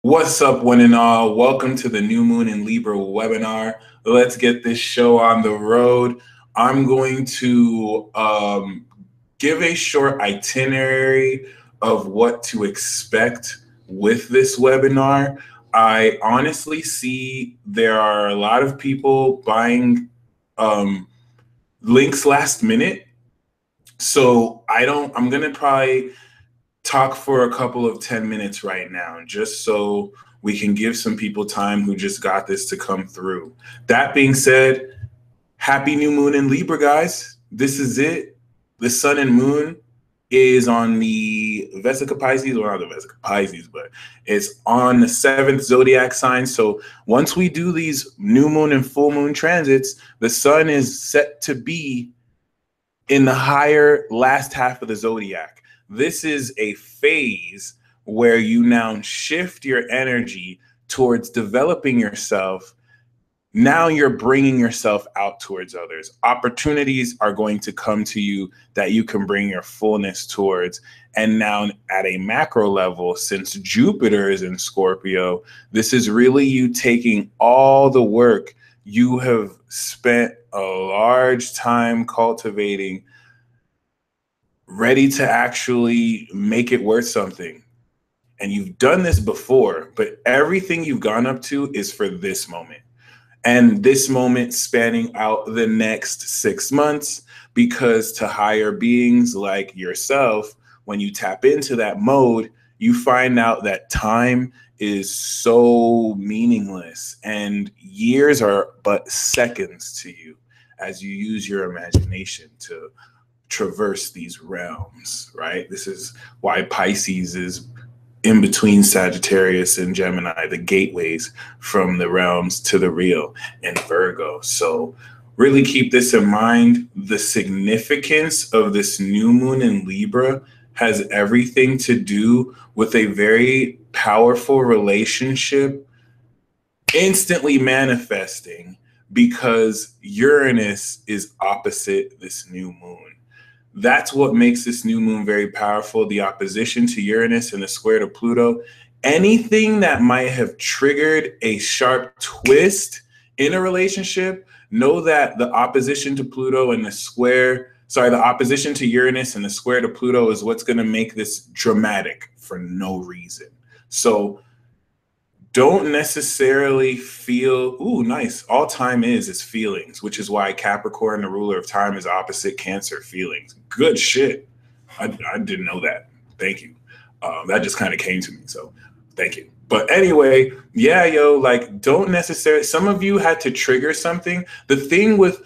What's up, one and all? Welcome to the New Moon in Libra webinar. Let's get this show on the road. I'm going to give a short itinerary of what to expect with this webinar. I honestly see there are a lot of people buying links last minute. So I'm going to probably talk for a couple of 10 minutes right now, just so we can give some people time who just got this to come through. That being said, happy new moon in Libra, guys. This is it. The sun and moon is on the Vesica Pisces, or not the Vesica Pisces, but it's on the 7th zodiac sign. So once we do these new moon and full moon transits, the sun is set to be in the higher last half of the zodiac. This is a phase where you now shift your energy towards developing yourself. Now you're bringing yourself out towards others. Opportunities are going to come to you that you can bring your fullness towards. And now at a macro level, since Jupiter is in Scorpio, this is really you taking all the work you have spent a large time cultivating, ready to actually make it worth something. And you've done this before, but everything you've gone up to is for this moment. And this moment spanning out the next 6 months, because to higher beings like yourself, when you tap into that mode, you find out that time is so meaningless and years are but seconds to you as you use your imagination to traverse these realms, right? This is why Pisces is in between Sagittarius and Gemini, the gateways from the realms to the real, and Virgo. So really keep this in mind. The significance of this new moon in Libra has everything to do with a very powerful relationship instantly manifesting, because Uranus is opposite this new moon. That's what makes this new moon very powerful. The opposition to Uranus and the square to Pluto. Anything that might have triggered a sharp twist in a relationship, know that the opposition to Pluto and the opposition to Uranus and the square to Pluto is what's going to make this dramatic for no reason. So don't necessarily feel, ooh, nice. All time is feelings, which is why Capricorn, the ruler of time, is opposite Cancer, feelings. Good shit. I didn't know that. Thank you. That just kind of came to me. So thank you. But anyway, yeah, like don't necessarily, some of you had to trigger something. The thing with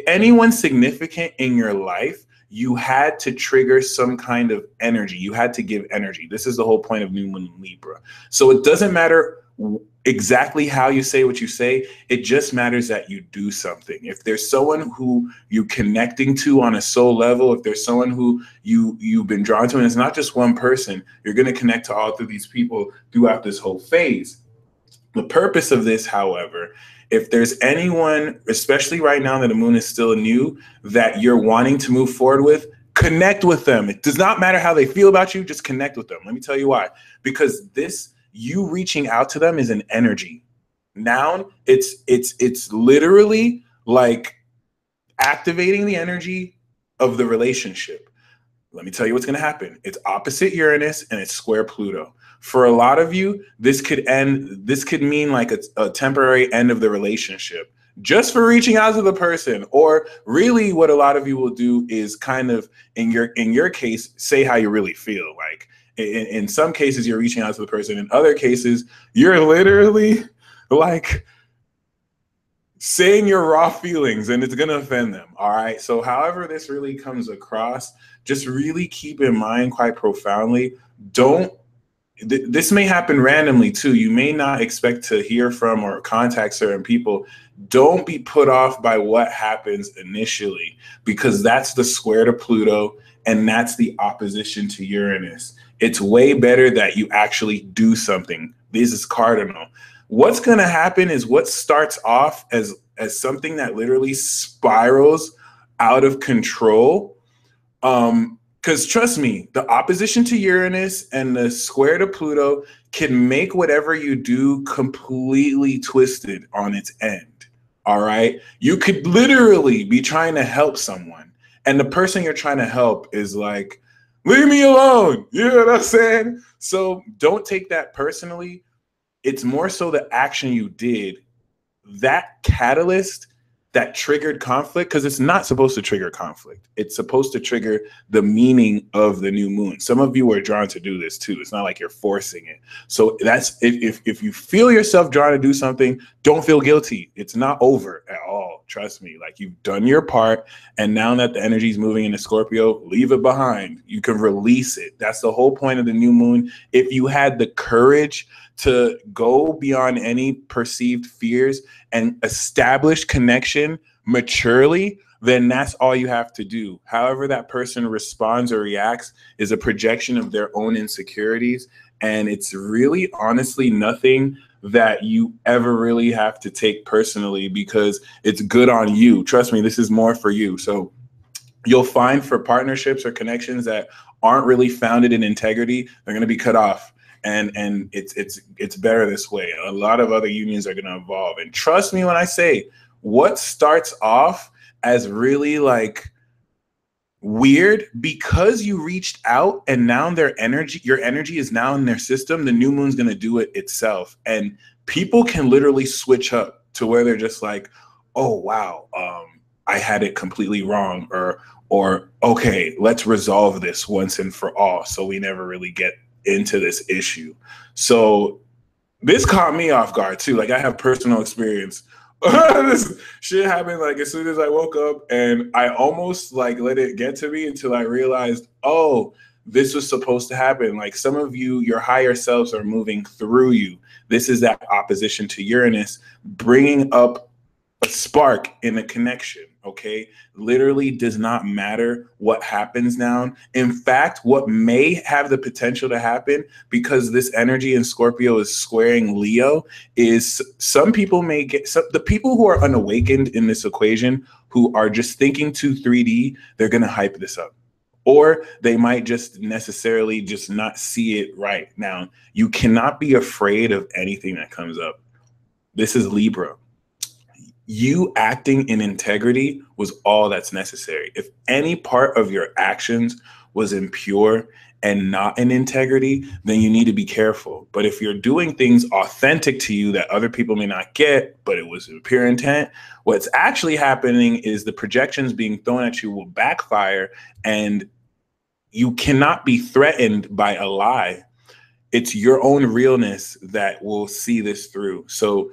anyone significant in your life, you had to trigger some kind of energy. You had to give energy. This is the whole point of New Moon Libra. So it doesn't matter exactly how you say what you say. It just matters that you do something. If there's someone who you're connecting to on a soul level, if there's someone who you've been drawn to, and it's not just one person, you're going to connect to all of these people throughout this whole phase. The purpose of this, however, if there's anyone, especially right now that the moon is still new, that you're wanting to move forward with, connect with them. It does not matter how they feel about you, just connect with them. Let me tell you why. Because you reaching out to them is an energy. Now it's literally like activating the energy of the relationship. Let me tell you what's going to happen. It's opposite Uranus and it's square Pluto. For a lot of you, this could mean like a temporary end of the relationship just for reaching out to the person. Or really what a lot of you will do is kind of, in your case, say how you really feel. Like in some cases, you're reaching out to the person. In other cases, you're literally like saying your raw feelings, and it's going to offend them. All right. So however this really comes across, just really keep in mind quite profoundly, this may happen randomly too. You may not expect to hear from or contact certain people. Don't be put off by what happens initially, because that's the square to Pluto and that's the opposition to Uranus. It's way better that you actually do something. This is cardinal. What's going to happen is what starts off as something that literally spirals out of control. Because trust me, the opposition to Uranus and the square to Pluto can make whatever you do completely twisted on its end. All right. You could literally be trying to help someone, and the person you're trying to help is like, leave me alone. You know what I'm saying? So don't take that personally. It's more so the action you did, that catalyst that triggered conflict, because it's not supposed to trigger conflict. It's supposed to trigger the meaning of the new moon. Some of you are drawn to do this too. It's not like you're forcing it. So that's, if you feel yourself drawn to do something, don't feel guilty. It's not over at all. Trust me. Like, you've done your part, and now that the energy is moving into Scorpio, leave it behind. You can release it. That's the whole point of the new moon. If you had the courage to go beyond any perceived fears and establish connection maturely, then that's all you have to do. However that person responds or reacts is a projection of their own insecurities. And it's really honestly nothing that you ever really have to take personally, because it's good on you. Trust me, this is more for you. So you'll find for partnerships or connections that aren't really founded in integrity, they're going to be cut off. And it's better this way. A lot of other unions are going to evolve. And trust me when I say, what starts off as really like weird, because you reached out and now your energy is now in their system, the new moon's going to do it itself. And people can literally switch up to where they're just like, oh, wow, I had it completely wrong, or okay, let's resolve this once and for all, so we never really get into this issue. So this caught me off guard too. Like, I have personal experience. This shit happened like as soon as I woke up, and I almost like let it get to me until I realized, oh, this was supposed to happen. Like, some of you, your higher selves are moving through you. This is that opposition to Uranus, bringing up a spark in a connection. Okay, literally does not matter what happens now. In fact, what may have the potential to happen, because this energy in Scorpio is squaring Leo, is some people may get, the people who are unawakened in this equation, who are just thinking too 3D, they're going to hype this up. Or they might just necessarily just not see it right. Now, you cannot be afraid of anything that comes up. This is Libra. You acting in integrity was all that's necessary. If any part of your actions was impure and not in integrity, then you need to be careful. But if you're doing things authentic to you that other people may not get, but it was in pure intent, what's actually happening is the projections being thrown at you will backfire, and you cannot be threatened by a lie. It's your own realness that will see this through. So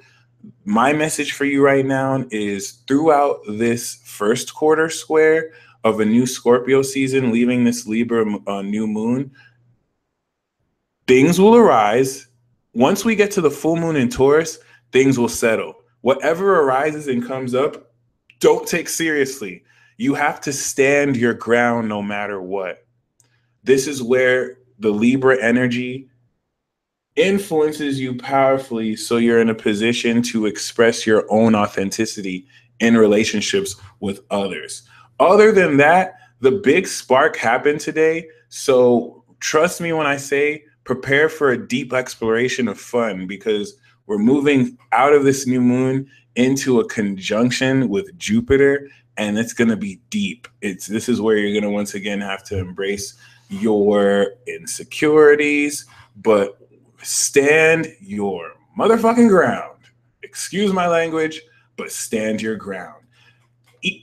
my message for you right now is, throughout this first quarter square of a new Scorpio season, leaving this Libra new moon, things will arise. Once we get to the full moon in Taurus, things will settle. Whatever arises and comes up, don't take seriously. You have to stand your ground no matter what. This is where the Libra energy influences you powerfully, so you're in a position to express your own authenticity in relationships with others. Other than that, the big spark happened today. So trust me when I say, prepare for a deep exploration of fun, because we're moving out of this new moon into a conjunction with Jupiter, and it's going to be deep. This is where you're going to once again have to embrace your insecurities, but stand your motherfucking ground. Excuse my language, but stand your ground.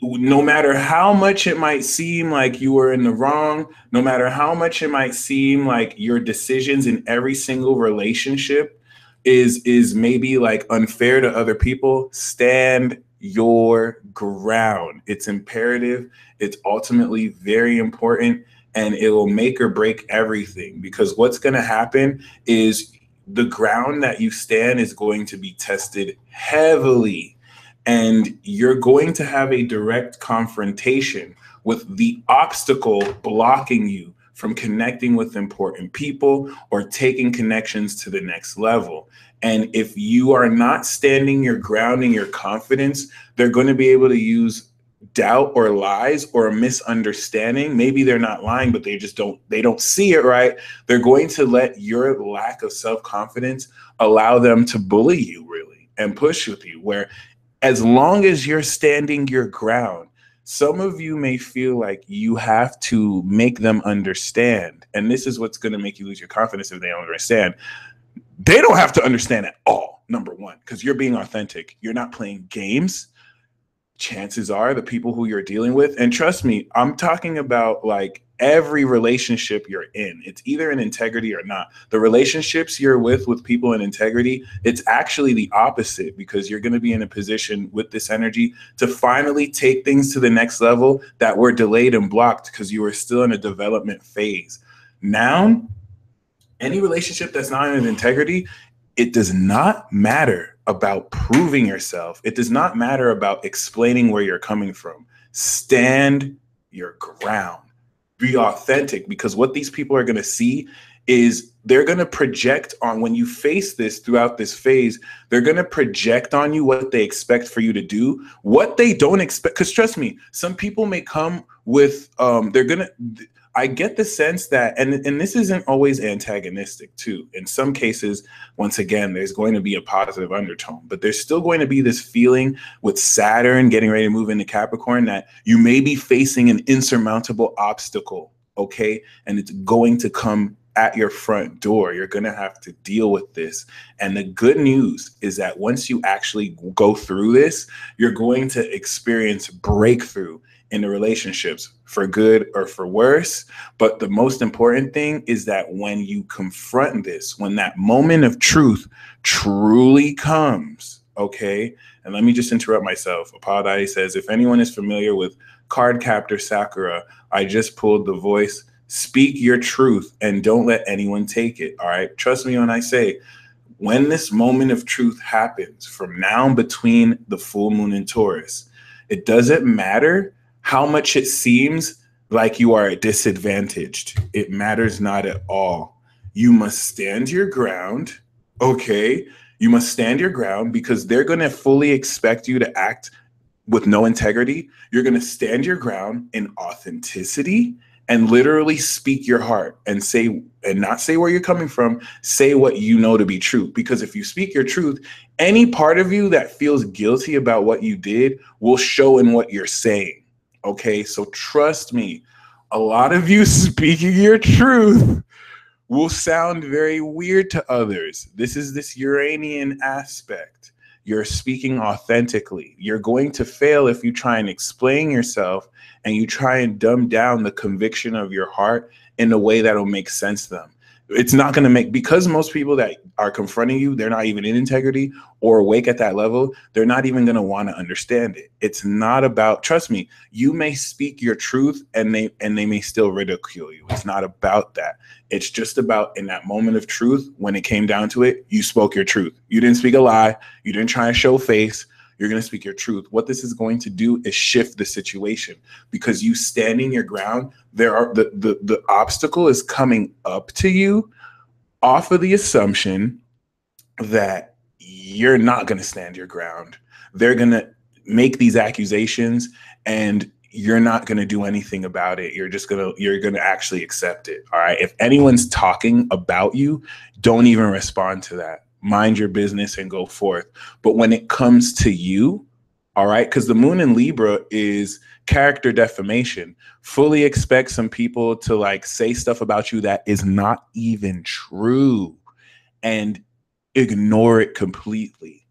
No matter how much it might seem like you were in the wrong, no matter how much it might seem like your decisions in every single relationship is maybe like unfair to other people, stand your ground. It's imperative. It's ultimately very important. And it will make or break everything, because what's going to happen is the ground that you stand is going to be tested heavily, and you're going to have a direct confrontation with the obstacle blocking you from connecting with important people or taking connections to the next level. And if you are not standing your ground and your confidence, they're going to be able to use doubt or lies or a misunderstanding, maybe they're not lying, but they don't see it right. They're going to let your lack of self-confidence allow them to bully you really and push with you, where as long as you're standing your ground, some of you may feel like you have to make them understand. And this is what's going to make you lose your confidence if they don't understand. They don't have to understand at all, number one, because you're being authentic. You're not playing games. Chances are the people who you're dealing with, and trust me, I'm talking about like every relationship you're in, it's either in integrity or not. The relationships you're with people in integrity, it's actually the opposite, because you're going to be in a position with this energy to finally take things to the next level that were delayed and blocked because you were still in a development phase. Now, any relationship that's not in integrity, it does not matter about proving yourself. It does not matter about explaining where you're coming from. Stand your ground. Be authentic, because what these people are going to see is they're going to project on, when you face this throughout this phase, they're going to project on you what they expect for you to do, what they don't expect. Because trust me, some people may come with, I get the sense that, and this isn't always antagonistic too. In some cases, once again, there's going to be a positive undertone, but there's still going to be this feeling with Saturn getting ready to move into Capricorn that you may be facing an insurmountable obstacle, okay? And it's going to come at your front door. You're going to have to deal with this. And the good news is that once you actually go through this, you're going to experience breakthrough in the relationships, for good or for worse. But the most important thing is that when you confront this, when that moment of truth truly comes, okay? And let me just interrupt myself. Apadai says, if anyone is familiar with Card Captor Sakura, I just pulled the voice. Speak your truth and don't let anyone take it, all right? Trust me when I say, when this moment of truth happens from now between the full moon in Taurus, it doesn't matter how much it seems like you are disadvantaged. It matters not at all. You must stand your ground, okay? You must stand your ground, because they're going to fully expect you to act with no integrity. You're going to stand your ground in authenticity and literally speak your heart and say, and not say where you're coming from, say what you know to be true. Because if you speak your truth, any part of you that feels guilty about what you did will show in what you're saying. Okay, so trust me, a lot of you speaking your truth will sound very weird to others. This is this Uranian aspect. You're speaking authentically. You're going to fail if you try and explain yourself and you try and dumb down the conviction of your heart in a way that'll make sense to them. It's not going to make, because most people that are confronting you, they're not even in integrity or awake at that level. They're not even going to want to understand it. It's not about, trust me, you may speak your truth and they may still ridicule you. It's not about that. It's just about, in that moment of truth, when it came down to it, you spoke your truth. You didn't speak a lie. You didn't try and show face. You're going to speak your truth. What this is going to do is shift the situation, because you standing your ground, the obstacle is coming up to you off of the assumption that you're not going to stand your ground. They're going to make these accusations and you're not going to do anything about it. You're going to actually accept it. All right. If anyone's talking about you, don't even respond to that. Mind your business and go forth. But when it comes to you, all right, because the moon in Libra is character defamation. Fully expect some people to like say stuff about you that is not even true, and ignore it completely.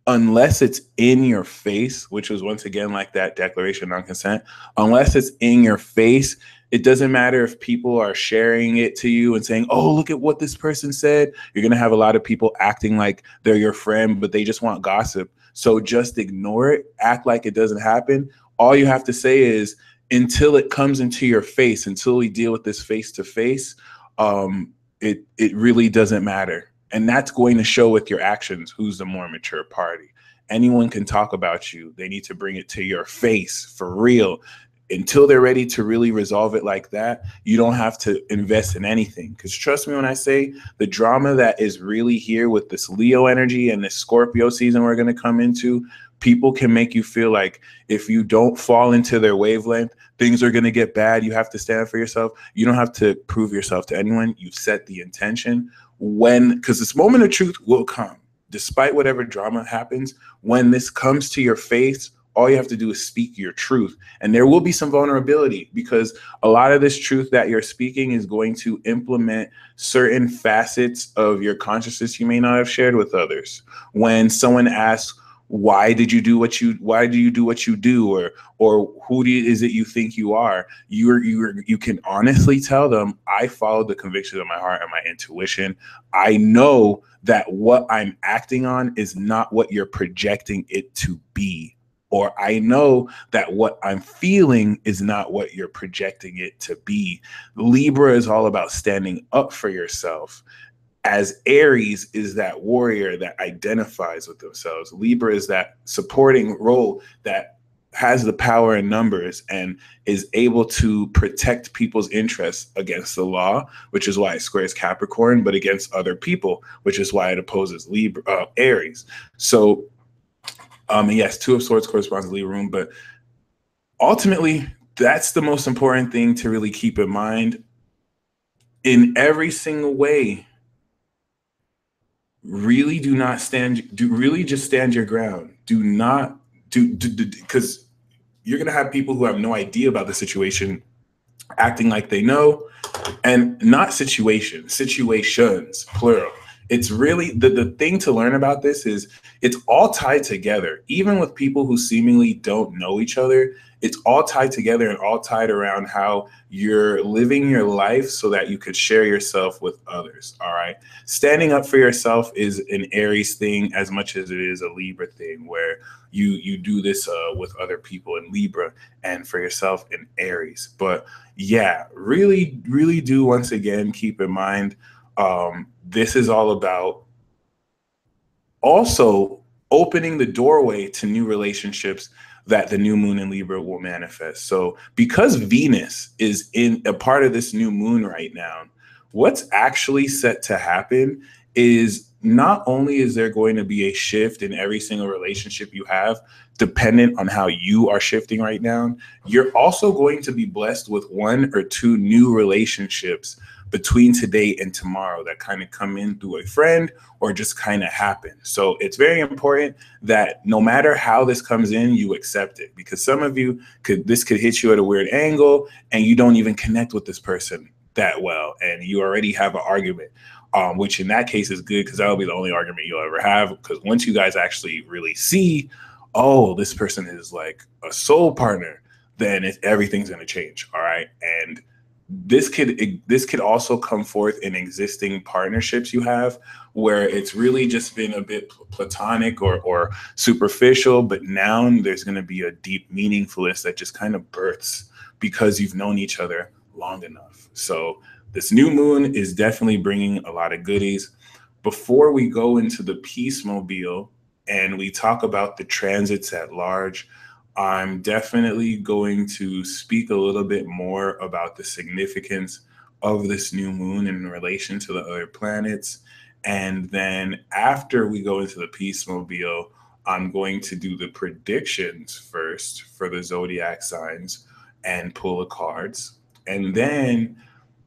Unless it's in your face, which was once again like that declaration of non-consent, unless it's in your face, it doesn't matter if people are sharing it to you and saying, oh, look at what this person said. You're going to have a lot of people acting like they're your friend, but they just want gossip. So just ignore it, act like it doesn't happen. All you have to say is, until it comes into your face, until we deal with this face to face, it really doesn't matter. And that's going to show with your actions who's the more mature party. Anyone can talk about you. They need to bring it to your face for real. Until they're ready to really resolve it like that, you don't have to invest in anything. Because trust me when I say, the drama that is really here with this Leo energy and this Scorpio season we're going to come into, People can make you feel like if you don't fall into their wavelength, things are going to get bad. You have to stand for yourself. You don't have to prove yourself to anyone. You set the intention because this moment of truth will come. Despite whatever drama happens, when this comes to your face, all you have to do is speak your truth. And there will be some vulnerability because a lot of this truth that you're speaking is going to implement certain facets of your consciousness you may not have shared with others. When someone asks, why do you do what you do, or who is it you think you are, you can honestly tell them, I follow the convictions of my heart and my intuition. I know that what I'm acting on is not what you're projecting it to be. Or I know that what I'm feeling is not what you're projecting it to be. Libra is all about standing up for yourself. As Aries is that warrior that identifies with themselves. Libra is that supporting role that has the power in numbers and is able to protect people's interests against the law, which is why it squares Capricorn, but against other people, which is why it opposes Aries. So and yes, Two of Swords corresponds to Libra room, but ultimately, that's the most important thing to really keep in mind in every single way. Really just stand your ground. Do not because you're going to have people who have no idea about the situation acting like they know, and not situations, plural. It's really the thing to learn about this is it's all tied together. Even with people who seemingly don't know each other, it's all tied together and all tied around how you're living your life so that you could share yourself with others. All right. Standing up for yourself is an Aries thing as much as it is a Libra thing, where you do this with other people in Libra and for yourself in Aries. But yeah, really, really do once again keep in mind, this is all about also opening the doorway to new relationships that the new moon in Libra will manifest. So because Venus is in a part of this new moon right now, what's actually set to happen is not only is there going to be a shift in every single relationship you have, dependent on how you are shifting right now, you're also going to be blessed with 1 or 2 new relationships between today and tomorrow that kind of come in through a friend or just kind of happen. So it's very important that no matter how this comes in, you accept it, because some of you this could hit you at a weird angle and you don't even connect with this person that well, and you already have an argument, which in that case is good because that'll be the only argument you'll ever have. Because once you guys actually really see, oh, this person is like a soul partner, then everything's going to change. All right. And this could also come forth in existing partnerships you have where it's really just been a bit platonic or superficial, but now there's going to be a deep meaningfulness that just kind of births because you've known each other long enough. So this new moon is definitely bringing a lot of goodies. Before we go into the Peace Mobile and we talk about the transits at large, I'm definitely going to speak a little bit more about the significance of this new moon in relation to the other planets. And then after we go into the Peace Mobile, I'm going to do the predictions first for the zodiac signs and pull the cards. And then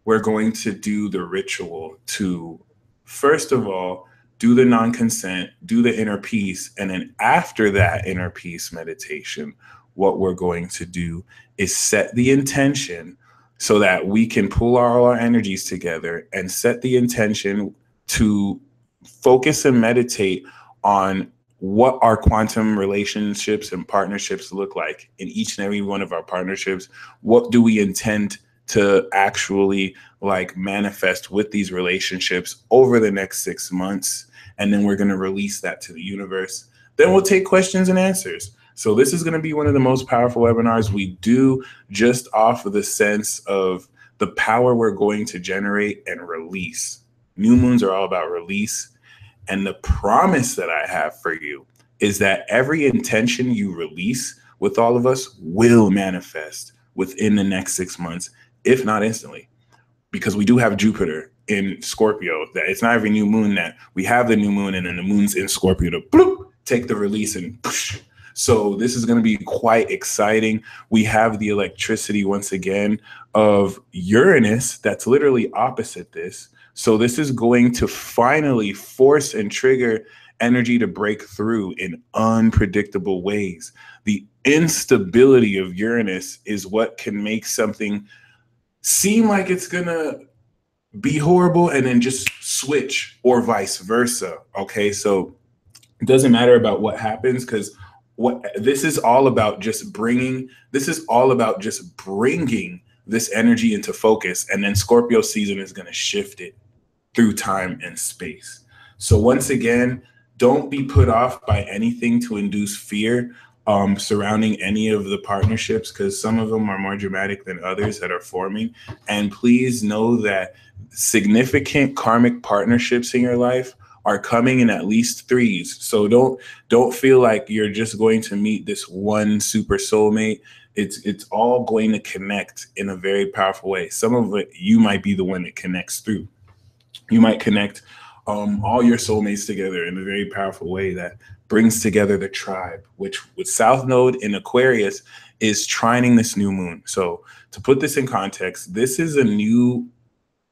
we're going to do the ritual to, first of all, do the non-consent, do the inner peace. And then after that inner peace meditation, what we're going to do is set the intention so that we can pull all our energies together and set the intention to focus and meditate on what our quantum relationships and partnerships look like in each and every one of our partnerships. What do we intend to actually like manifest with these relationships over the next 6 months? And then we're going to release that to the universe. Then we'll take questions and answers. So this is going to be one of the most powerful webinars we do, just off of the sense of the power we're going to generate and release. New moons are all about release. And the promise that I have for you is that every intention you release with all of us will manifest within the next 6 months, if not instantly, because we do have Jupiter in Scorpio. That it's not every new moon that we have the new moon and then the moon's in Scorpio to bloop, take the release and push. So this is going to be quite exciting. We have the electricity once again of Uranus that's literally opposite this. So this is going to finally force and trigger energy to break through in unpredictable ways. The instability of Uranus is what can make something seem like it's going to be horrible and then just switch, or vice versa. Okay. So it doesn't matter about what happens, because what this is all about, just bringing this energy into focus, and then Scorpio season is going to shift it through time and space. So once again, don't be put off by anything to induce fear surrounding any of the partnerships, because some of them are more dramatic than others that are forming. And please know that significant karmic partnerships in your life are coming in at least threes. So don't feel like you're just going to meet this one super soulmate. It's all going to connect in a very powerful way. Some of it you might be the one that connects through. You might connect all your soulmates together in a very powerful way that brings together the tribe, which with South Node in Aquarius is trining this new moon. So to put this in context, this is a new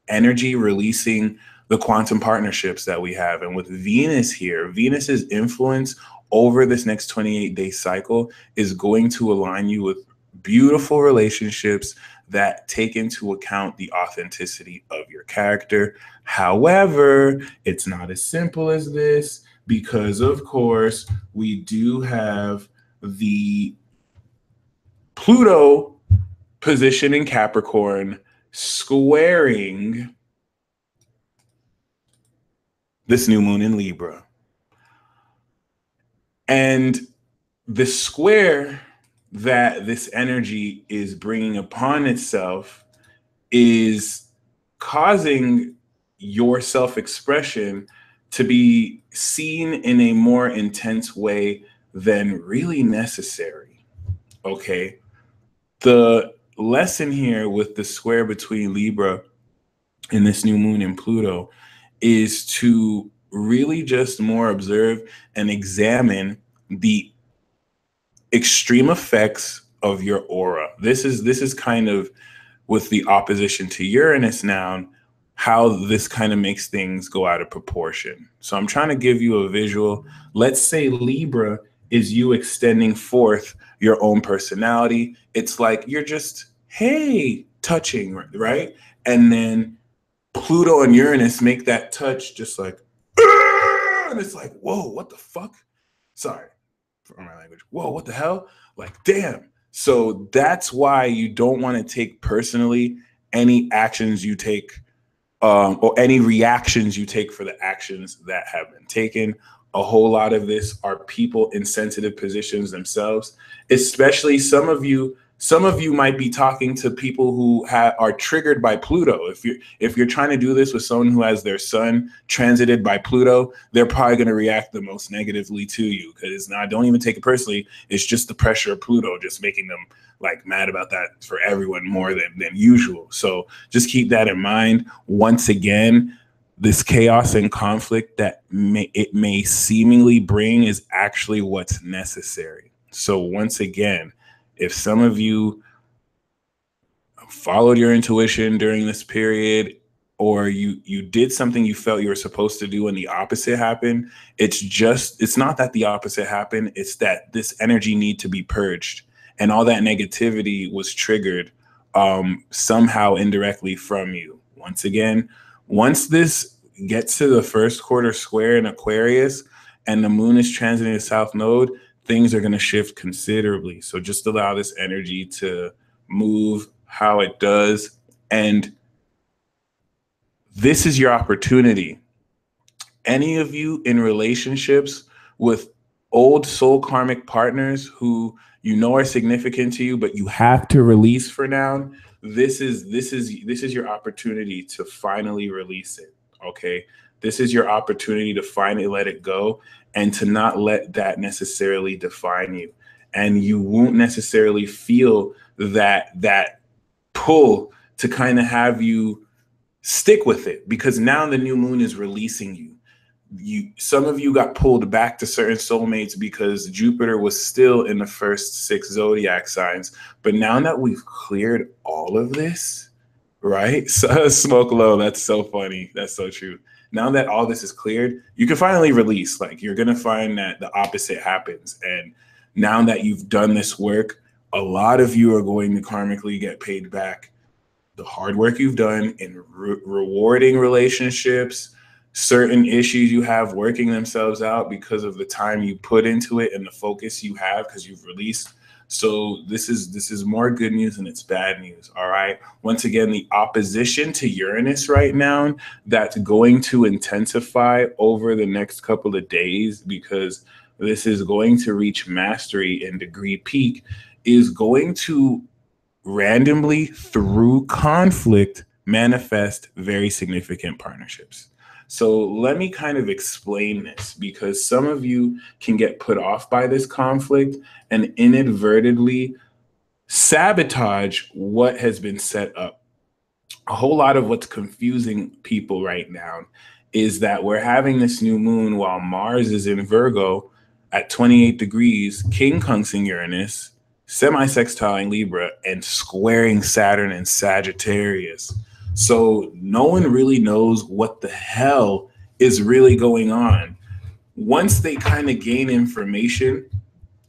energy releasing the quantum partnerships that we have. And with Venus here, Venus's influence over this next 28-day cycle is going to align you with beautiful relationships that take into account the authenticity of your character. However, it's not as simple as this, because of course we do have the Pluto position in Capricorn squaring this new moon in Libra. And the square that this energy is bringing upon itself is causing your self-expression to be seen in a more intense way than really necessary. Okay. The lesson here with the square between Libra and this new moon in Pluto is to really just more observe and examine the extreme effects of your aura. This is kind of with the opposition to Uranus now, how this kind of makes things go out of proportion. So I'm trying to give you a visual. Let's say Libra is you extending forth your own personality. It's like you're just, hey, touching, right? And then Pluto and Uranus make that touch just like, and it's like, whoa, what the fuck? Sorry for my language. Whoa, what the hell? Like, damn. So that's why you don't want to take personally any actions you take or any reactions you take for the actions that have been taken. A whole lot of this are people in sensitive positions themselves, especially some of you. Some of you might be talking to people who are triggered by Pluto. If you're trying to do this with someone who has their sun transited by Pluto, they're probably going to react the most negatively to you, because now don't even take it personally. It's just the pressure of Pluto just making them like mad about that for everyone more than usual. So just keep that in mind. Once again, this chaos and conflict that it may seemingly bring is actually what's necessary. So once again, if some of you followed your intuition during this period, or you did something you felt you were supposed to do and the opposite happened, it's not that the opposite happened, it's that this energy need to be purged. And all that negativity was triggered somehow indirectly from you. Once again, once this gets to the first quarter square in Aquarius and the moon is transiting the South Node, things are going to shift considerably. So just allow this energy to move how it does. And this is your opportunity. Any of you in relationships with old soul karmic partners who you know are significant to you, but you have to release for now, this is your opportunity to finally release it. Okay. This is your opportunity to finally let it go and to not let that necessarily define you. And you won't necessarily feel that pull to kind of have you stick with it, because now the new moon is releasing you. some of you got pulled back to certain soulmates because Jupiter was still in the first 6 zodiac signs. But now that we've cleared all of this, right? So, smoke low. That's so funny. That's so true. Now that all this is cleared, you can finally release. Like, you're going to find that the opposite happens. And now that you've done this work, a lot of you are going to karmically get paid back the hard work you've done in rewarding relationships, certain issues you have working themselves out because of the time you put into it and the focus you have because you've released. So this is more good news than it's bad news. All right. Once again, the opposition to Uranus right now, that's going to intensify over the next couple of days because this is going to reach mastery and degree peak, is going to randomly through conflict manifest very significant partnerships. So let me kind of explain this because some of you can get put off by this conflict and inadvertently sabotage what has been set up. A whole lot of what's confusing people right now is that we're having this new moon while Mars is in Virgo at 28 degrees, king conjuncting Uranus, semi-sextiling Libra, and squaring Saturn and Sagittarius. So no one really knows what the hell is really going on. Once they kind of gain information,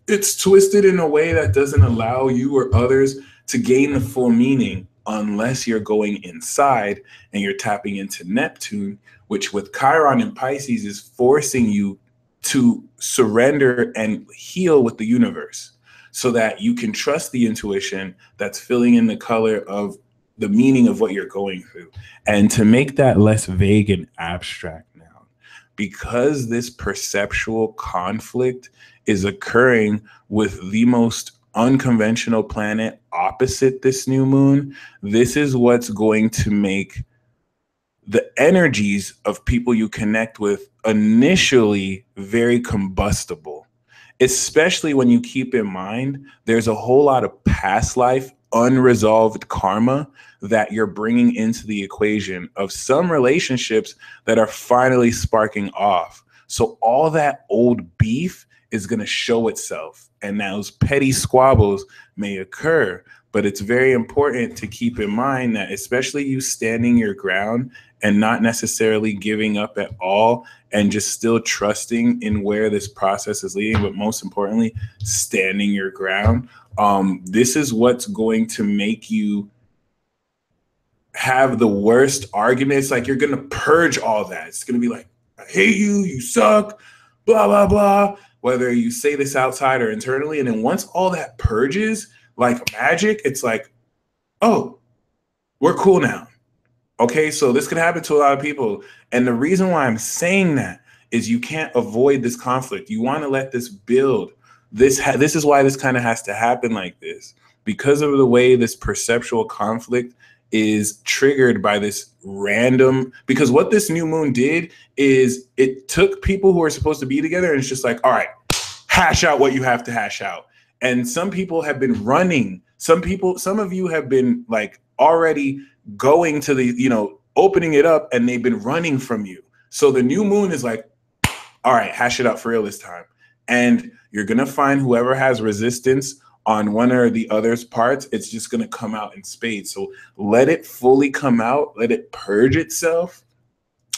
it's twisted in a way that doesn't allow you or others to gain the full meaning unless you're going inside and you're tapping into Neptune, which with Chiron and Pisces is forcing you to surrender and heal with the universe so that you can trust the intuition that's filling in the color of the meaning of what you're going through. And to make that less vague and abstract now, because this perceptual conflict is occurring with the most unconventional planet opposite this new moon, this is what's going to make the energies of people you connect with initially very combustible, especially when you keep in mind there's a whole lot of past life unresolved karma that you're bringing into the equation of some relationships that are finally sparking off. So all that old beef is going to show itself, and those petty squabbles may occur. But it's very important to keep in mind that, especially you standing your ground and not necessarily giving up at all and just still trusting in where this process is leading, but most importantly, standing your ground. This is what's going to make you have the worst arguments. Like, you're going to purge all that. It's going to be like, I hate you, you suck, blah, blah, blah, whether you say this outside or internally. And then once all that purges, like magic, it's like, oh, we're cool now. Okay, so this could happen to a lot of people. And the reason why I'm saying that is you can't avoid this conflict. You want to let this build. This is why this kind of has to happen like this, because of the way this perceptual conflict is triggered by this random, because what this new moon did is it took people who are supposed to be together and it's just like, all right, hash out what you have to hash out. And some people have been running. Some of you have been like already going to the, opening it up, and they've been running from you. So the new moon is like, all right, hash it out for real this time. And you're going to find whoever has resistance on one or the other's parts, it's just going to come out in spades. So let it fully come out, let it purge itself.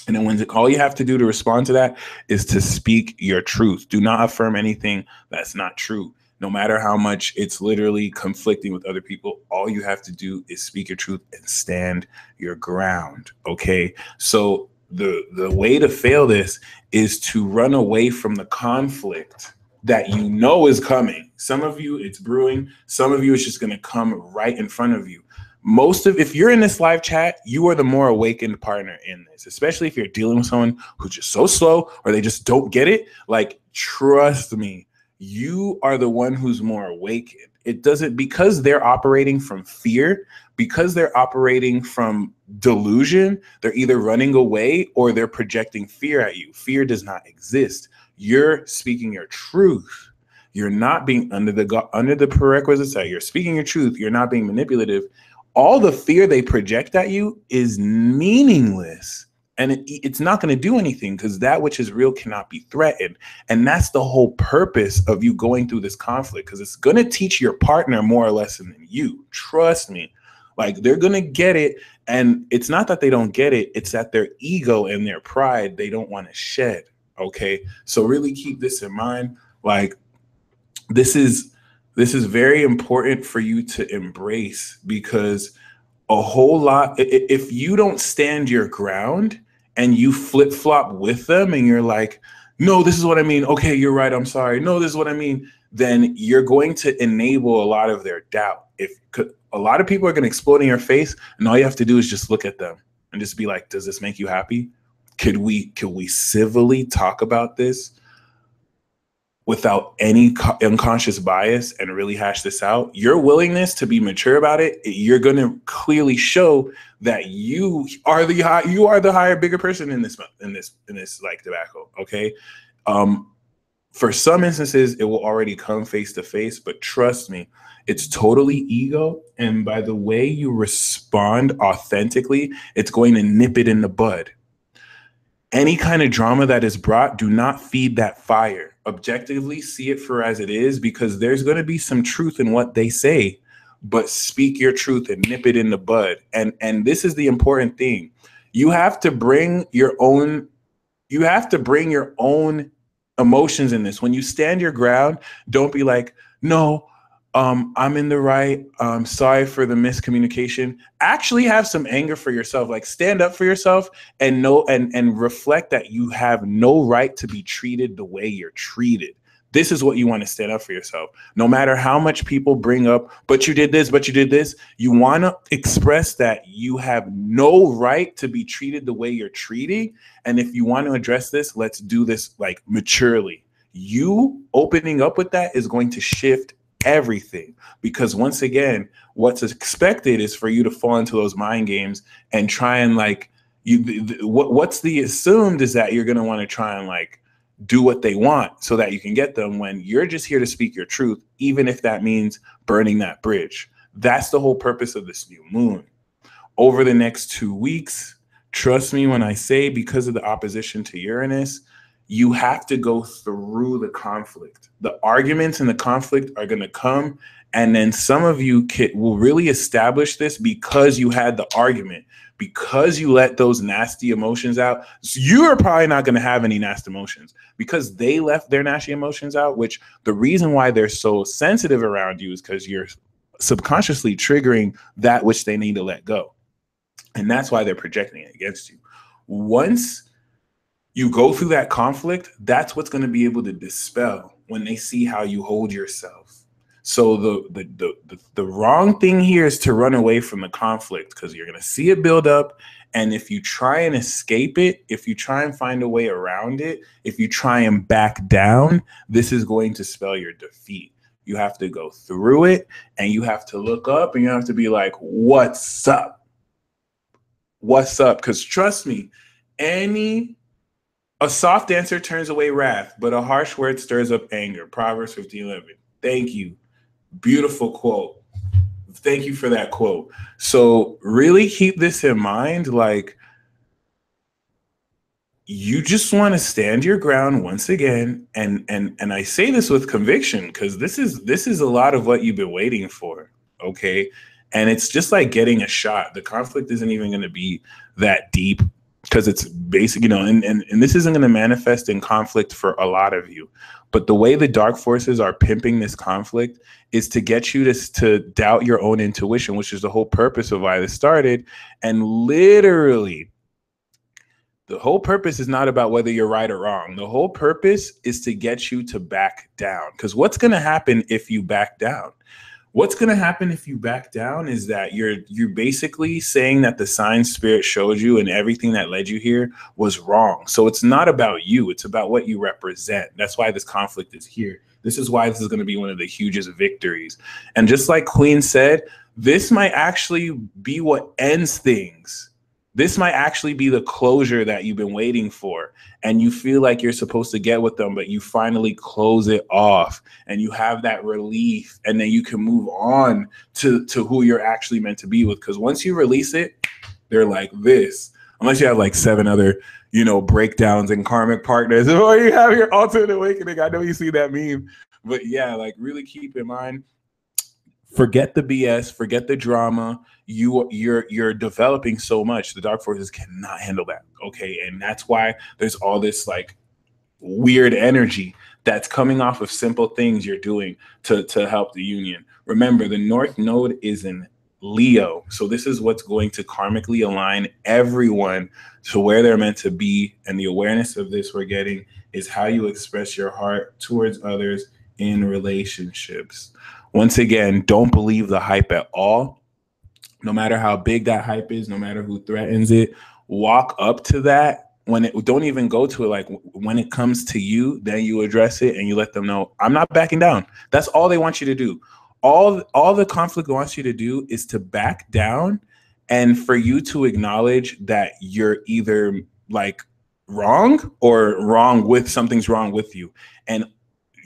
And then all you have to do to respond to that is to speak your truth. Do not affirm anything that's not true. No matter how much it's literally conflicting with other people, all you have to do is speak your truth and stand your ground. Okay. So the way to fail this is to run away from the conflict that you know is coming. Some of you, it's brewing. Some of you, it's just going to come right in front of you. If you're in this live chat, you are the more awakened partner in this, especially if you're dealing with someone who's just so slow or they just don't get it. Like, trust me, you are the one who's more awakened. It doesn't, because they're operating from fear, because they're operating from delusion, they're either running away or they're projecting fear at you. Fear does not exist. You're speaking your truth. You're not being under the prerequisites that you're speaking your truth. You're not being manipulative. All the fear they project at you is meaningless And it's not going to do anything, because that which is real cannot be threatened. And that's the whole purpose of you going through this conflict, because it's going to teach your partner more or less than you. Trust me. Like, they're going to get it. And it's not that they don't get it. It's that their ego and their pride, they don't want to shed. Okay. So really keep this in mind. Like, this is very important for you to embrace, because a whole lot, if you don't stand your ground and you flip flop with them and you're like, no, this is what I mean. Okay, you're right. I'm sorry. No, this is what I mean. Then you're going to enable a lot of their doubt. If a lot of people are going to explode in your face, and all you have to do is just look at them and just be like, does this make you happy? Could we civilly talk about this without any unconscious bias and really hash this out? Your willingness to be mature about it, you're going to clearly show that you are the higher, bigger person in this like tobacco. Okay. For some instances, it will already come face to face, but trust me, it's totally ego. And by the way you respond authentically, it's going to nip it in the bud. Any kind of drama that is brought, do not feed that fire. Objectively see it for as it is, because there's going to be some truth in what they say, but speak your truth and nip it in the bud. And this is the important thing. You have to bring your own emotions in this. When you stand your ground, don't be like, no, I'm in the right. Sorry for the miscommunication. Actually have some anger for yourself. Like, stand up for yourself and know and reflect that you have no right to be treated the way you're treated. This is what you want to stand up for yourself. No matter how much people bring up, but you did this, you want to express that you have no right to be treated the way you're treating. And if you want to address this, let's do this like maturely. You opening up with that is going to shift everything, because once again, what's expected is for you to fall into those mind games and try and like what's the assumed is that you're going to want to try and like do what they want so that you can get them, when you're just here to speak your truth, even if that means burning that bridge. That's the whole purpose of this new moon. Over the next 2 weeks, trust me when I say, because of the opposition to Uranus, you have to go through the conflict. The arguments and the conflict are going to come. And then some of you will really establish this because you had the argument, because you let those nasty emotions out. So you are probably not going to have any nasty emotions because they left their nasty emotions out, which the reason why they're so sensitive around you is because you're subconsciously triggering that which they need to let go. And that's why they're projecting it against you. Once you go through that conflict, that's what's going to be able to dispel when they see how you hold yourself. So the wrong thing here is to run away from the conflict, because you're going to see it build up. And if you try and escape it, if you try and find a way around it, if you try and back down, this is going to spell your defeat. You have to go through it, and you have to look up, and you have to be like, what's up? What's up? Because trust me, a soft answer turns away wrath, but a harsh word stirs up anger. Proverbs 15:11. Thank you. Beautiful quote. Thank you for that quote. So really keep this in mind. Like, you just want to stand your ground once again. And I say this with conviction, because this is a lot of what you've been waiting for. Okay. And it's just like getting a shot. The conflict isn't even going to be that deep, because it's basic, and this isn't going to manifest in conflict for a lot of you. But the way the dark forces are pimping this conflict is to get you to doubt your own intuition, which is the whole purpose of why this started. And literally, the whole purpose is not about whether you're right or wrong. The whole purpose is to get you to back down. Because what's going to happen if you back down? What's going to happen if you back down is that you're basically saying that the sign spirit showed you and everything that led you here was wrong. So it's not about you. It's about what you represent. That's why this conflict is here. This is why this is going to be one of the hugest victories. And just like Queen said, this might actually be what ends things. This might actually be the closure that you've been waiting for, and you feel like you're supposed to get with them, but you finally close it off and you have that relief, and then you can move on to who you're actually meant to be with. Because once you release it, they're like this. unless you have like 7 other, breakdowns and karmic partners, or you have your ultimate awakening. I know you see that meme, but yeah, like really keep in mind, forget the BS, forget the drama. You're developing so much. The dark forces cannot handle that. Okay. And that's why there's all this like weird energy that's coming off of simple things you're doing to help the union. Remember, the North Node is in Leo. So this is what's going to karmically align everyone to where they're meant to be. And the awareness of this we're getting is how you express your heart towards others in relationships. Once again, don't believe the hype at all. No matter how big that hype is, no matter who threatens it, walk up to that. Don't even go to it. Like when it comes to you, then you address it and you let them know, I'm not backing down. That's all they want you to do. All the conflict wants you to do is to back down, and for you to acknowledge that you're either like wrong or something's wrong with you. And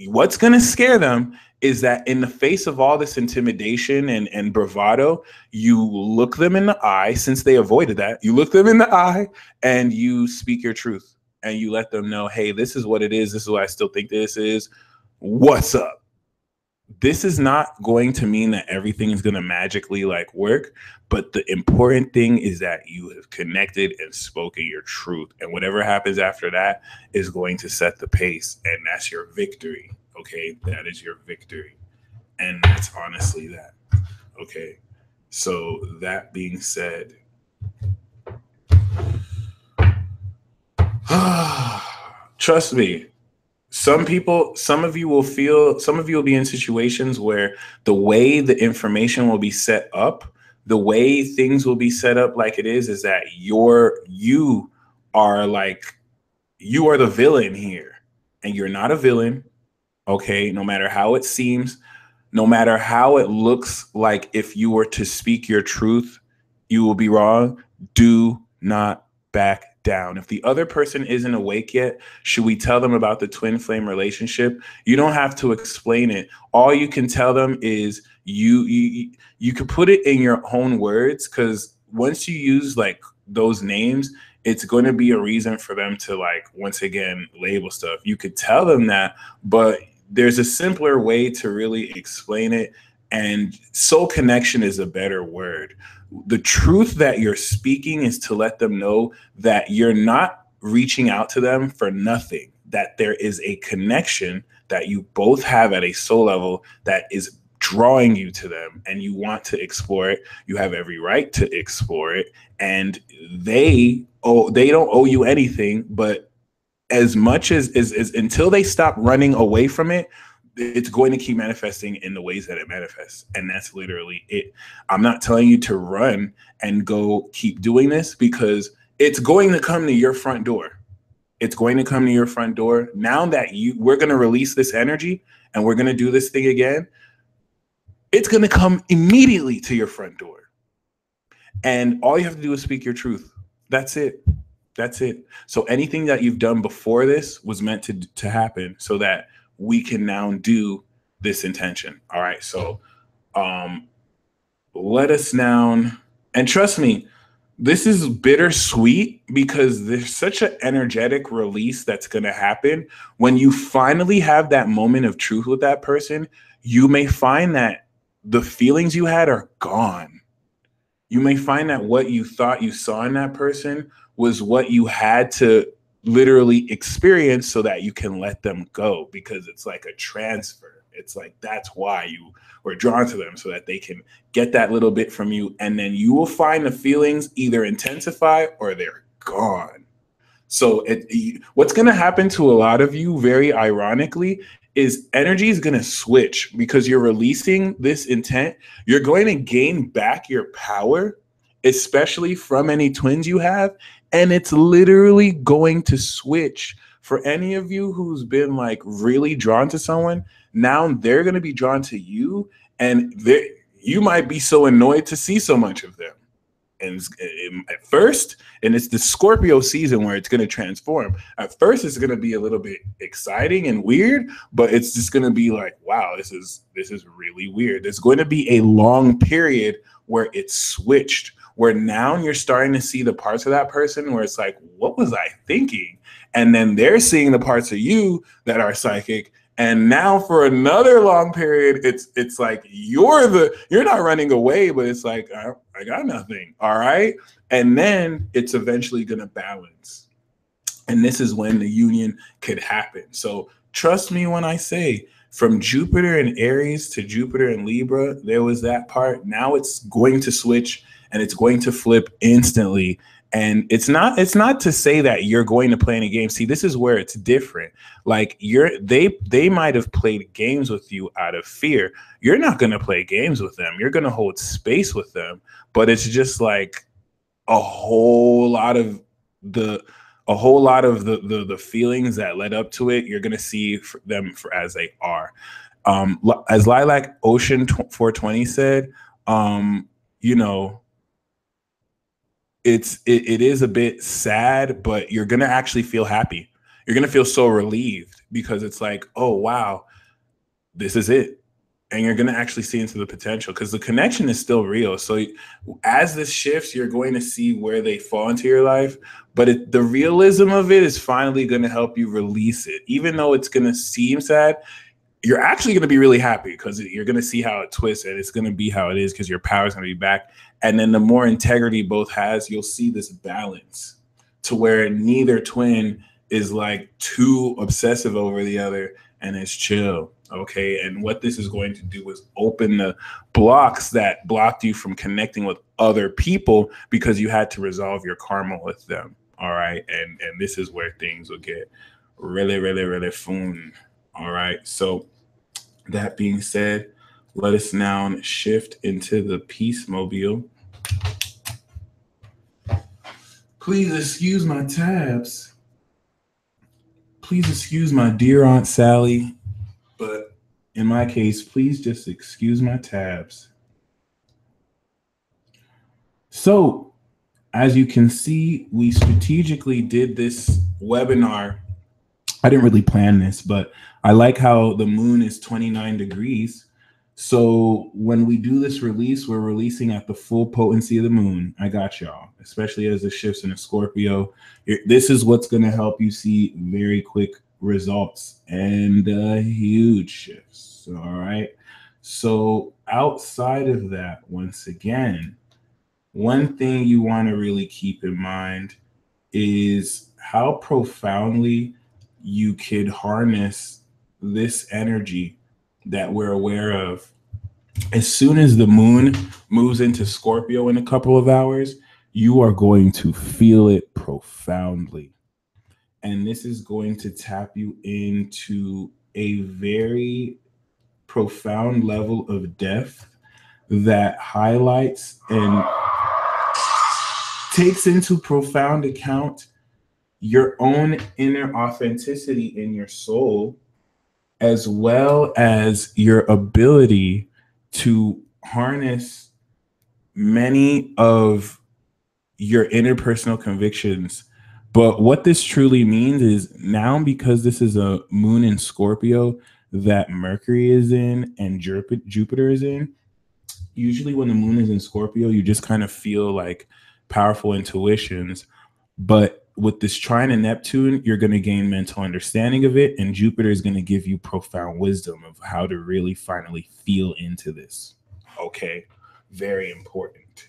what's going to scare them is that in the face of all this intimidation and bravado, you look them in the eye, since they avoided that. You look them in the eye and you speak your truth and you let them know, hey, this is what it is. This is what I still think this is. What's up? This is not going to mean that everything is going to magically like work, but the important thing is that you have connected and spoken your truth, and whatever happens after that is going to set the pace, and that's your victory. Okay, that is your victory, and that's honestly that. Okay, so that being said, trust me, some of you will be in situations where the way the information will be set up, the way things will be set up like it is that you are the villain here, and you're not a villain. Okay, no matter how it seems, no matter how it looks like, if you were to speak your truth, you will be wrong. Do not back down. If the other person isn't awake yet, should we tell them about the twin flame relationship? You don't have to explain it. All you can tell them is you could put it in your own words, because once you use like those names, it's going to be a reason for them to like, once again, label stuff. You could tell them that, but there's a simpler way to really explain it. And soul connection is a better word. The truth that you're speaking is to let them know that you're not reaching out to them for nothing, that there is a connection that you both have at a soul level that is drawing you to them, and you want to explore it. You have every right to explore it, and they don't owe you anything, but as much as until they stop running away from it, it's going to keep manifesting in the ways that it manifests. And that's literally it. I'm not telling you to run and go keep doing this, because it's going to come to your front door. It's going to come to your front door. Now that we're going to release this energy and we're going to do this thing again, it's going to come immediately to your front door. And all you have to do is speak your truth. That's it. That's it. So anything that you've done before this was meant to happen, so that we can now do this intention. All right. So let us now, and trust me, this is bittersweet, because there's such an energetic release that's going to happen when you finally have that moment of truth with that person. You may find that the feelings you had are gone. You may find that what you thought you saw in that person was what you had to literally experience so that you can let them go, because it's like a transfer. It's like, that's why you were drawn to them, so that they can get that little bit from you. And then you will find the feelings either intensify or they're gone. So what's going to happen to a lot of you, very ironically, is energy is going to switch, because you're releasing this intent. You're going to gain back your power, especially from any twins you have. And it's literally going to switch. For any of you who's been like really drawn to someone, now they're going to be drawn to you. And you might be so annoyed to see so much of them. And at first, and it's the Scorpio season where it's going to transform. At first, it's going to be a little bit exciting and weird, but it's just going to be like, wow, this is really weird. There's going to be a long period where it's switched, where now you're starting to see the parts of that person where it's like, what was I thinking? And then they're seeing the parts of you that are psychic. And now for another long period, it's like you're not running away, but it's like I got nothing. All right. And then it's eventually gonna balance. And this is when the union could happen. So trust me when I say, from Jupiter and Aries to Jupiter and Libra, there was that part. Now it's going to switch and it's going to flip instantly. And it's not to say that you're going to play any games. See, this is where it's different. Like they might have played games with you out of fear. You're not going to play games with them. You're going to hold space with them. But it's just like a whole lot of the the feelings that led up to it. You're gonna see them for as they are. As Lilac Ocean 420 said, you know, it is a bit sad, but you're gonna actually feel happy. You're gonna feel so relieved because it's like, oh wow, this is it. And you're going to actually see into the potential because the connection is still real. So as this shifts, you're going to see where they fall into your life. But the realism of it is finally going to help you release it. Even though it's going to seem sad, you're actually going to be really happy because you're going to see how it twists and it's going to be how it is because your power is going to be back. And then the more integrity both has, you'll see this balance to where neither twin is like too obsessive over the other and it's chill. Okay. And what this is going to do is open the blocks that blocked you from connecting with other people because you had to resolve your karma with them. All right. And this is where things will get really, really, really fun. All right. So that being said, let us now shift into the Peace Mobile. Please excuse my tabs. Please excuse my dear Aunt Sally. But in my case, please just excuse my tabs. So, as you can see, we strategically did this webinar. I didn't really plan this, but I like how the moon is 29 degrees. So when we do this release, we're releasing at the full potency of the moon. I got y'all, especially as it shifts into Scorpio. This is what's going to help you see very quick results and huge shifts. All right. So outside of that, once again, one thing you want to really keep in mind is how profoundly you could harness this energy that we're aware of. As soon as the moon moves into Scorpio in a couple of hours, you are going to feel it profoundly. And this is going to tap you into a very profound level of depth that highlights and takes into profound account your own inner authenticity in your soul, as well as your ability to harness many of your interpersonal convictions. But what this truly means is now, because this is a moon in Scorpio that Mercury is in and Jupiter is in, usually when the moon is in Scorpio, you just kind of feel like powerful intuitions. But with this trine and Neptune, you're going to gain mental understanding of it. And Jupiter is going to give you profound wisdom of how to really finally feel into this. Okay. Very important.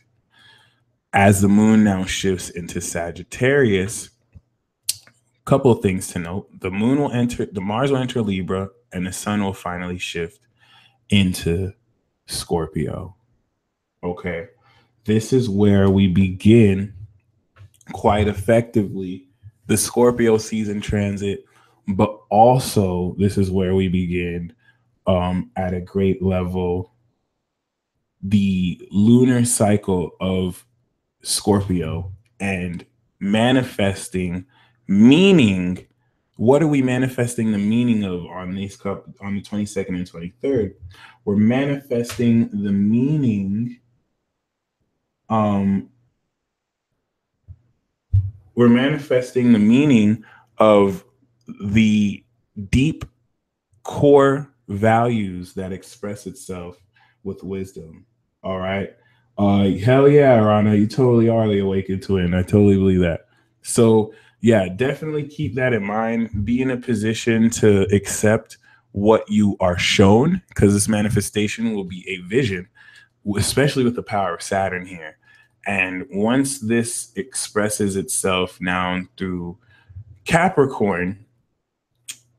As the moon now shifts into Sagittarius, a couple of things to note. The Mars will enter Libra, and the sun will finally shift into Scorpio. Okay. This is where we begin quite effectively the Scorpio season transit, but also this is where we begin at a great level the lunar cycle of Scorpio and manifesting meaning. What are we manifesting the meaning of on the 22nd and 23rd? We're manifesting the meaning. We're manifesting the meaning of the deep core values that express itself with wisdom. All right. Hell yeah, Rana, you totally are the awakened twin. I totally believe that. So yeah, definitely keep that in mind. Be in a position to accept what you are shown, because this manifestation will be a vision, especially with the power of Saturn here. And once this expresses itself now through Capricorn,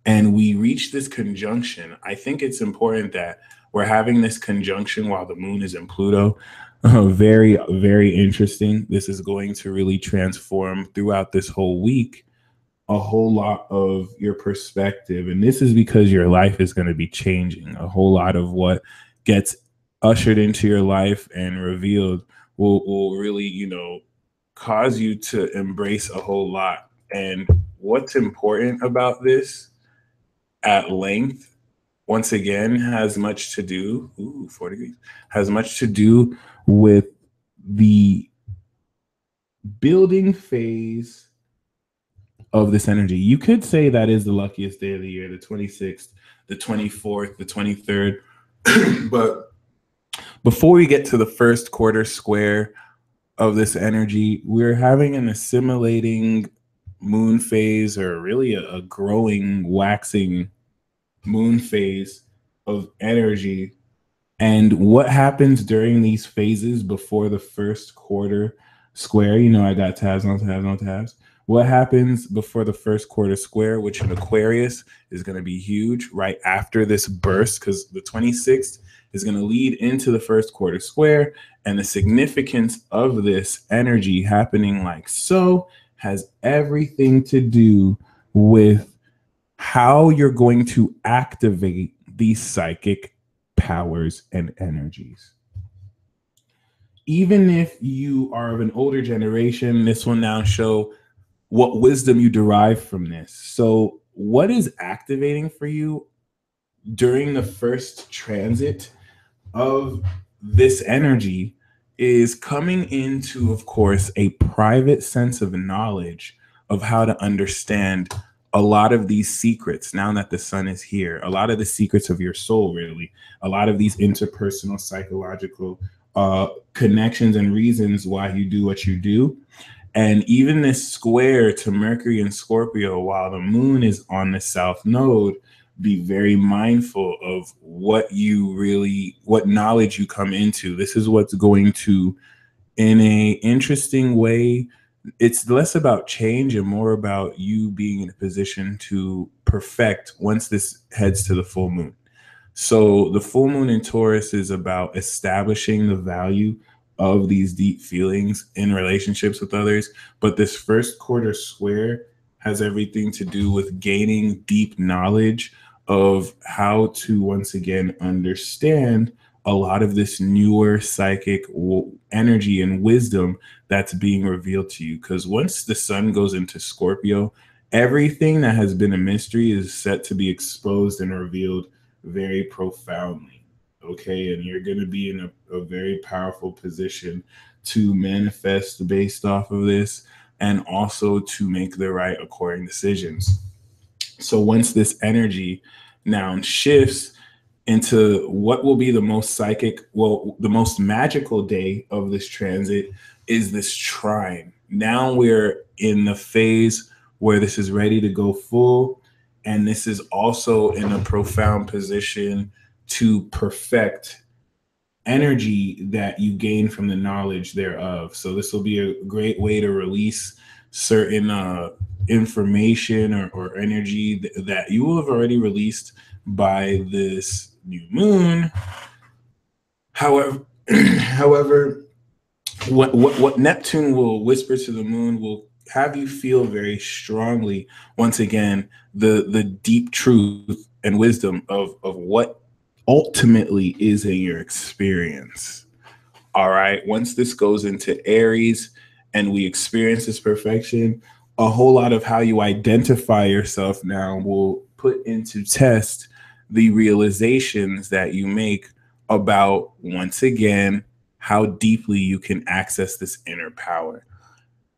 and we reach this conjunction, I think it's important that we're having this conjunction while the moon is in Pluto. Very, very interesting. This is going to really transform throughout this whole week a whole lot of your perspective. And this is because your life is going to be changing. A whole lot of what gets ushered into your life and revealed will really, cause you to embrace a whole lot. And what's important about this at length, once again, has much to do, 40 degrees, has much to do with the building phase of this energy. You could say that is the luckiest day of the year, the 26th, the 24th, the 23rd. But before we get to the first quarter square of this energy, we're having an assimilating moon phase, or really a growing, waxing moon phase of energy. And what happens during these phases before the first quarter square? I got tabs on tabs on tabs. What happens before the first quarter square, which in Aquarius is going to be huge right after this burst, because the 26th is going to lead into the first quarter square. And the significance of this energy happening like so has everything to do with how you're going to activate these psychic powers and energies. Even if you are of an older generation, this will now show what wisdom you derive from this. So, what is activating for you during the first transit of this energy is coming into, of course, a private sense of knowledge of how to understand a lot of these secrets now that the sun is here, a lot of the secrets of your soul, really, a lot of these interpersonal psychological connections and reasons why you do what you do. And even this square to Mercury and Scorpio, while the moon is on the south node, be very mindful of what knowledge you come into. This is what's going to, in a interesting way, it's less about change and more about you being in a position to perfect once this heads to the full moon. So the full moon in Taurus is about establishing the value of these deep feelings in relationships with others. But this first quarter square has everything to do with gaining deep knowledge of how to once again understand a lot of this newer psychic energy and wisdom that's being revealed to you. Because once the sun goes into Scorpio, everything that has been a mystery is set to be exposed and revealed very profoundly. Okay. And you're going to be in a very powerful position to manifest based off of this, and also to make the right according decisions. So once this energy now shifts into what will be the most psychic, well, the most magical day of this transit is this trine. Now we're in the phase where this is ready to go full. And this is also in a profound position to perfect energy that you gain from the knowledge thereof. So this will be a great way to release certain information or energy that you will have already released by this new moon. However, however, what Neptune will whisper to the moon will have you feel very strongly once again the deep truth and wisdom of what ultimately is in your experience. All right. Once this goes into Aries and we experience this perfection, a whole lot of how you identify yourself now will put into test the realizations that you make about, once again, how deeply you can access this inner power.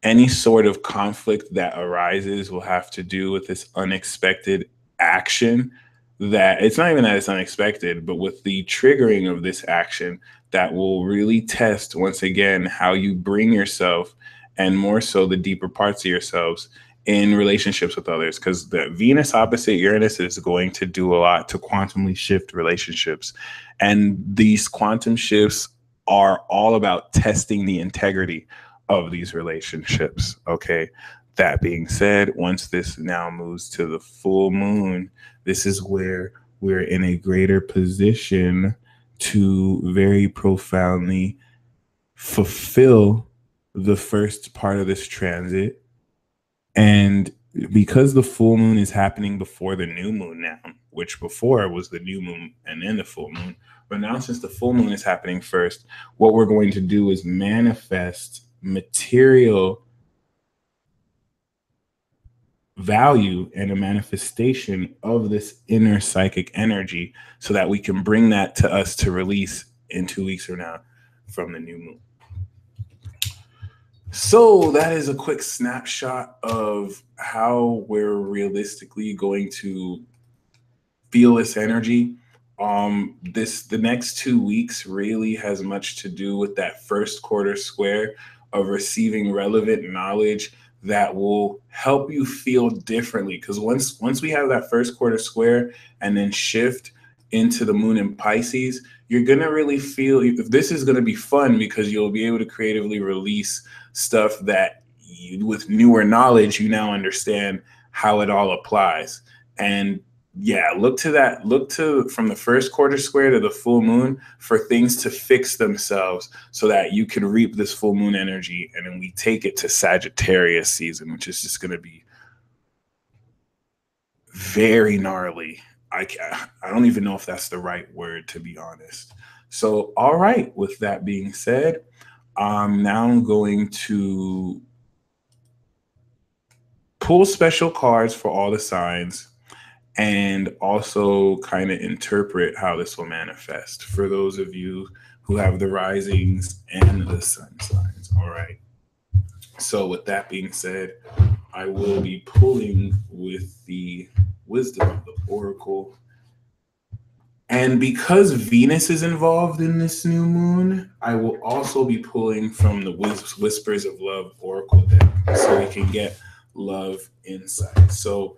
Any sort of conflict that arises will have to do with this unexpected action that it's not even that it's unexpected, but with the triggering of this action that will really test once again how you bring yourself and more so the deeper parts of yourselves in relationships with others, because the Venus opposite Uranus is going to do a lot to quantumly shift relationships, and these quantum shifts are all about testing the integrity of these relationships. Okay, that being said, once this now moves to the full moon, this is where we're in a greater position to very profoundly fulfill the first part of this transit. And because the full moon is happening before the new moon now, which before was the new moon and then the full moon, but now since the full moon is happening first, what we're going to do is manifest material value and a manifestation of this inner psychic energy so that we can bring that to us to release in 2 weeks from now from the new moon. So that is a quick snapshot of how we're realistically going to feel this energy. The next 2 weeks really has much to do with that first quarter square of receiving relevant knowledge that will help you feel differently. Because once we have that first quarter square and then shift into the moon in Pisces, you're gonna really feel this is gonna be fun because you'll be able to creatively release stuff that with newer knowledge you now understand how it all applies. And yeah, look to from the first quarter square to the full moon for things to fix themselves so that you can reap this full moon energy. And then we take it to Sagittarius season, which is just going to be very gnarly. I don't even know if that's the right word, to be honest. So, all right, with that being said, now I'm going to pull special cards for all the signs and also kind of interpret how this will manifest for those of you who have the risings and the sun signs. All right. So, with that being said, I will be pulling with the wisdom of the oracle. And because Venus is involved in this new moon, I will also be pulling from the Whispers of Love oracle deck so we can get love insight. So,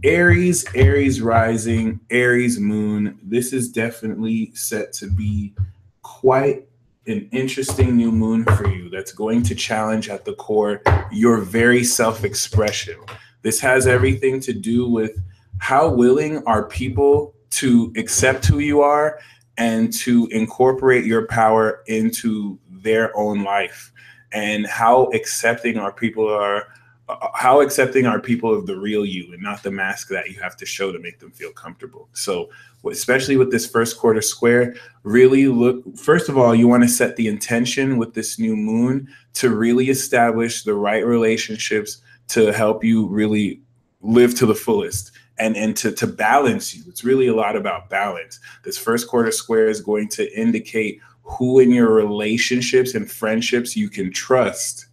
Aries rising, Aries moon. This is definitely set to be quite an interesting new moon for you that's going to challenge at the core your very self-expression. This has everything to do with how willing are people to accept who you are and to incorporate your power into their own life, and how accepting our people are of the real you and not the mask that you have to show to make them feel comfortable. So especially with this first quarter square, really look, first of all, you want to set the intention with this new moon to really establish the right relationships to help you really live to the fullest and to balance you. It's really a lot about balance. This first quarter square is going to indicate who in your relationships and friendships you can trust.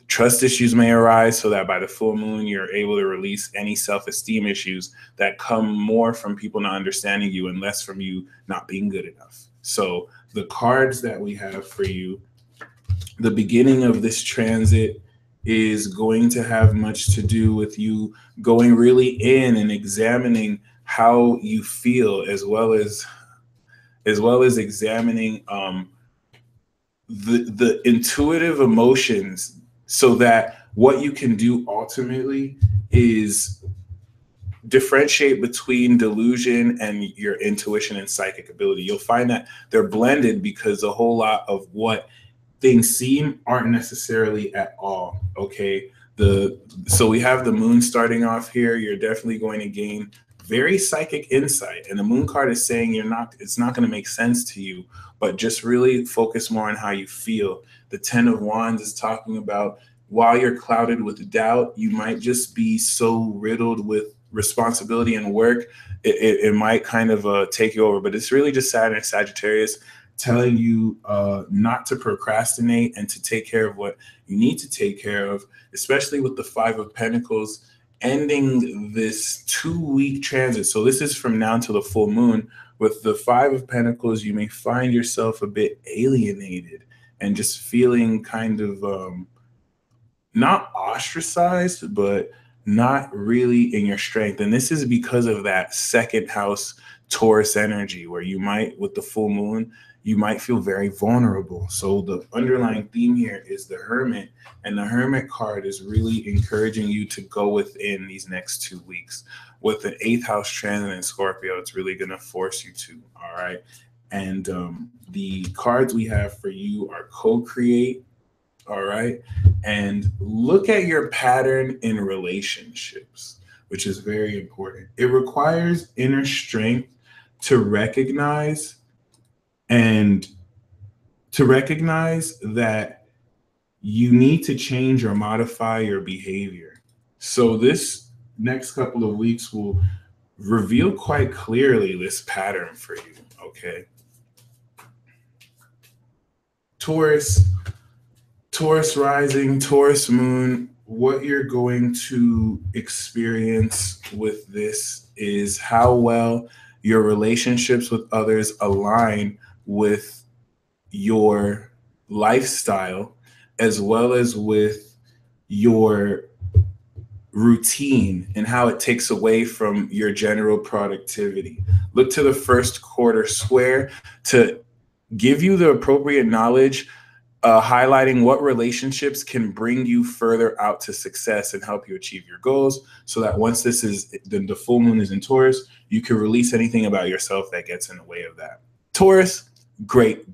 Trust issues may arise so that by the full moon, you're able to release any self-esteem issues that come more from people not understanding you and less from you not being good enough. So the cards that we have for you, the beginning of this transit is going to have much to do with you going really in and examining how you feel, as well as examining the intuitive emotions, so that what you can do ultimately is differentiate between delusion and your intuition and psychic ability. You'll find that they're blended because a whole lot of what things seem aren't necessarily at all. Okay. So we have the moon starting off here. You're definitely going to gain very psychic insight. And the moon card is saying it's not going to make sense to you, but just really focus more on how you feel. The 10 of Wands is talking about while you're clouded with doubt, you might just be so riddled with responsibility and work. It might kind of take you over, but it's really just Saturn and Sagittarius telling you not to procrastinate and to take care of what you need to take care of, especially with the 5 of Pentacles ending this 2-week transit. So this is from now until the full moon. With the Five of Pentacles, you may find yourself a bit alienated and just feeling kind of not ostracized, but not really in your strength. And this is because of that second house Taurus energy, where you might, with the full moon, you might feel very vulnerable. So the underlying theme here is the Hermit, and the Hermit card is really encouraging you to go within these next 2 weeks. With the 8th house transit in Scorpio, it's really going to force you to. All right. And the cards we have for you are co-create. All right. And look at your pattern in relationships, which is very important. It requires inner strength to recognize that you need to change or modify your behavior. So this next couple of weeks will reveal quite clearly this pattern for you. Okay. Taurus rising, Taurus moon, what you're going to experience with this is how well your relationships with others align with your lifestyle, as well as with your routine and how it takes away from your general productivity. Look to the first quarter square to give you the appropriate knowledge, highlighting what relationships can bring you further out to success and help you achieve your goals, so that once this is the full moon is in Taurus, you can release anything about yourself that gets in the way of that. Taurus, great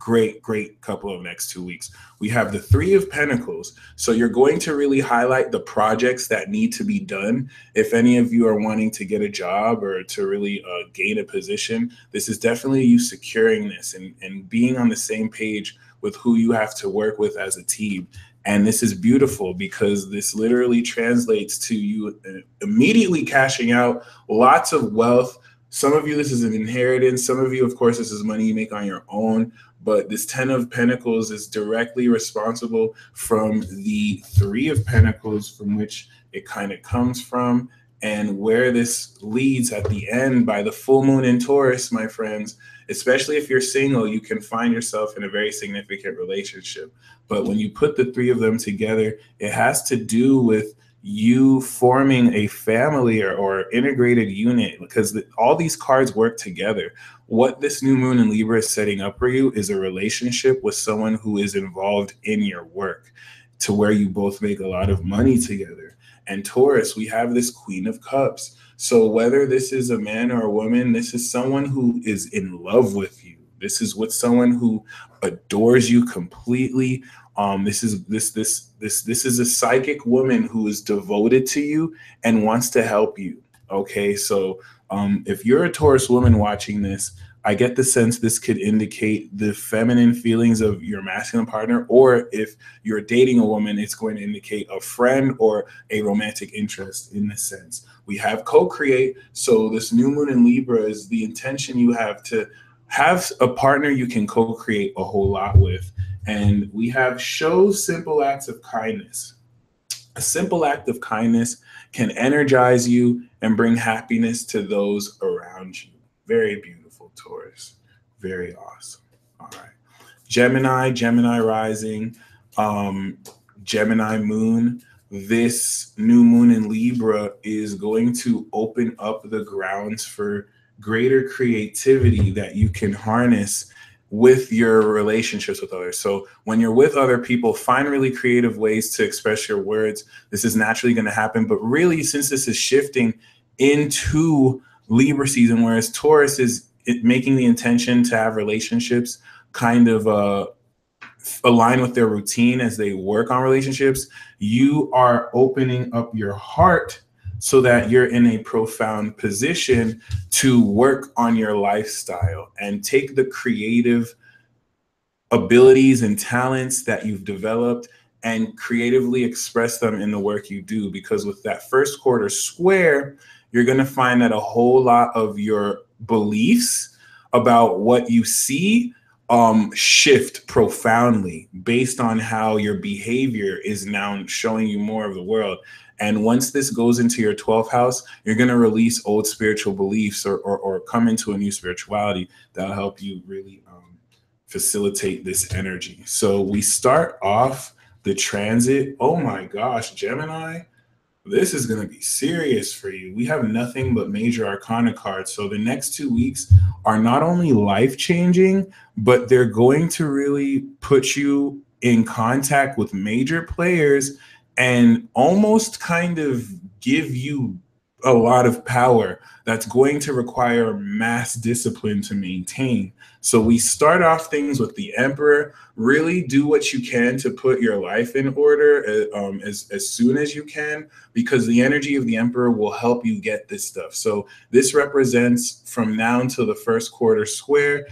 couple of next 2 weeks. We have the Three of Pentacles. So you're going to really highlight the projects that need to be done. If any of you are wanting to get a job or to really gain a position, this is definitely you securing this and being on the same page with who you have to work with as a team. And this is beautiful because this literally translates to you immediately cashing out lots of wealth. Some of you, this is an inheritance. Some of you, of course, this is money you make on your own. But this 10 of Pentacles is directly responsible from the Three of Pentacles, from which it kind of comes from. And where this leads at the end by the full moon in Taurus, my friends, especially if you're single, you can find yourself in a very significant relationship. But when you put the three of them together, it has to do with you forming a family or integrated unit, because all these cards work together. What this new moon in Libra is setting up for you is a relationship with someone who is involved in your work, to where you both make a lot of money together. And Taurus, we have this Queen of Cups. So whether this is a man or a woman, this is someone who is in love with you. This is with someone who adores you completely. This is a psychic woman who is devoted to you and wants to help you. Okay, so if you're a Taurus woman watching this, I get the sense this could indicate the feminine feelings of your masculine partner, or if you're dating a woman, it's going to indicate a friend or a romantic interest in this sense. We have co-create. So this new moon in Libra is the intention you have to have a partner you can co-create a whole lot with. And we have show simple acts of kindness. A simple act of kindness can energize you and bring happiness to those around you. Very beautiful, Taurus. Very awesome. All right. Gemini rising, Gemini moon. This new moon in Libra is going to open up the grounds for greater creativity that you can harness with your relationships with others. So when you're with other people, find really creative ways to express your words. This is naturally going to happen. But really, since this is shifting into Libra season, whereas Taurus is making the intention to have relationships kind of align with their routine as they work on relationships, you are opening up your heart so that you're in a profound position to work on your lifestyle and take the creative abilities and talents that you've developed and creatively express them in the work you do. Because with that first quarter square, you're going to find that a whole lot of your beliefs about what you see shift profoundly based on how your behavior is now showing you more of the world. And once this goes into your 12th house, you're going to release old spiritual beliefs or come into a new spirituality that'll help you really facilitate this energy. So we start off the transit. Oh my gosh, Gemini, this is going to be serious for you. We have nothing but major arcana cards. So the next 2 weeks are not only life changing, but they're going to really put you in contact with major players and almost kind of give you a lot of power that's going to require mass discipline to maintain. So we start off things with the Emperor. Really do what you can to put your life in order as soon as you can, because the energy of the Emperor will help you get this stuff. So this represents from now until the first quarter square.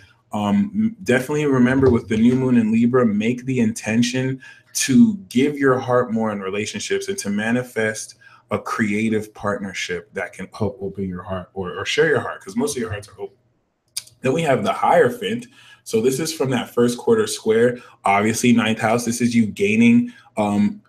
Definitely remember, with the new moon in Libra, make the intention to give your heart more in relationships and to manifest a creative partnership that can help open your heart or share your heart, because most of your hearts are open. Then we have the Hierophant. So this is from that first quarter square. Obviously, ninth house, this is you gaining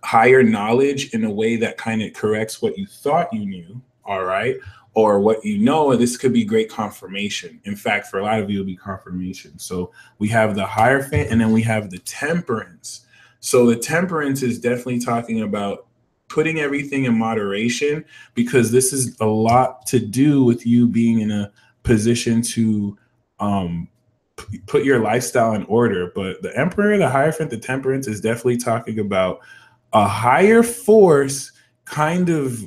higher knowledge in a way that kind of corrects what you thought you knew, all right? Or what you know, this could be great confirmation. In fact, for a lot of you, it'll be confirmation. So we have the Hierophant, and then we have the Temperance. So the Temperance is definitely talking about putting everything in moderation, because this is a lot to do with you being in a position to put your lifestyle in order. But the Emperor, the Hierophant, the Temperance is definitely talking about a higher force kind of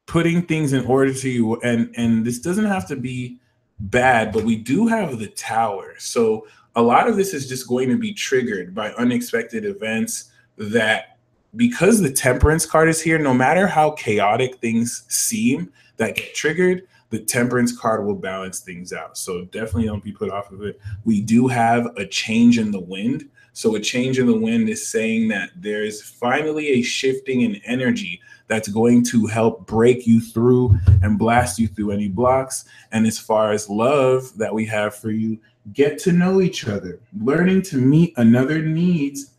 putting things in order to you. And this doesn't have to be bad, but we do have the Tower. So a lot of this is just going to be triggered by unexpected events that, because the Temperance card is here, no matter how chaotic things seem that get triggered, the Temperance card will balance things out. So definitely don't be put off of it. We do have a change in the wind. So a change in the wind is saying that there is finally a shifting in energy that's going to help break you through and blast you through any blocks. And as far as love that we have for you, get to know each other. Learning to meet another's needs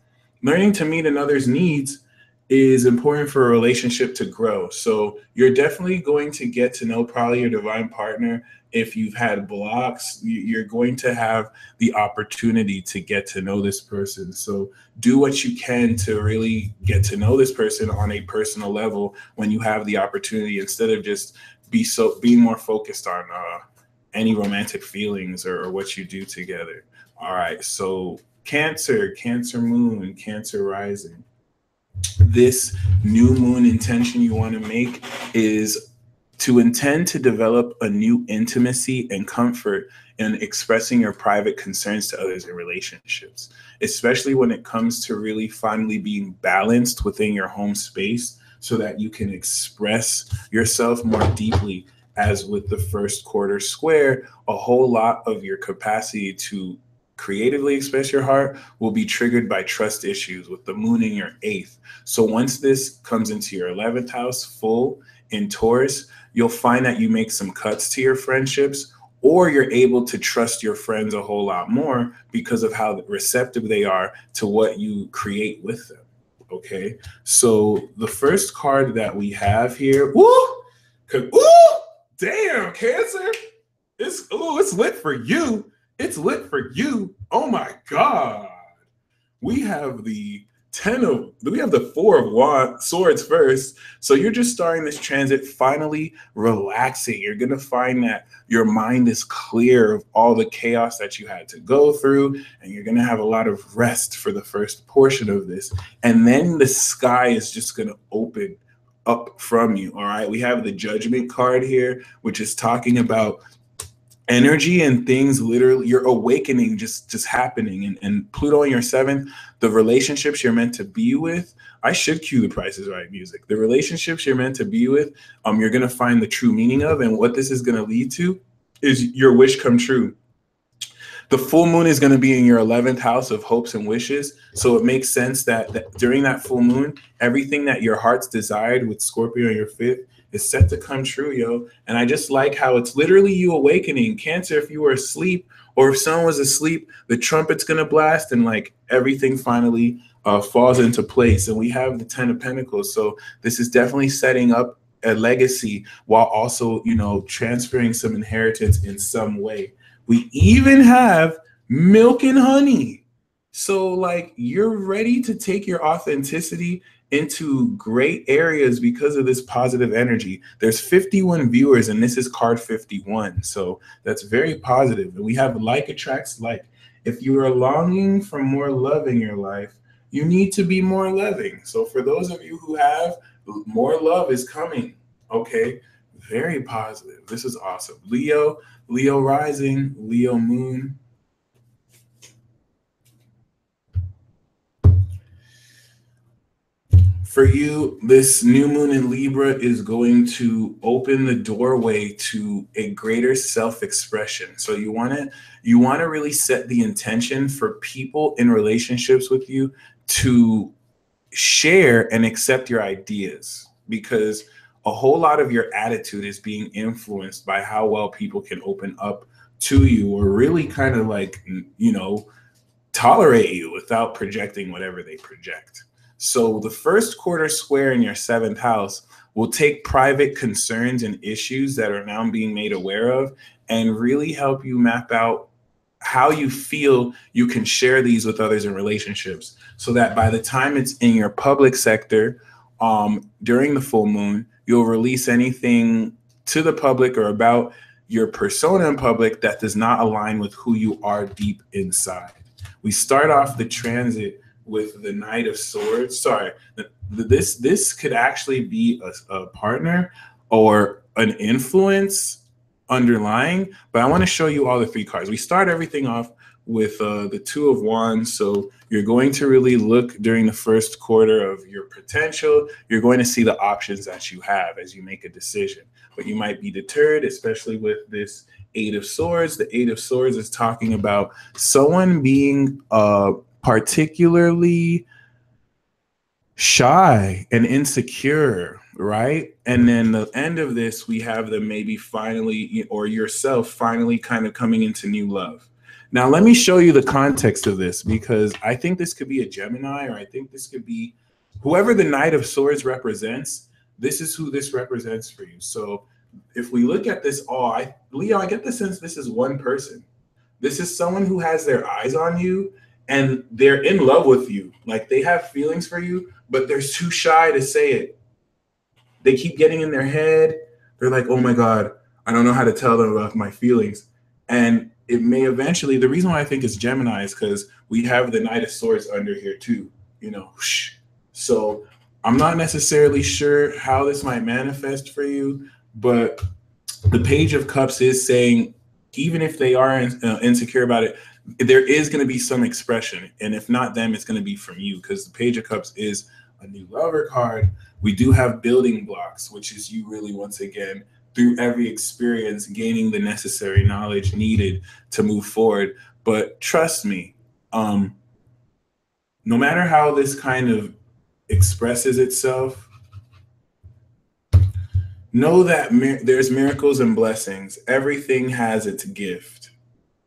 is important for a relationship to grow. So you're definitely going to get to know probably your divine partner. If you've had blocks, you're going to have the opportunity to get to know this person. So do what you can to really get to know this person on a personal level when you have the opportunity, instead of just being more focused on any romantic feelings or what you do together. All right, so Cancer moon, Cancer rising. This new moon intention you want to make is to intend to develop a new intimacy and comfort in expressing your private concerns to others in relationships, especially when it comes to really finally being balanced within your home space so that you can express yourself more deeply. As with the first quarter square, a whole lot of your capacity to creatively express your heart will be triggered by trust issues with the moon in your 8th. So once this comes into your 11th house full in Taurus, you'll find that you make some cuts to your friendships, or you're able to trust your friends a whole lot more because of how receptive they are to what you create with them. Okay, so the first card that we have here, damn, Cancer, it's lit for you. It's lit for you. Oh my God. We have the 4 of swords first. So you're just starting this transit, finally relaxing. You're going to find that your mind is clear of all the chaos that you had to go through, and you're going to have a lot of rest for the first portion of this. And then the sky is just going to open up from you. All right. We have the Judgment card here, which is talking about energy and things, literally your awakening just happening. And Pluto in your 7th, the relationships you're meant to be with, I should cue the Price is Right music. The relationships you're meant to be with, you're going to find the true meaning of, and what this is going to lead to is your wish come true. The full moon is going to be in your 11th house of hopes and wishes. So it makes sense that during that full moon, everything that your heart's desired with Scorpio in your 5th is set to come true, yo. And I just like how it's literally you awakening. Cancer, if you were asleep or if someone was asleep, the trumpet's going to blast and like everything finally falls into place. And we have the 10 of Pentacles. So this is definitely setting up a legacy while also, transferring some inheritance in some way. We even have milk and honey. So like you're ready to take your authenticity into great areas because of this positive energy. There's 51 viewers and this is card 51. So that's very positive. And we have like attracts like. If you are longing for more love in your life, you need to be more loving. So for those of you who have, more love is coming. Okay. Very positive. This is awesome. Leo rising, Leo moon. For you, this new moon in Libra is going to open the doorway to a greater self-expression. So you want to really set the intention for people in relationships with you to share and accept your ideas, because a whole lot of your attitude is being influenced by how well people can open up to you or really kind of like, tolerate you without projecting whatever they project. So the first quarter square in your seventh house will take private concerns and issues that are now being made aware of and really help you map out how you feel you can share these with others in relationships, so that by the time it's in your public sector, during the full moon, you'll release anything to the public or about your persona in public that does not align with who you are deep inside. We start off the transit with the Knight of Swords. Sorry, this could actually be a partner or an influence underlying, but I want to show you all the three cards. We start everything off with the Two of Wands. So you're going to really look during the first quarter of your potential. You're going to see the options that you have as you make a decision, but you might be deterred, especially with this Eight of Swords. The Eight of Swords is talking about someone being particularly shy and insecure, right? And then the end of this, we have them maybe finally, or yourself finally kind of coming into new love. Now, let me show you the context of this, because I think this could be a Gemini, or I think this could be whoever the Knight of Swords represents. This is who this represents for you. So if we look at this all, Leo, I get the sense this is one person. This is someone who has their eyes on you and they're in love with you. Like they have feelings for you, but they're too shy to say it. They keep getting in their head. They're like, oh my God, I don't know how to tell them about my feelings. And it may eventually, the reason why I think it's Gemini is because we have the Knight of Swords under here too, So I'm not necessarily sure how this might manifest for you, but the Page of Cups is saying, even if they are insecure about it, there is going to be some expression. And if not them, it's going to be from you, because the Page of Cups is a new lover card. We do have building blocks, which is you really, once again, through every experience, gaining the necessary knowledge needed to move forward. But trust me, no matter how this kind of expresses itself, know that there's miracles and blessings. Everything has its gift.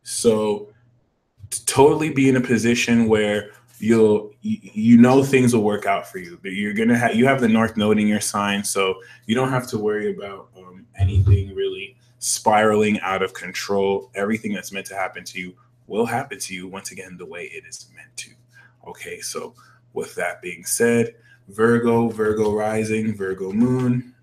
So totally be in a position where things will work out for you. You have the North Node in your sign, so you don't have to worry about anything really spiraling out of control. Everything that's meant to happen to you will happen to you, once again, the way it is meant to. Okay, so with that being said, Virgo rising, Virgo moon.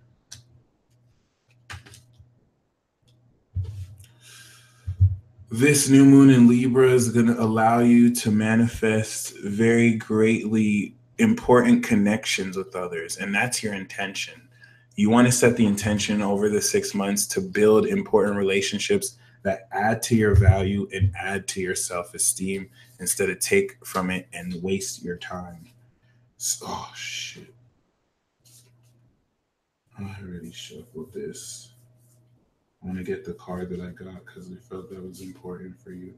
This new moon in Libra is going to allow you to manifest very greatly important connections with others, and that's your intention. You want to set the intention over the 6 months to build important relationships that add to your value and add to your self-esteem, instead of take from it and waste your time. Oh, shit. I already shuffled this. I want to get the card that I got because I felt that was important for you.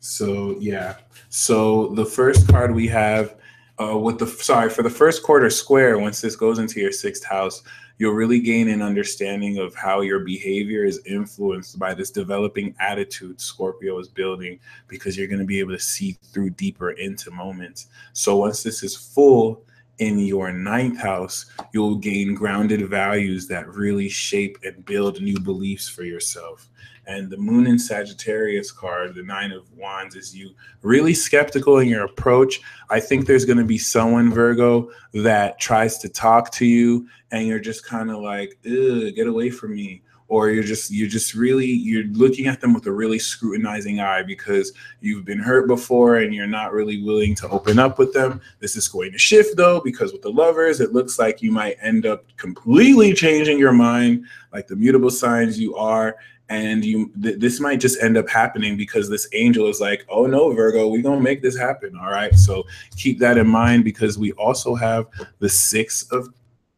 So, yeah. So the first card we have for the first quarter square, once this goes into your 6th house, You'll really gain an understanding of how your behavior is influenced by this developing attitude Scorpio is building, because you're going to be able to see through deeper into moments. So once this is full in your ninth house, you'll gain grounded values that really shape and build new beliefs for yourself. And the moon in Sagittarius card, the Nine of Wands, is you really skeptical in your approach. I think there's going to be someone, Virgo, that tries to talk to you and you're just kind of like, ugh, get away from me. Or you're looking at them with a really scrutinizing eye because you've been hurt before and you're not really willing to open up with them. This is going to shift though, because with the Lovers, it looks like you might end up completely changing your mind, like the mutable signs you are. And this might just end up happening because this angel is like, oh no, Virgo, we're gonna make this happen. All right, so keep that in mind, because we also have the Six of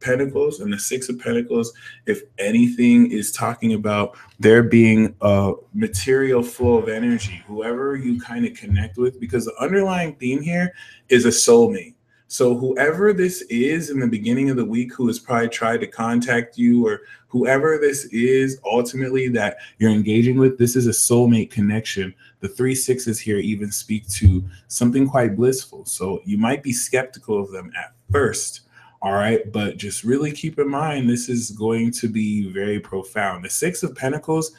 Pentacles, and the Six of Pentacles, if anything, is talking about there being a material flow of energy, whoever you kind of connect with, because the underlying theme here is a soulmate. So whoever this is in the beginning of the week who has probably tried to contact you, or whoever this is ultimately that you're engaging with, this is a soulmate connection. The 3 6s here even speak to something quite blissful. So you might be skeptical of them at first. All right, but just really keep in mind, this is going to be very profound. The Six of Pentacles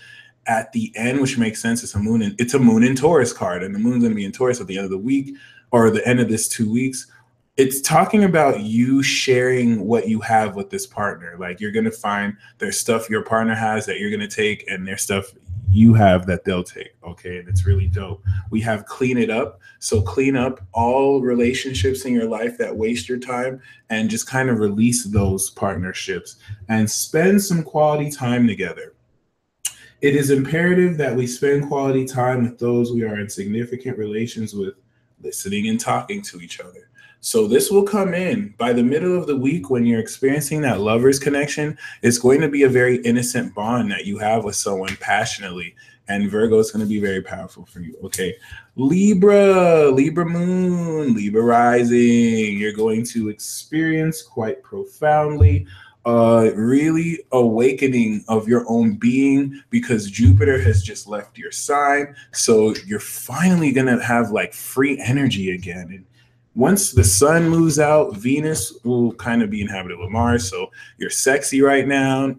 at the end, which makes sense, it's a moon in Taurus card, and the moon's going to be in Taurus at the end of the week, or the end of this 2 weeks. It's talking about you sharing what you have with this partner. Like, you're going to find there's stuff your partner has that you're going to take, and there's stuff you have that they'll take. Okay. And it's really dope. We have clean it up. So clean up all relationships in your life that waste your time, and just kind of release those partnerships and spend some quality time together. It is imperative that we spend quality time with those we are in significant relations with, listening and talking to each other. So this will come in by the middle of the week when you're experiencing that Lovers connection. It's going to be a very innocent bond that you have with someone passionately. And Virgo is going to be very powerful for you. Okay. Libra moon, Libra rising. You're going to experience quite profoundly really awakening of your own being, because Jupiter has just left your sign. So you're finally going to have like free energy again. And once the sun moves out, Venus will kind of be inhabited with Mars. So you're sexy right now.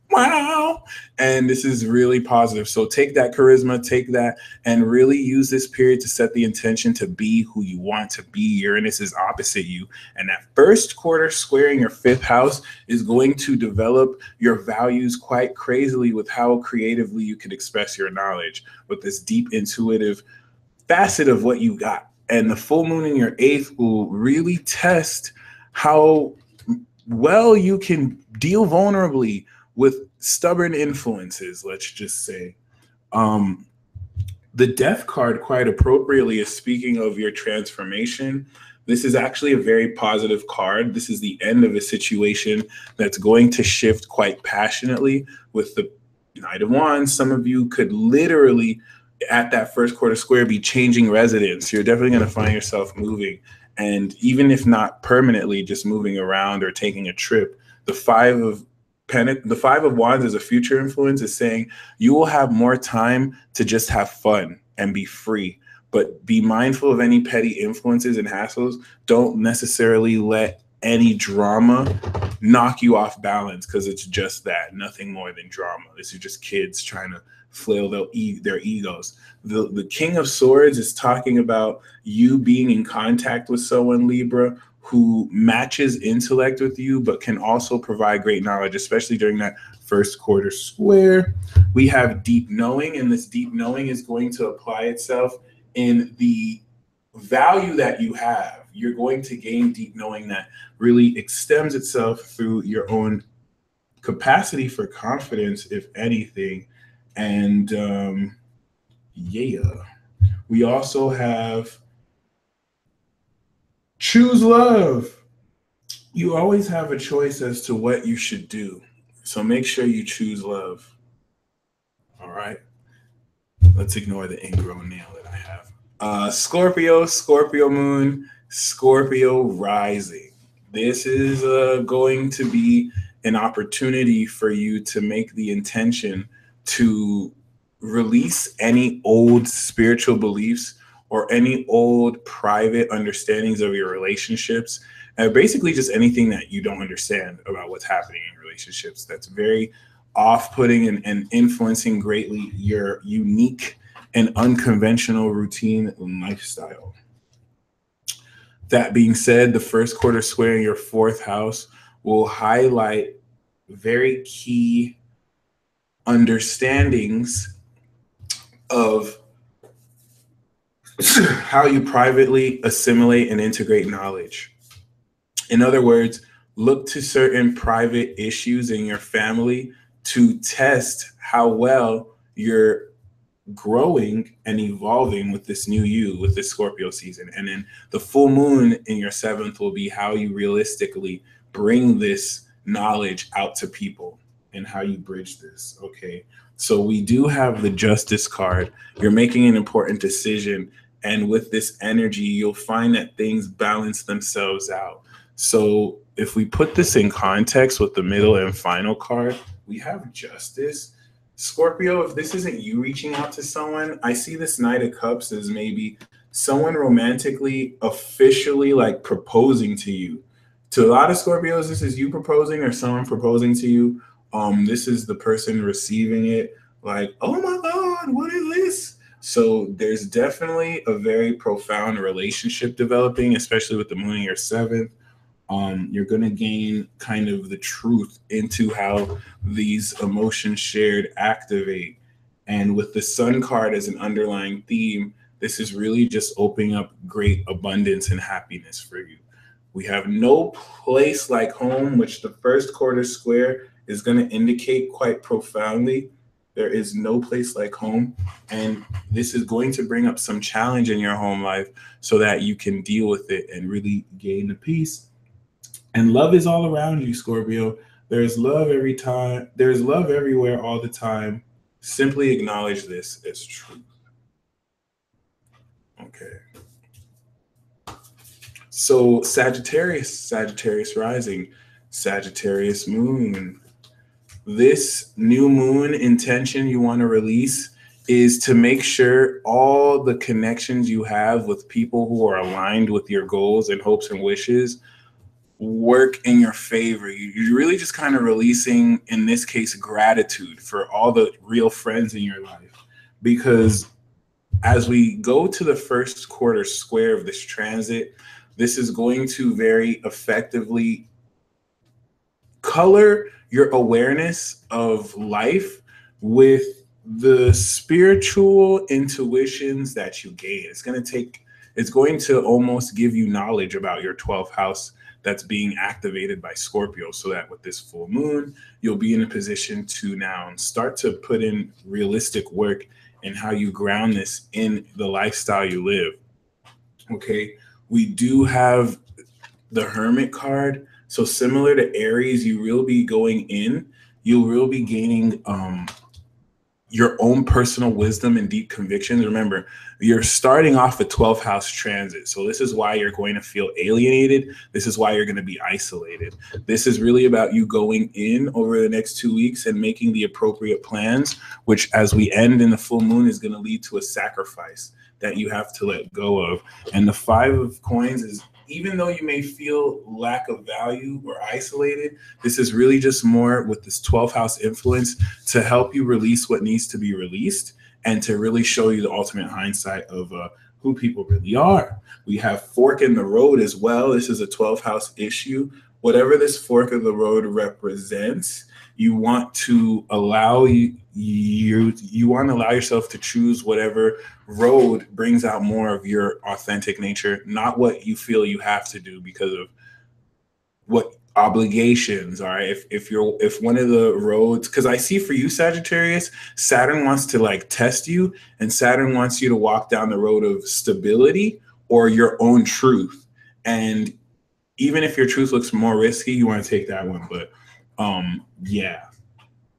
Wow. And this is really positive. So take that charisma, take that, and really use this period to set the intention to be who you want to be. Uranus is opposite you. And that first quarter square in your 5th house is going to develop your values quite crazily with how creatively you can express your knowledge with this deep intuitive facet of what you got. And the full moon in your 8th will really test how well you can deal vulnerably with stubborn influences, let's just say. The Death card, quite appropriately, is speaking of your transformation. This is actually a very positive card. This is the end of a situation that's going to shift quite passionately. With the Knight of Wands, some of you could literally, at that first quarter square, be changing residence. You're definitely going to find yourself moving. And even if not permanently, just moving around or taking a trip. The Five of Wands as a future influence is saying you will have more time to just have fun and be free, but be mindful of any petty influences and hassles. Don't necessarily let any drama knock you off balance, because it's just that, nothing more than drama. This is just kids trying to flail their egos. The King of Swords is talking about you being in contact with someone, Libra, who matches intellect with you, but can also provide great knowledge, especially during that first quarter square. We have deep knowing, and this deep knowing is going to apply itself in the value that you have. You're going to gain deep knowing that really extends itself through your own capacity for confidence, if anything. And yeah, we also have choose love. You always have a choice as to what you should do. So make sure you choose love. All right. Let's ignore the ingrown nail that I have. Scorpio moon, Scorpio rising. this is going to be an opportunity for you to make the intention to release any old spiritual beliefs or any old private understandings of your relationships, and basically just anything that you don't understand about what's happening in relationships that's very off-putting and influencing greatly your unique and unconventional routine and lifestyle. That being said, the first quarter square in your fourth house will highlight very key understandings of how you privately assimilate and integrate knowledge. In other words, look to certain private issues in your family to test how well you're growing and evolving with this new you, with this Scorpio season. And then the full moon in your seventh will be how you realistically bring this knowledge out to people and how you bridge this. Okay. So we do have the Justice card. You're making an important decision. And with this energy, you'll find that things balance themselves out. So if we put this in context with the middle and final card, we have Justice. Scorpio, if this isn't you reaching out to someone, I see this Knight of Cups as maybe someone romantically, officially like proposing to you. To a lot of Scorpios, this is you proposing or someone proposing to you. This is the person receiving it like, oh my God, what is this? So there's definitely a very profound relationship developing, especially with the moon in your seventh. You're going to gain kind of the truth into how these emotions shared activate. And with the Sun card as an underlying theme, this is really just opening up great abundance and happiness for you. We have no place like home, which the first quarter square is going to indicate quite profoundly. There is no place like home. And this is going to bring up some challenge in your home life so that you can deal with it and really gain the peace. And love is all around you, Scorpio. There's love every time. There's love everywhere all the time. Simply acknowledge this as truth. Okay. So Sagittarius rising, Sagittarius moon. This new moon intention you want to release is to make sure all the connections you have with people who are aligned with your goals and hopes and wishes work in your favor. You're really just kind of releasing, in this case, gratitude for all the real friends in your life. Because as we go to the first quarter square of this transit, this is going to very effectively color your awareness of life with the spiritual intuitions that you gain. It's going to almost give you knowledge about your 12th house that's being activated by Scorpio, so that with this full moon, you'll be in a position to now start to put in realistic work in how you ground this in the lifestyle you live. Okay, we do have the Hermit card. So similar to Aries, you will be going in, you will be gaining your own personal wisdom and deep convictions. Remember, you're starting off a 12th house transit. So this is why you're going to feel alienated. This is why you're going to be isolated. This is really about you going in over the next 2 weeks and making the appropriate plans, which as we end in the full moon is going to lead to a sacrifice that you have to let go of. And the 5 of coins is, even though you may feel lack of value or isolated, this is really just more with this 12th house influence to help you release what needs to be released and to really show you the ultimate hindsight of who people really are. We have fork in the road as well. This is a 12th house issue. Whatever this fork of the road represents, you want to allow you want to allow yourself to choose whatever road brings out more of your authentic nature, not what you feel you have to do because of what obligations are. If one of the roads, because I see for you, Sagittarius, Saturn wants to like test you, and Saturn wants you to walk down the road of stability or your own truth. And even if your truth looks more risky, you want to take that one. But yeah.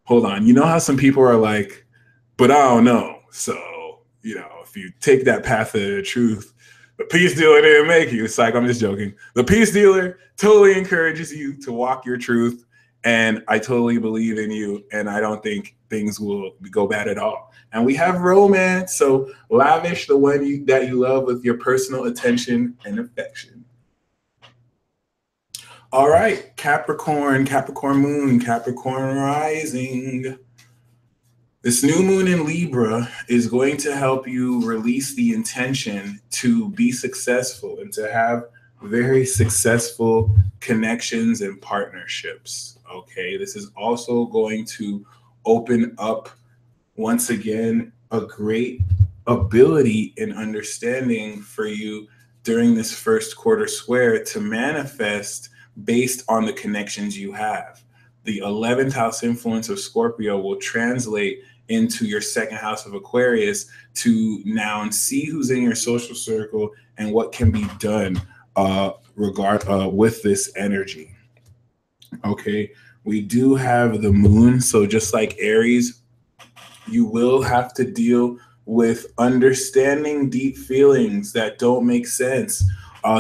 Hold on. You know how some people are like, but I don't know. So, if you take that path of truth, The peace dealer didn't make you. It's like, I'm just joking. The peace dealer totally encourages you to walk your truth. And I totally believe in you. And I don't think things will go bad at all. And we have romance. So lavish the one that you love with your personal attention and affection. All right, Capricorn, Capricorn moon, Capricorn rising. This new moon in Libra is going to help you release the intention to be successful and to have very successful connections and partnerships. Okay, this is also going to open up, once again, a great ability and understanding for you during this first quarter square to manifest based on the connections you have. The 11th house influence of Scorpio will translate into your second house of Aquarius to now see who's in your social circle and what can be done with this energy. Okay, we do have the moon. So just like Aries, you will have to deal with understanding deep feelings that don't make sense.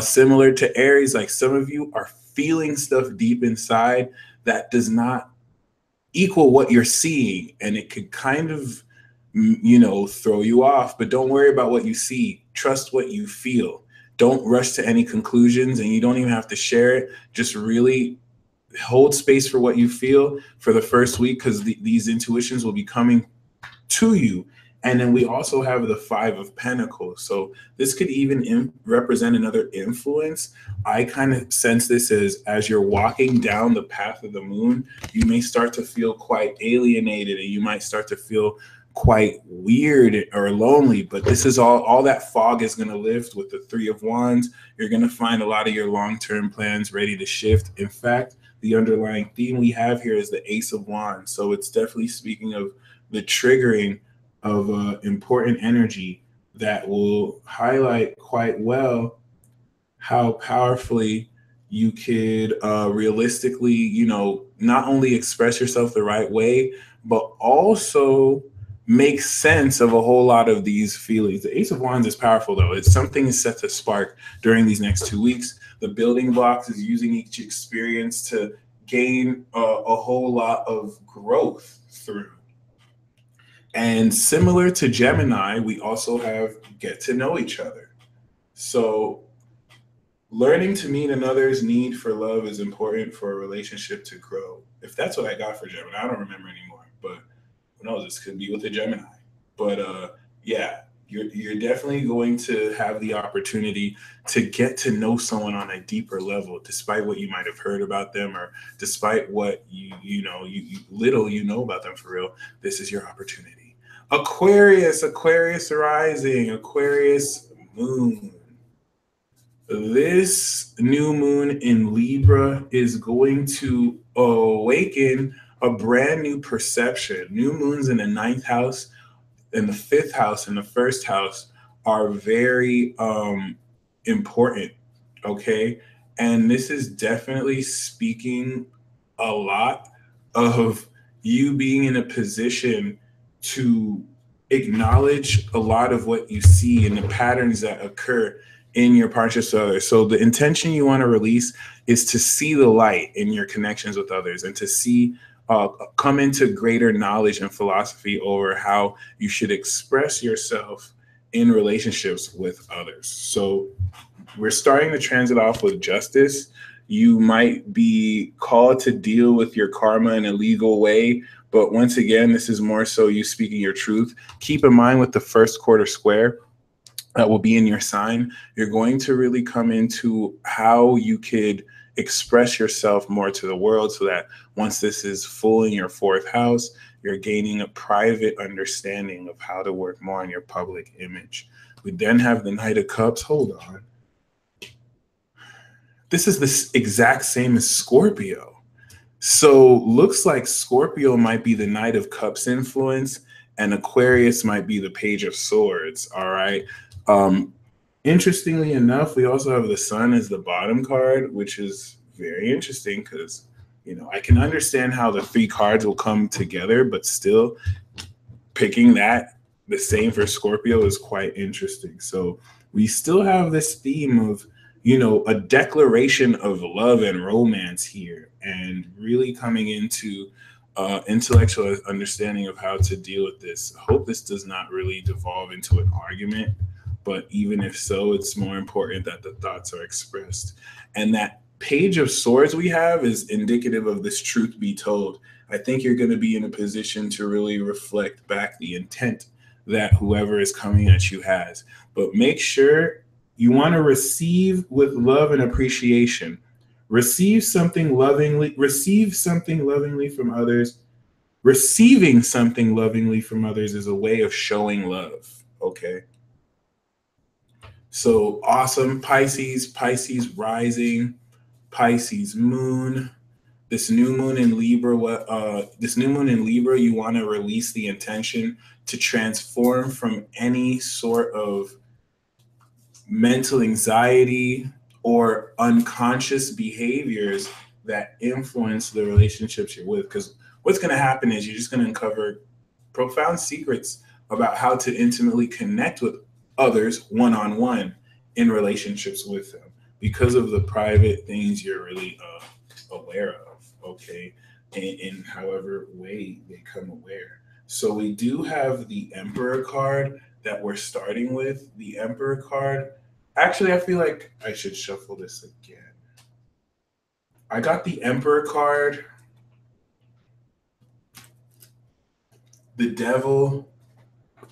Similar to Aries, like some of you are feeling stuff deep inside that does not equal what you're seeing, and it could kind of, throw you off. But don't worry about what you see. Trust what you feel. Don't rush to any conclusions, and you don't even have to share it. Just really hold space for what you feel for the first week, because these intuitions will be coming to you. And then we also have the 5 of Pentacles. So this could even represent another influence. I kind of sense this as you're walking down the path of the moon, you may start to feel quite alienated, and you might start to feel quite weird or lonely. But this is all that fog is going to lift with the 3 of Wands. You're going to find a lot of your long-term plans ready to shift. In fact, the underlying theme we have here is the Ace of Wands. So it's definitely speaking of the triggering of important energy that will highlight quite well how powerfully you could realistically, not only express yourself the right way, but also make sense of a whole lot of these feelings. The Ace of Wands is powerful, though. It's something set to spark during these next 2 weeks. The building blocks is using each experience to gain a whole lot of growth through. And similar to Gemini, we also have get to know each other. So learning to meet another's need for love is important for a relationship to grow. If that's what I got for Gemini, I don't remember anymore, but who knows? This could be with a Gemini. But yeah, you're definitely going to have the opportunity to get to know someone on a deeper level, despite what you might have heard about them, or despite what you know about them for real. This is your opportunity. Aquarius rising, Aquarius moon. This new moon in Libra is going to awaken a brand new perception. New moons in the 9th house, in the 5th house, and the 1st house are very important, okay? And this is definitely speaking a lot of you being in a position to acknowledge a lot of what you see and the patterns that occur in your partnerships with others. So the intention you want to release is to see the light in your connections with others, and to see come into greater knowledge and philosophy over how you should express yourself in relationships with others. So we're starting the transit off with justice. You might be called to deal with your karma in a legal way, but once again, this is more so you speaking your truth. Keep in mind, with the first quarter square that will be in your sign, you're going to really come into how you could express yourself more to the world, so that once this is full in your 4th house, you're gaining a private understanding of how to work more on your public image. We then have the Knight of Cups. Hold on. This is the exact same as Scorpio. So looks like Scorpio might be the Knight of Cups influence, and Aquarius might be the Page of Swords. All right. Interestingly enough, we also have the Sun as the bottom card, which is very interesting because, I can understand how the 3 cards will come together, but still picking that the same for Scorpio is quite interesting. So we still have this theme of, a declaration of love and romance here, and really coming into intellectual understanding of how to deal with this. I hope this does not really devolve into an argument, but even if so, it's more important that the thoughts are expressed. And that Page of Swords we have is indicative of this truth be told. I think you're going to be in a position to really reflect back the intent that whoever is coming at you has. But make sure you want to receive with love and appreciation. Receive something lovingly from others. Receiving something lovingly from others is a way of showing love. Okay. So awesome. Pisces rising, Pisces moon. This new moon in Libra, you want to release the intention to transform from any sort of mental anxiety or unconscious behaviors that influence the relationships you're with. Because what's going to happen is you're just going to uncover profound secrets about how to intimately connect with others one-on-one in relationships with them, because of the private things you're really aware of, okay, in however way they come aware. So we do have the Emperor card that we're starting with. The Emperor card, actually, I feel like I should shuffle this again. I got the Emperor card, the Devil,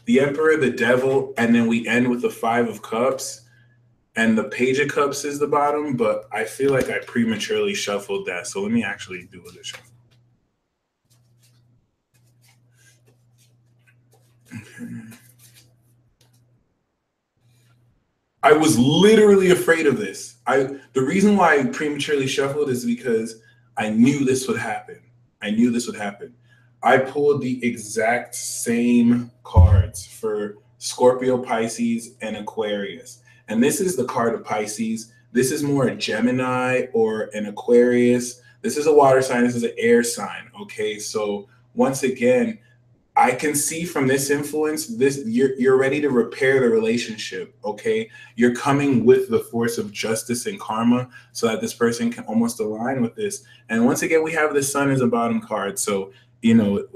the Emperor, the Devil, and then we end with the Five of Cups. And the Page of Cups is the bottom, but I feel like I prematurely shuffled that. So let me actually do a shuffle. Okay. I was literally afraid of this. The reason why I prematurely shuffled is because I knew this would happen. I pulled the exact same cards for Scorpio, Pisces, and Aquarius. And this is the card of Pisces. This is more a Gemini or an Aquarius. This is a water sign. This is an air sign. Okay. So once again, I can see from this influence, you're ready to repair the relationship. Okay. You're coming with the force of justice and karma so that this person can almost align with this. And once again, we have the Sun as a bottom card. So,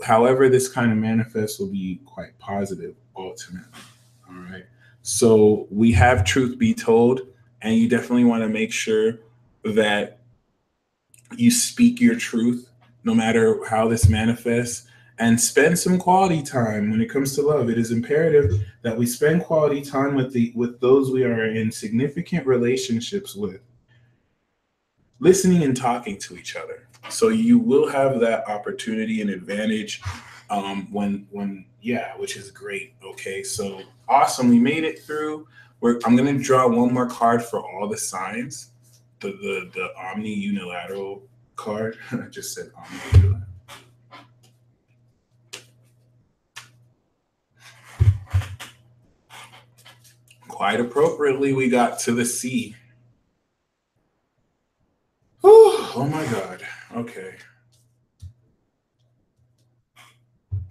however this kind of manifests will be quite positive ultimately. All right. So we have truth be told, and you definitely want to make sure that you speak your truth no matter how this manifests, and spend some quality time when it comes to love. It is imperative that we spend quality time with those we are in significant relationships with, listening and talking to each other. So you will have that opportunity and advantage which is great. Okay, so awesome. We made it through. I'm going to draw one more card for all the signs. The Omni Unilateral card. I just said Omni Unilateral. Quite appropriately, we got to the sea. Oh my God. Okay.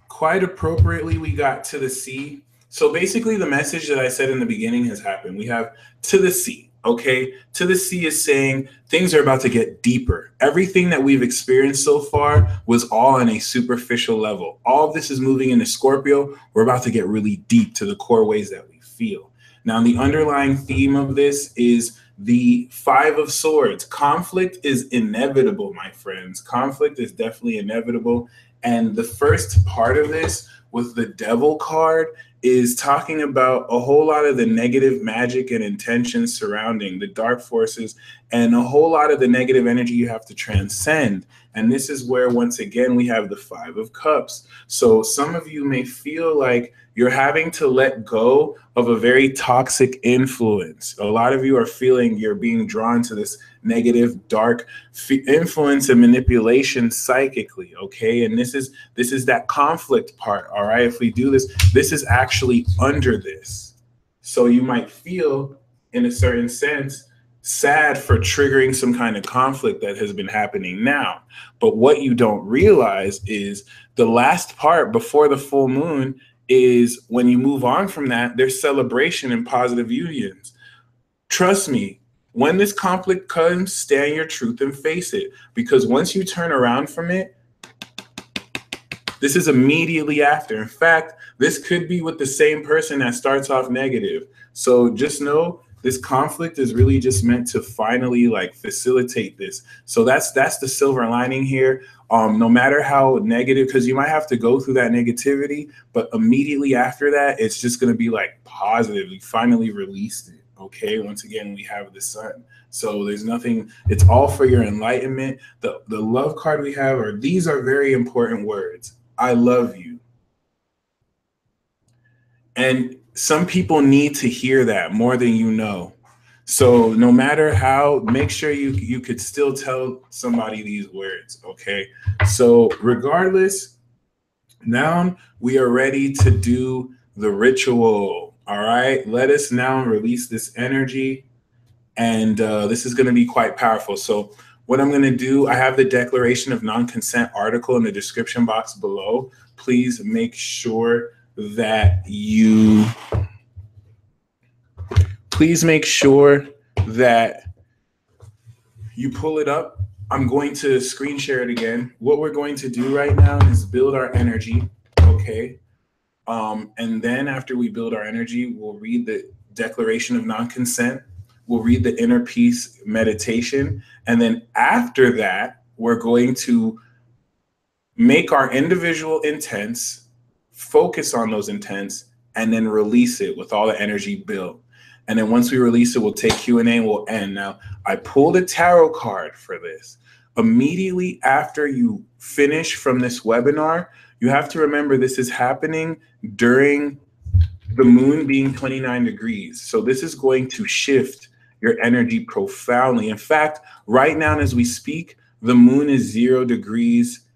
Quite appropriately, we got to the sea. So basically, the message that I said in the beginning has happened. We have to the sea. Okay. To the sea is saying things are about to get deeper. Everything that we've experienced so far was all on a superficial level. All of this is moving into Scorpio. We're about to get really deep to the core ways that we feel. Now, the underlying theme of this is the Five of Swords. Conflict is inevitable, my friends. Conflict is definitely inevitable. And the first part of this with the Devil card is talking about a whole lot of the negative magic and intentions surrounding the dark forces, and a whole lot of the negative energy you have to transcend. And this is where, once again, we have the Five of Cups. So some of you may feel like you're having to let go of a very toxic influence. A lot of you are feeling you're being drawn to this negative, dark influence and manipulation psychically, okay? And this is that conflict part, all right? If we do this, this is actually under this. So you might feel, in a certain sense, sad for triggering some kind of conflict that has been happening now. But what you don't realize is the last part before the full moon is when you move on from that, there's celebration and positive unions. Trust me, when this conflict comes, stand your truth and face it. Because once you turn around from it, this is immediately after. In fact, this could be with the same person that starts off negative. So just know this conflict is really just meant to finally like facilitate this. So that's the silver lining here. No matter how negative, because you might have to go through that negativity, but immediately after that, it's just going to be like positive. We finally released it. Okay. Once again, we have the sun. So there's nothing, it's all for your enlightenment. The love card we have are, these are very important words. I love you. And some people need to hear that more than you know. So no matter how, make sure you could still tell somebody these words, okay? So regardless, now we are ready to do the ritual. All right, let us now release this energy, and this is going to be quite powerful. So what I'm going to do, I have the declaration of non-consent article in the description box below. Please make sure that you pull it up. I'm going to screen share it again. What we're going to do right now is build our energy, okay? And then after we build our energy, we'll read the declaration of non-consent. We'll read the inner peace meditation. And then after that, we're going to make our individual intents, focus on those intents, and then release it with all the energy built. And then once we release it, we'll take Q&A and we'll end. Now, I pulled a tarot card for this. Immediately after you finish from this webinar, you have to remember this is happening during the moon being 29 degrees. So this is going to shift your energy profoundly. In fact, right now as we speak, the moon is 0 degrees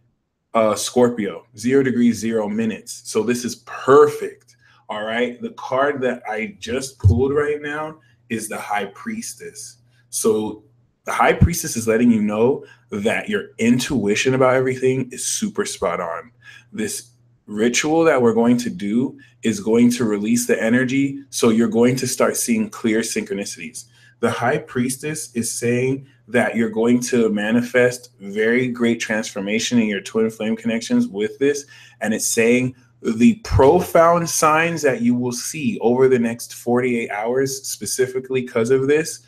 Scorpio, 0 degrees, 0 minutes. So this is perfect. All right. The card that I just pulled right now is the High Priestess. So the High Priestess is letting you know that your intuition about everything is super spot on. This ritual that we're going to do is going to release the energy. So you're going to start seeing clear synchronicities. The High Priestess is saying that you're going to manifest very great transformation in your twin flame connections with this. And it's saying the profound signs that you will see over the next 48 hours, specifically because of this,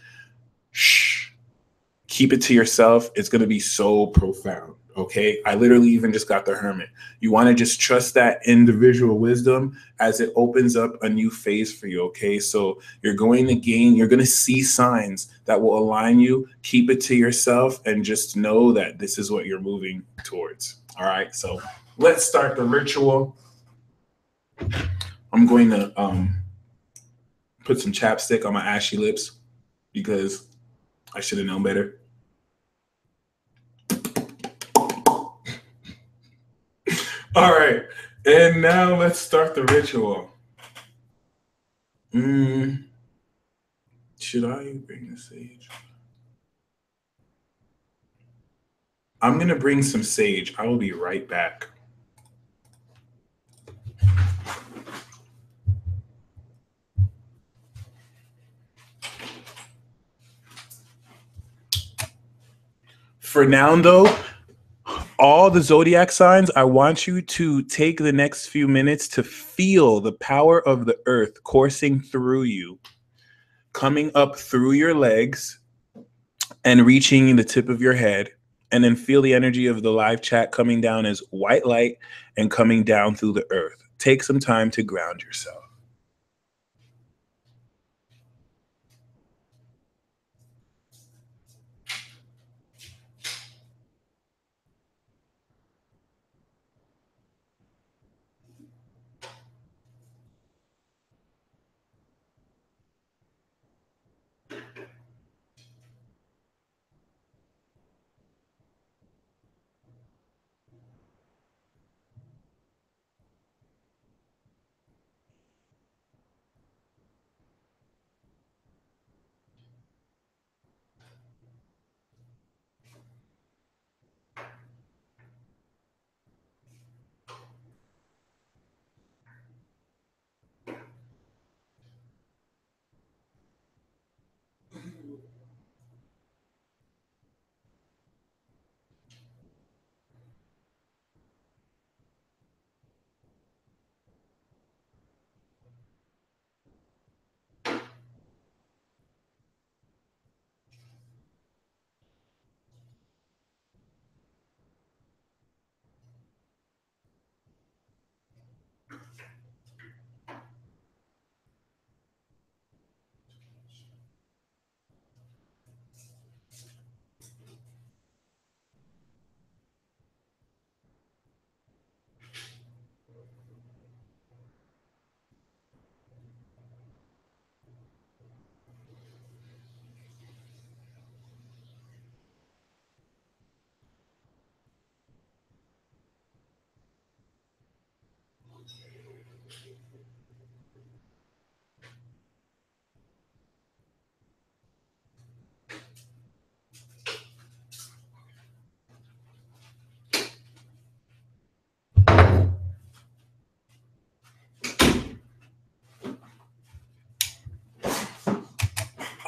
shh, keep it to yourself. It's going to be so profound. Okay. I literally even just got the Hermit. You want to just trust that individual wisdom as it opens up a new phase for you. Okay. So you're going to see signs that will align you. Keep it to yourself and just know that this is what you're moving towards. All right. So let's start the ritual. I'm going to put some chapstick on my ashy lips because I should have known better. All right, and now let's start the ritual. Should I bring the sage? I'm going to bring some sage. I will be right back. For now, though, all the zodiac signs, I want you to take the next few minutes to feel the power of the earth coursing through you, coming up through your legs and reaching the tip of your head. And then feel the energy of the live chat coming down as white light and coming down through the earth. Take some time to ground yourself.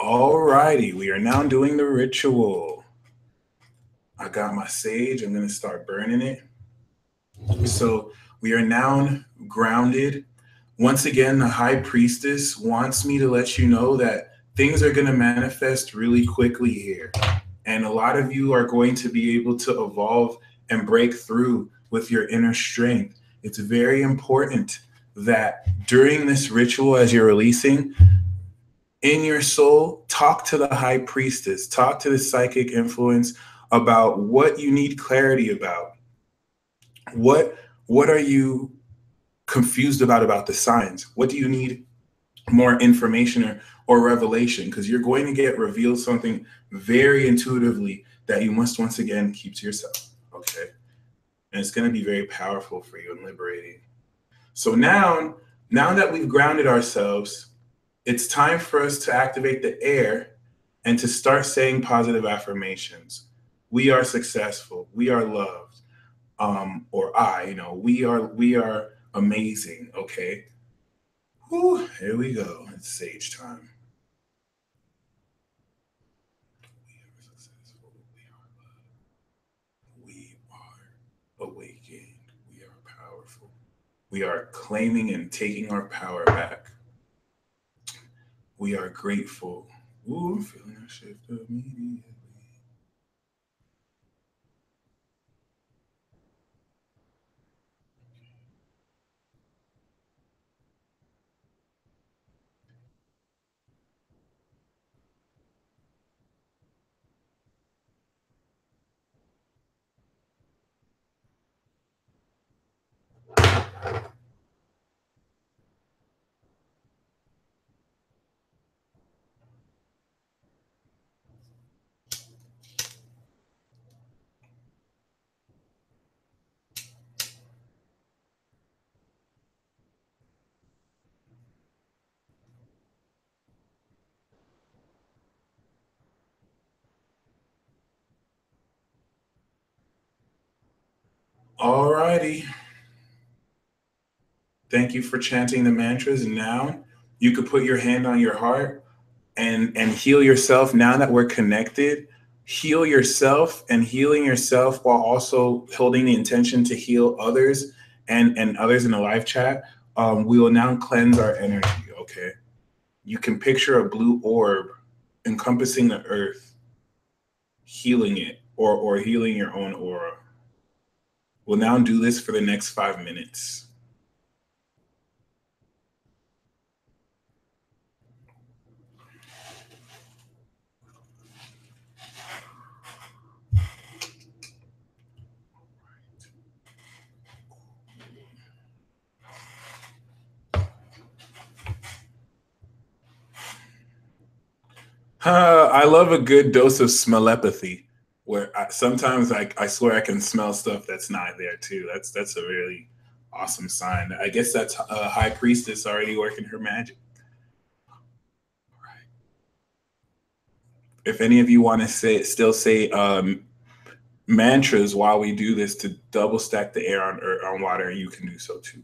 Alrighty, we are now doing the ritual. I got my sage. I'm going to start burning it. So we are now grounded. Once again, the high priestess wants me to let you know that things are going to manifest really quickly here. And a lot of you are going to be able to evolve and break through with your inner strength. It's very important that during this ritual, as you're releasing, in your soul, talk to the high priestess, talk to the psychic influence about what you need clarity about. What are you confused about the signs? What do you need more information or revelation? Because you're going to get revealed something very intuitively that you must once again keep to yourself. Okay. And it's going to be very powerful for you and liberating. So now that we've grounded ourselves, it's time for us to activate the air and to start saying positive affirmations. We are successful. We are loved. We are amazing. Okay. Whew, here we go. It's sage time. We are successful. We are awakened. We are powerful. We are claiming and taking our power back. We are grateful. Ooh, I'm feeling a shift immediately. Alrighty. Thank you for chanting the mantras. Now you could put your hand on your heart and heal yourself. Now that we're connected, heal yourself, and healing yourself while also holding the intention to heal others and others in the live chat. We will now cleanse our energy. Okay. You can picture a blue orb encompassing the earth, healing it, or healing your own aura. We'll now do this for the next 5 minutes. I love a good dose of smellepathy, where sometimes I swear I can smell stuff that's not there too. That's a really awesome sign. I guess that's High Priestess already working her magic. If any of you want to say mantras while we do this to double stack the air on water, you can do so too.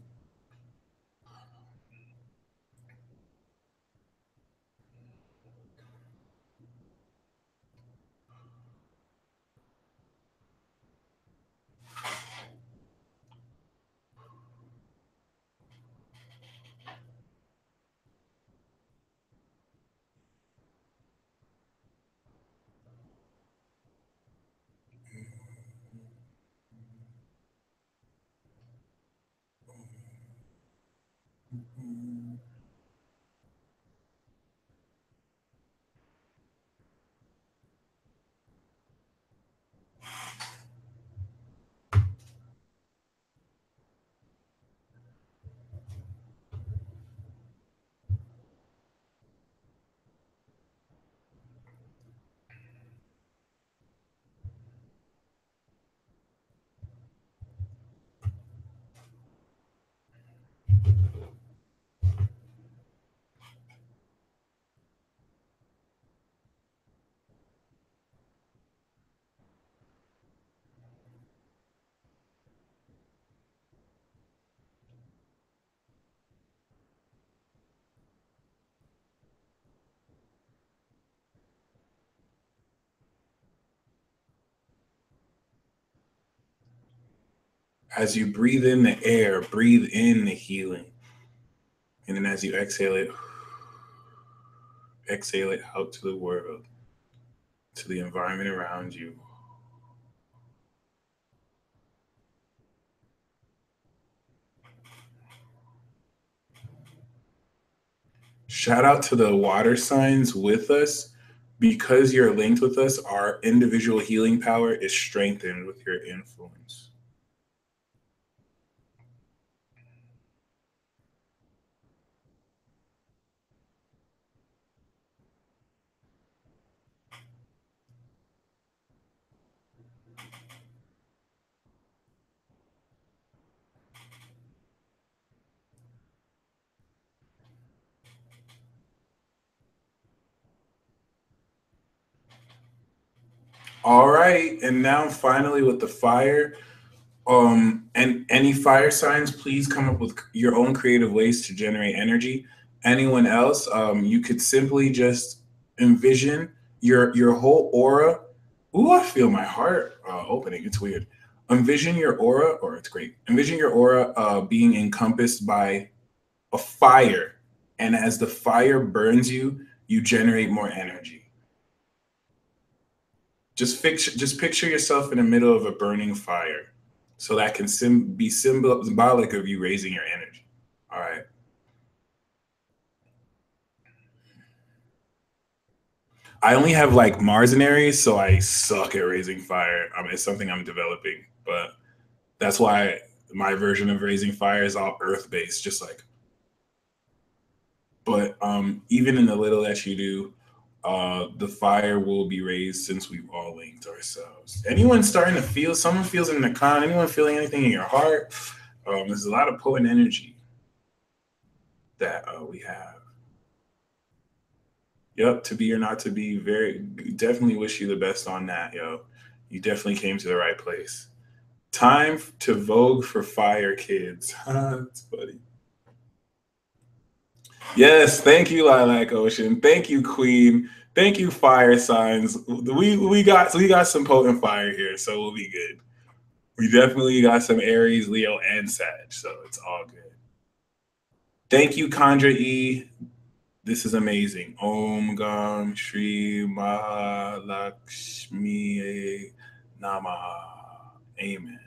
As you breathe in the air, breathe in the healing. And then as you exhale it out to the world, to the environment around you. Shout out to the water signs with us. Because you're linked with us, our individual healing power is strengthened with your influence. All right, and now finally with the fire, and any fire signs, please come up with your own creative ways to generate energy. Anyone else, you could simply just envision your whole aura. Ooh, I feel my heart opening. It's weird. Envision your aura, or it's great. Envision your aura being encompassed by a fire, and as the fire burns you, you generate more energy. Just picture yourself in the middle of a burning fire, so that can be symbolic of you raising your energy. All right. I only have like Mars and Aries, so I suck at raising fire. I mean, it's something I'm developing, but that's why my version of raising fire is all earth based, just like. But even in the little that you do, the fire will be raised since we've all linked ourselves. Anyone starting to feel? Someone feels in the con. Anyone feeling anything in your heart? There's a lot of potent energy that we have. Yep, to be or not to be. Very definitely wish you the best on that, yo. You definitely came to the right place. Time to vogue for fire, kids. That's funny. Yes, thank you, Lilac Ocean. Thank you, Queen. Thank you, fire signs. We got some potent fire here, so we'll be good. We definitely got some Aries, Leo, and Sag, so it's all good. Thank you, Chandra E. This is amazing. Om Gam Shri Mahalakshmi Namaha. Amen.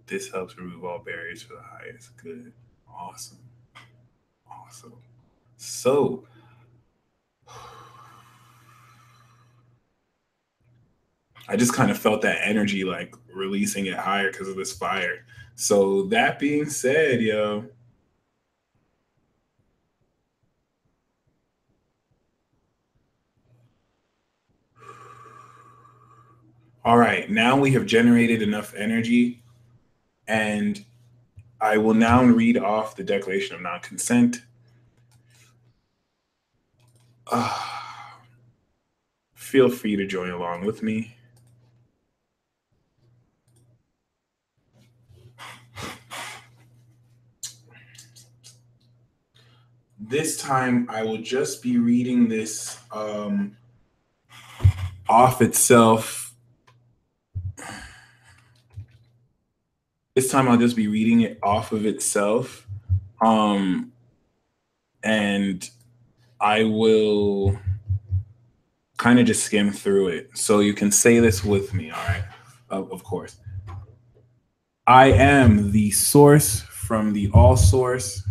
This helps remove all barriers for the highest good. Awesome. Awesome. So, I just kind of felt that energy like releasing it higher because of this fire. So, that being said, yo, all right, now we have generated enough energy, and I will now read off the Declaration of Non Consent. Feel free to join along with me. This time, I will just be reading this off itself. This time, I'll just be reading it off of itself. And I will kind of just skim through it. So you can say this with me, all right? Of course. I am the source from the all source.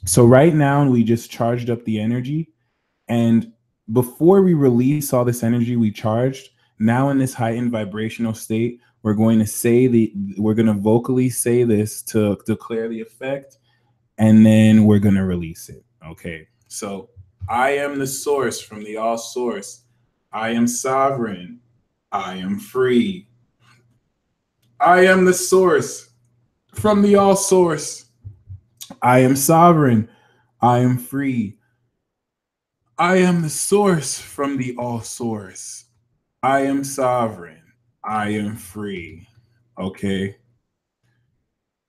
So right now, we just charged up the energy. And before we release all this energy we charged, now in this heightened vibrational state, we're going to vocally say this to declare the effect, and then we're going to release it. Okay. So I am the source from the all source. I am sovereign. I am free. I am the source from the all source. I am sovereign. I am free. I am the source from the all source. I am sovereign. I am free. Okay.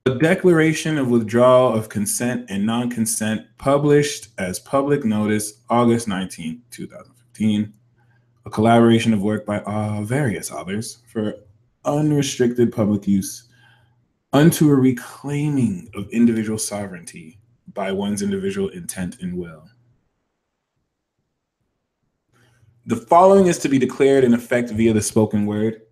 A declaration of withdrawal of consent and non consent published as public notice August 19th, 2015. A collaboration of work by various others for unrestricted public use. unto a reclaiming of individual sovereignty by one's individual intent and will. The following is to be declared in effect via the spoken word.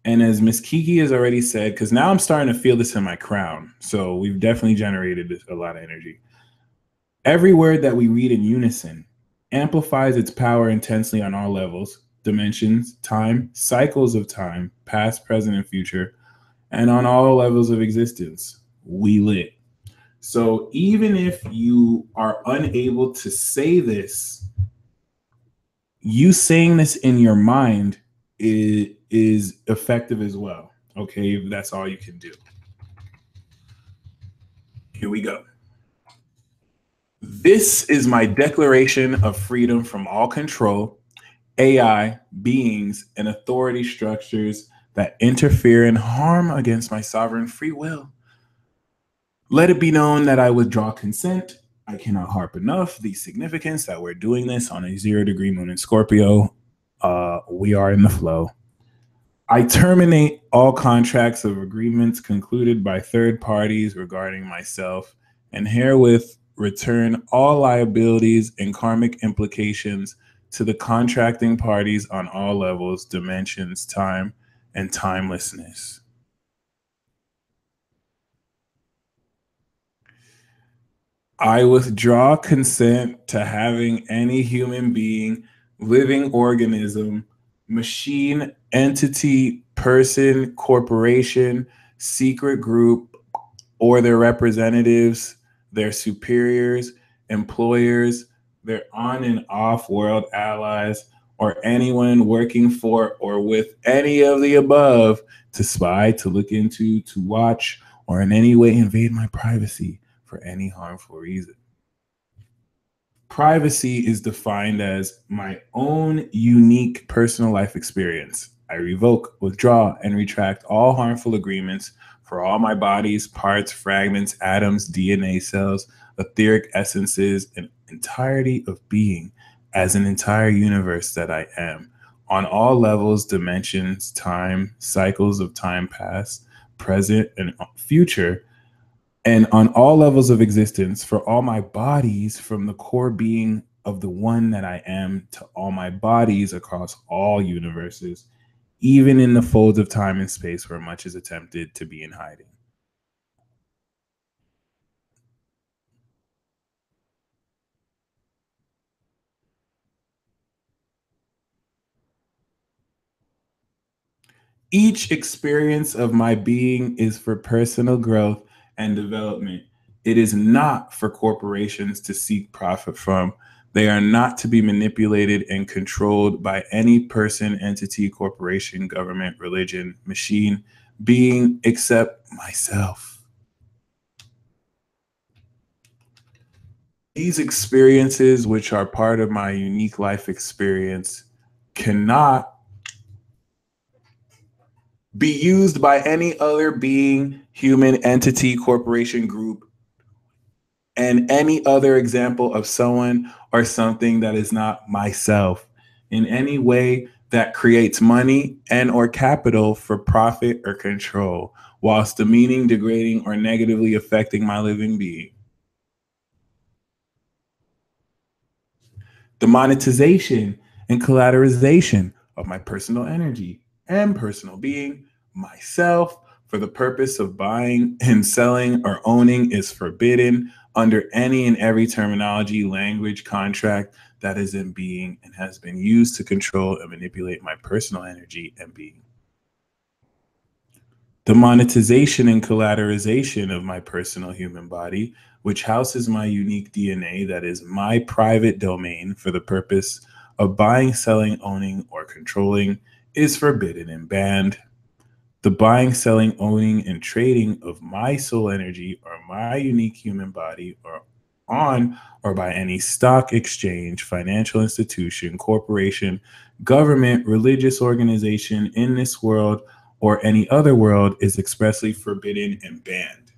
And as Miss Kiki has already said, because now I'm starting to feel this in my crown. So we've definitely generated a lot of energy. Every word that we read in unison amplifies its power intensely on all levels, dimensions, time, cycles of time, past, present, and future, and on all levels of existence. We lit. So even if you are unable to say this, you saying this in your mind is effective as well. Okay, that's all you can do. Here we go. This is my declaration of freedom from all control, AI, beings, and authority structures that interfere and harm against my sovereign free will. Let it be known that I withdraw consent. I cannot harp enough the significance that we're doing this on a 0-degree moon in Scorpio. We are in the flow. I terminate all contracts of agreements concluded by third parties regarding myself, and herewith return all liabilities and karmic implications to the contracting parties on all levels, dimensions, time, and timelessness. I withdraw consent to having any human being, living organism, machine, entity, person, corporation, secret group, or their representatives, their superiors, employers, their on and off world allies, or anyone working for or with any of the above to spy, to look into, to watch, or in any way invade my privacy for any harmful reason. Privacy is defined as my own unique personal life experience. I revoke, withdraw, and retract all harmful agreements for all my bodies, parts, fragments, atoms, DNA cells, etheric essences, and entirety of being as an entire universe that I am, on all levels, dimensions, time, cycles of time past, present, and future, and on all levels of existence, for all my bodies, from the core being of the one that I am to all my bodies across all universes, even in the folds of time and space where much is attempted to be in hiding. Each experience of my being is for personal growth and development. It is not for corporations to seek profit from. They are not to be manipulated and controlled by any person, entity, corporation, government, religion, machine, being, except myself. These experiences, which are part of my unique life experience, cannot be used by any other being, human, entity, corporation, group, and any other example of someone or something that is not myself in any way that creates money and or capital for profit or control, whilst demeaning, degrading, or negatively affecting my living being. The monetization and collateralization of my personal energy and personal being, myself, for the purpose of buying and selling or owning is forbidden under any and every terminology, language, contract that is in being and has been used to control and manipulate my personal energy and being. The monetization and collateralization of my personal human body, which houses my unique DNA that is my private domain for the purpose of buying, selling, owning, or controlling, is forbidden and banned. The buying, selling, owning, and trading of my soul energy or my unique human body or on or by any stock exchange, financial institution, corporation, government, religious organization in this world or any other world is expressly forbidden and banned.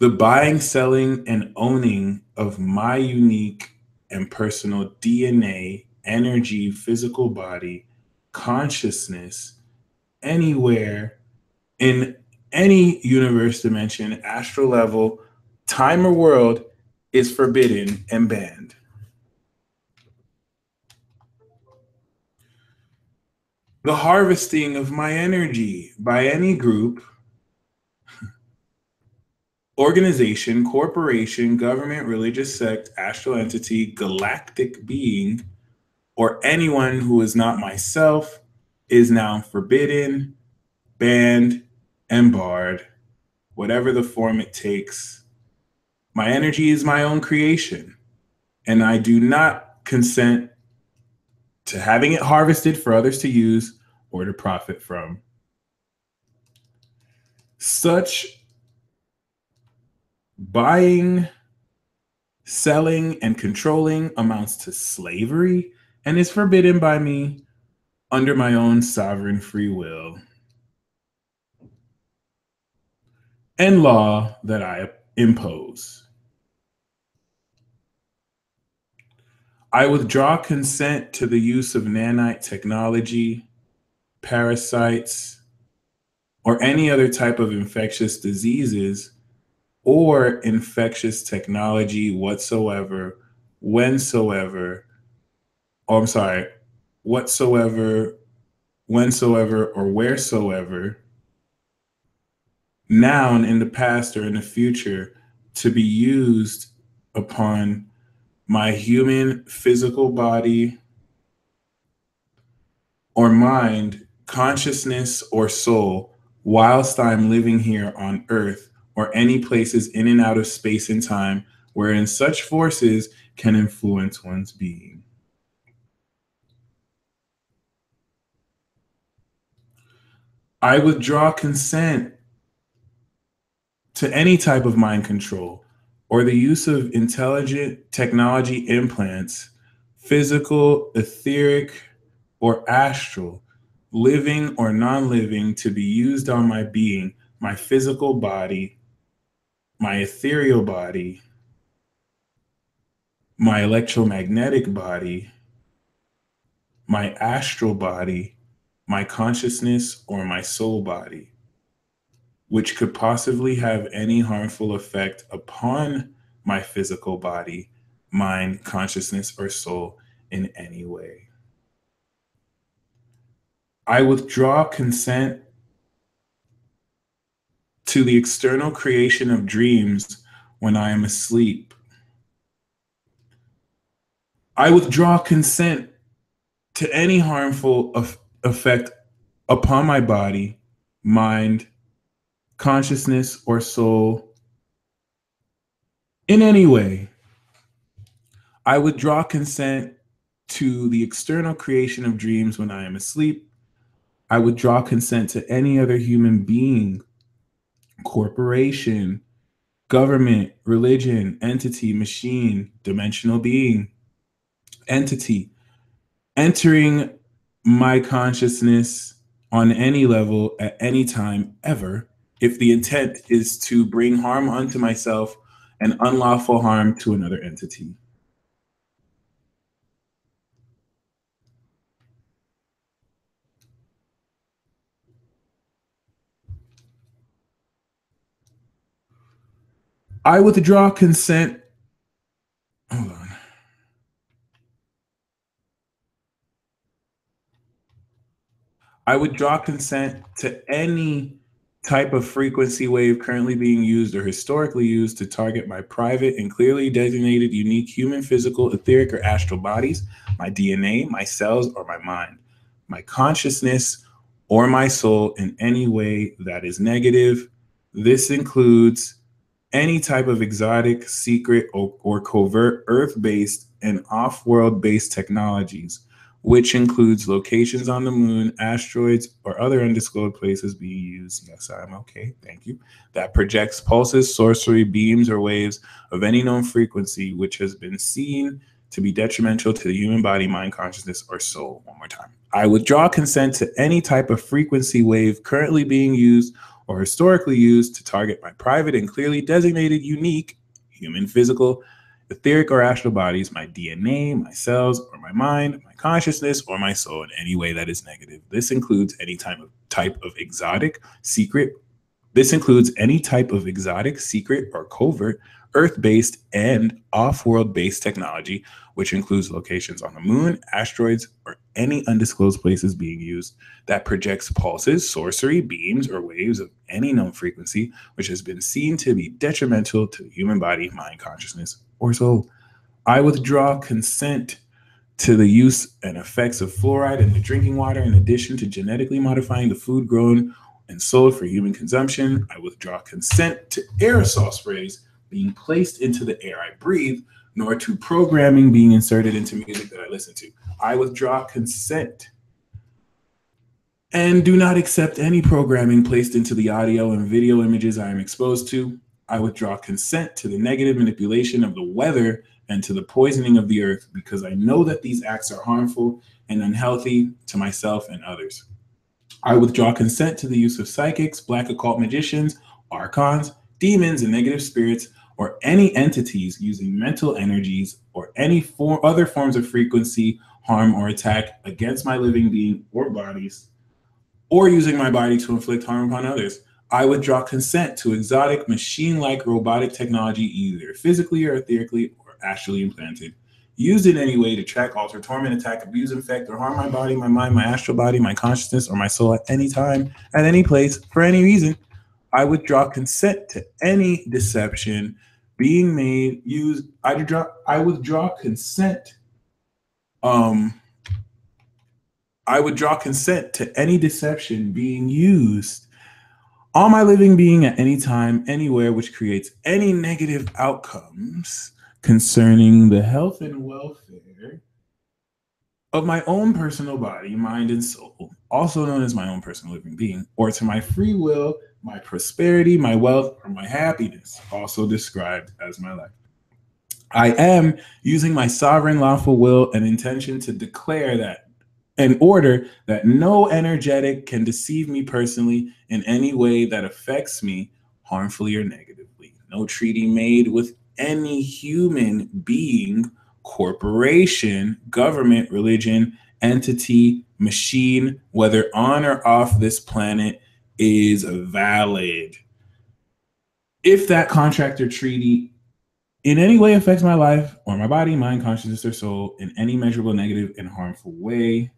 The buying, selling, and owning of my unique and personal DNA, energy, physical body, consciousness, anywhere in any universe, dimension, astral level, time, or world is forbidden and banned. The harvesting of my energy by any group, organization, corporation, government, religious sect, astral entity, galactic being, or anyone who is not myself is now forbidden, banned, and barred, whatever the form it takes. My energy is my own creation, and I do not consent to having it harvested for others to use or to profit from. Such buying, selling, and controlling amounts to slavery and is forbidden by me under my own sovereign free will and law that I impose. I withdraw consent to the use of nanite technology, parasites, or any other type of infectious diseases or infectious technology whatsoever, whensoever, oh, I'm sorry, whatsoever, whensoever, or wheresoever, now in the past or in the future, to be used upon my human physical body or mind, consciousness, or soul whilst I'm living here on earth or any places in and out of space and time wherein such forces can influence one's being. I withdraw consent to any type of mind control or the use of intelligent technology implants, physical, etheric, or astral, living or non living, to be used on my being, my physical body, my ethereal body, my electromagnetic body, my astral body, my consciousness, or my soul body, which could possibly have any harmful effect upon my physical body, mind, consciousness, or soul in any way. I withdraw consent to the external creation of dreams when I am asleep. I withdraw consent to any harmful effect upon my body, mind, consciousness, or soul in any way. I withdraw consent to the external creation of dreams when I am asleep. I withdraw consent to any other human being, corporation, government, religion, entity, machine, dimensional being, entity, entering my consciousness on any level at any time ever, if the intent is to bring harm unto myself and unlawful harm to another entity. I withdraw consent. Hold on. I would draw consent to any type of frequency wave currently being used or historically used to target my private and clearly designated unique human, physical, etheric, or astral bodies, my DNA, my cells, or my mind, my consciousness, or my soul in any way that is negative. This includes any type of exotic, secret, or covert Earth-based and off-world-based technologies, which includes locations on the moon, asteroids, or other undisclosed places being used. Yes, I'm okay. Thank you. That projects pulses, sorcery, beams, or waves of any known frequency, which has been seen to be detrimental to the human body, mind, consciousness, or soul. One more time. I withdraw consent to any type of frequency wave currently being used or historically used to target my private and clearly designated unique human, physical, etheric or astral bodies, my DNA, my cells, or my mind, my consciousness, or my soul in any way that is negative. This includes any type of exotic, secret. This includes any type of exotic, secret, or covert, Earth-based and off-world-based technology, which includes locations on the moon, asteroids, or any undisclosed places being used that projects pulses, sorcery, beams, or waves of any known frequency, which has been seen to be detrimental to the human body, mind, consciousness, or soul. I withdraw consent to the use and effects of fluoride in the drinking water, in addition to genetically modifying the food grown and sold for human consumption. I withdraw consent to aerosol sprays being placed into the air I breathe, nor to programming being inserted into music that I listen to. I withdraw consent and do not accept any programming placed into the audio and video images I am exposed to. I withdraw consent to the negative manipulation of the weather and to the poisoning of the earth, because I know that these acts are harmful and unhealthy to myself and others. I withdraw consent to the use of psychics, black occult magicians, archons, demons, and negative spirits, or any entities using mental energies or any other forms of frequency, harm, or attack against my living being or bodies, or using my body to inflict harm upon others. I withdraw consent to exotic, machine-like robotic technology, either physically or etherically or astrally implanted, used in any way to track, alter, torment, attack, abuse, infect, or harm my body, my mind, my astral body, my consciousness, or my soul at any time, at any place, for any reason. I withdraw consent to any deception being made, used. I withdraw consent. I withdraw consent to any deception being used on my living being at any time, anywhere, which creates any negative outcomes concerning the health and welfare of my own personal body, mind, and soul, also known as my own personal living being, or to my free will, my prosperity, my wealth, or my happiness, also described as my life. I am using my sovereign lawful will and intention to declare that in order that no energetic can deceive me personally in any way that affects me harmfully or negatively. No treaty made with any human being, corporation, government, religion, entity, machine, whether on or off this planet, is valid. If that contract or treaty in any way affects my life or my body, mind, consciousness, or soul in any measurable negative and harmful way,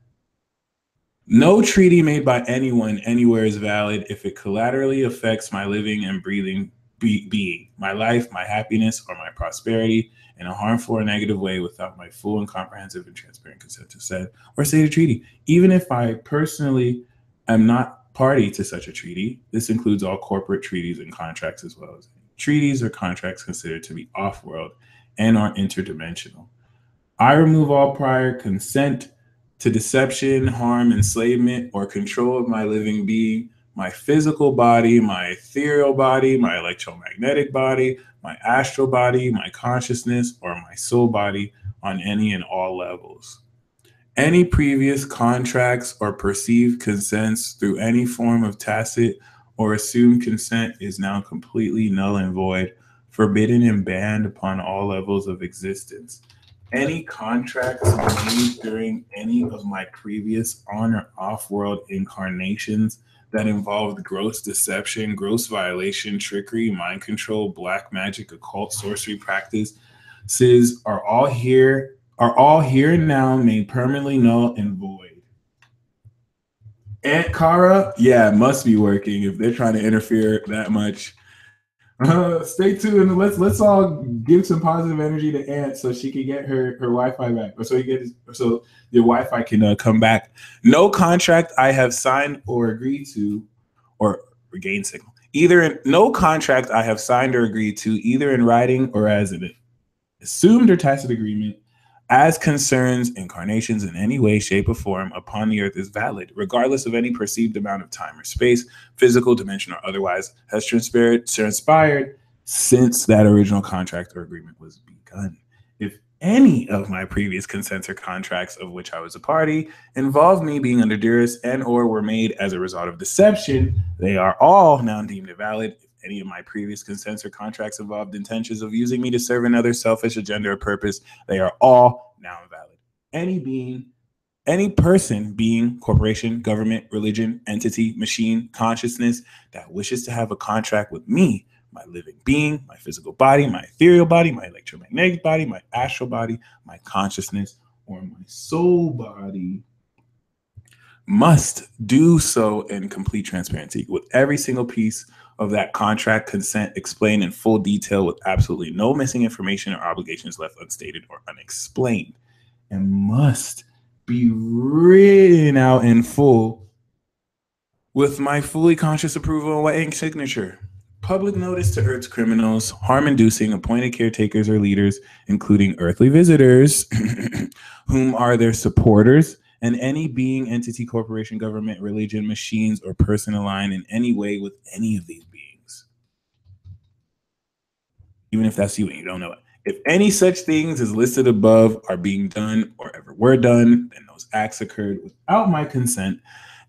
no treaty made by anyone anywhere is valid if it collaterally affects my living and breathing being, my life, my happiness, or my prosperity in a harmful or negative way without my full and comprehensive and transparent consent to said or stated treaty. Even if I personally am not party to such a treaty, this includes all corporate treaties and contracts, as well as treaties or contracts considered to be off-world and are interdimensional. I remove all prior consent to deception, harm, enslavement, or control of my living being, my physical body, my ethereal body, my electromagnetic body, my astral body, my consciousness, or my soul body on any and all levels. Any previous contracts or perceived consents through any form of tacit or assumed consent is now completely null and void, forbidden and banned upon all levels of existence. Any contracts made during any of my previous on or off-world incarnations that involved gross deception, gross violation, trickery, mind control, black magic, occult, sorcery practices are all here and now made permanently null and void. Aunt Cara, yeah, it must be working if they're trying to interfere that much. Stay tuned. Let's all give some positive energy to Aunt so she can get her Wi-Fi back, or so your Wi-Fi can come back. No contract I have signed or agreed to, or regain signal. No contract I have signed or agreed to, either in writing or as an assumed or tacit agreement, as concerns incarnations in any way, shape, or form upon the earth is valid, regardless of any perceived amount of time or space, physical, dimension, or otherwise, has transpired since that original contract or agreement was begun. If any of my previous consents or contracts of which I was a party involved me being under duress and or were made as a result of deception, they are all now deemed invalid. If any of my previous consents or contracts involved intentions of using me to serve another selfish agenda or purpose, they are all now invalid. Any person, being, corporation, government, religion, entity, machine, consciousness that wishes to have a contract with me, my living being, my physical body, my ethereal body, my electromagnetic body, my astral body, my consciousness, or my soul body, must do so in complete transparency with every single piece of that contract consent explained in full detail with absolutely no missing information or obligations left unstated or unexplained, and must be written out in full with my fully conscious approval and white ink signature. Public notice to Earth's criminals, harm-inducing appointed caretakers or leaders, including earthly visitors, whom are their supporters, and any being, entity, corporation, government, religion, machines, or person aligned in any way with any of these beings. Even if that's you and you don't know it. If any such things as listed above are being done or ever were done, then those acts occurred without my consent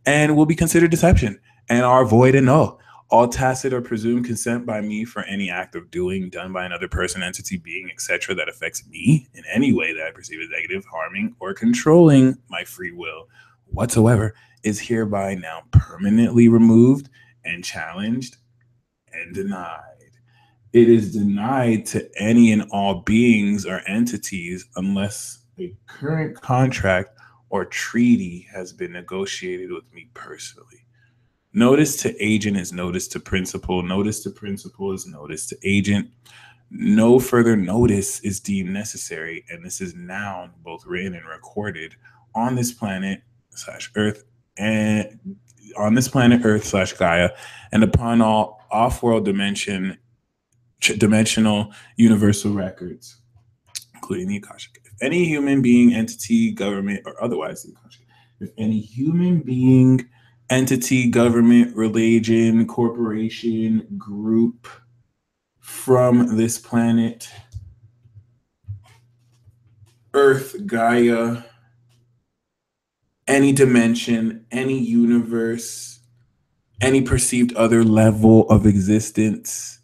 and will be considered deception and are void and null. All tacit or presumed consent by me for any act of doing done by another person, entity, being, etc., that affects me in any way that I perceive as negative, harming, or controlling my free will whatsoever is hereby now permanently removed and challenged and denied. It is denied to any and all beings or entities unless a current contract or treaty has been negotiated with me personally. Notice to agent is notice to principal. Notice to principal is notice to agent. No further notice is deemed necessary, and this is now both written and recorded on this planet / Earth and on this planet Earth / Gaia, and upon all off-world dimensional universal records, including the Akashic. If any human being, entity, government, or otherwise the Akashic, if any human being, entity, government, religion, corporation, group from this planet, Earth, Gaia, any dimension, any universe, any perceived other level of existence,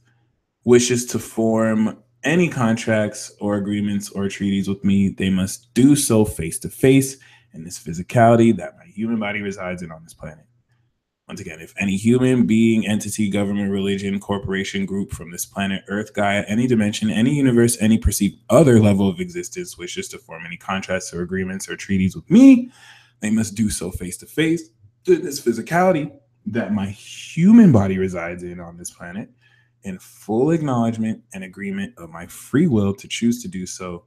wishes to form any contracts or agreements or treaties with me, they must do so face to face in this physicality that my human body resides in on this planet. Once again, if any human being, entity, government, religion, corporation, group from this planet, Earth, Gaia, any dimension, any universe, any perceived other level of existence wishes to form any contracts or agreements or treaties with me, they must do so face to face in this physicality that my human body resides in on this planet, in full acknowledgement and agreement of my free will to choose to do so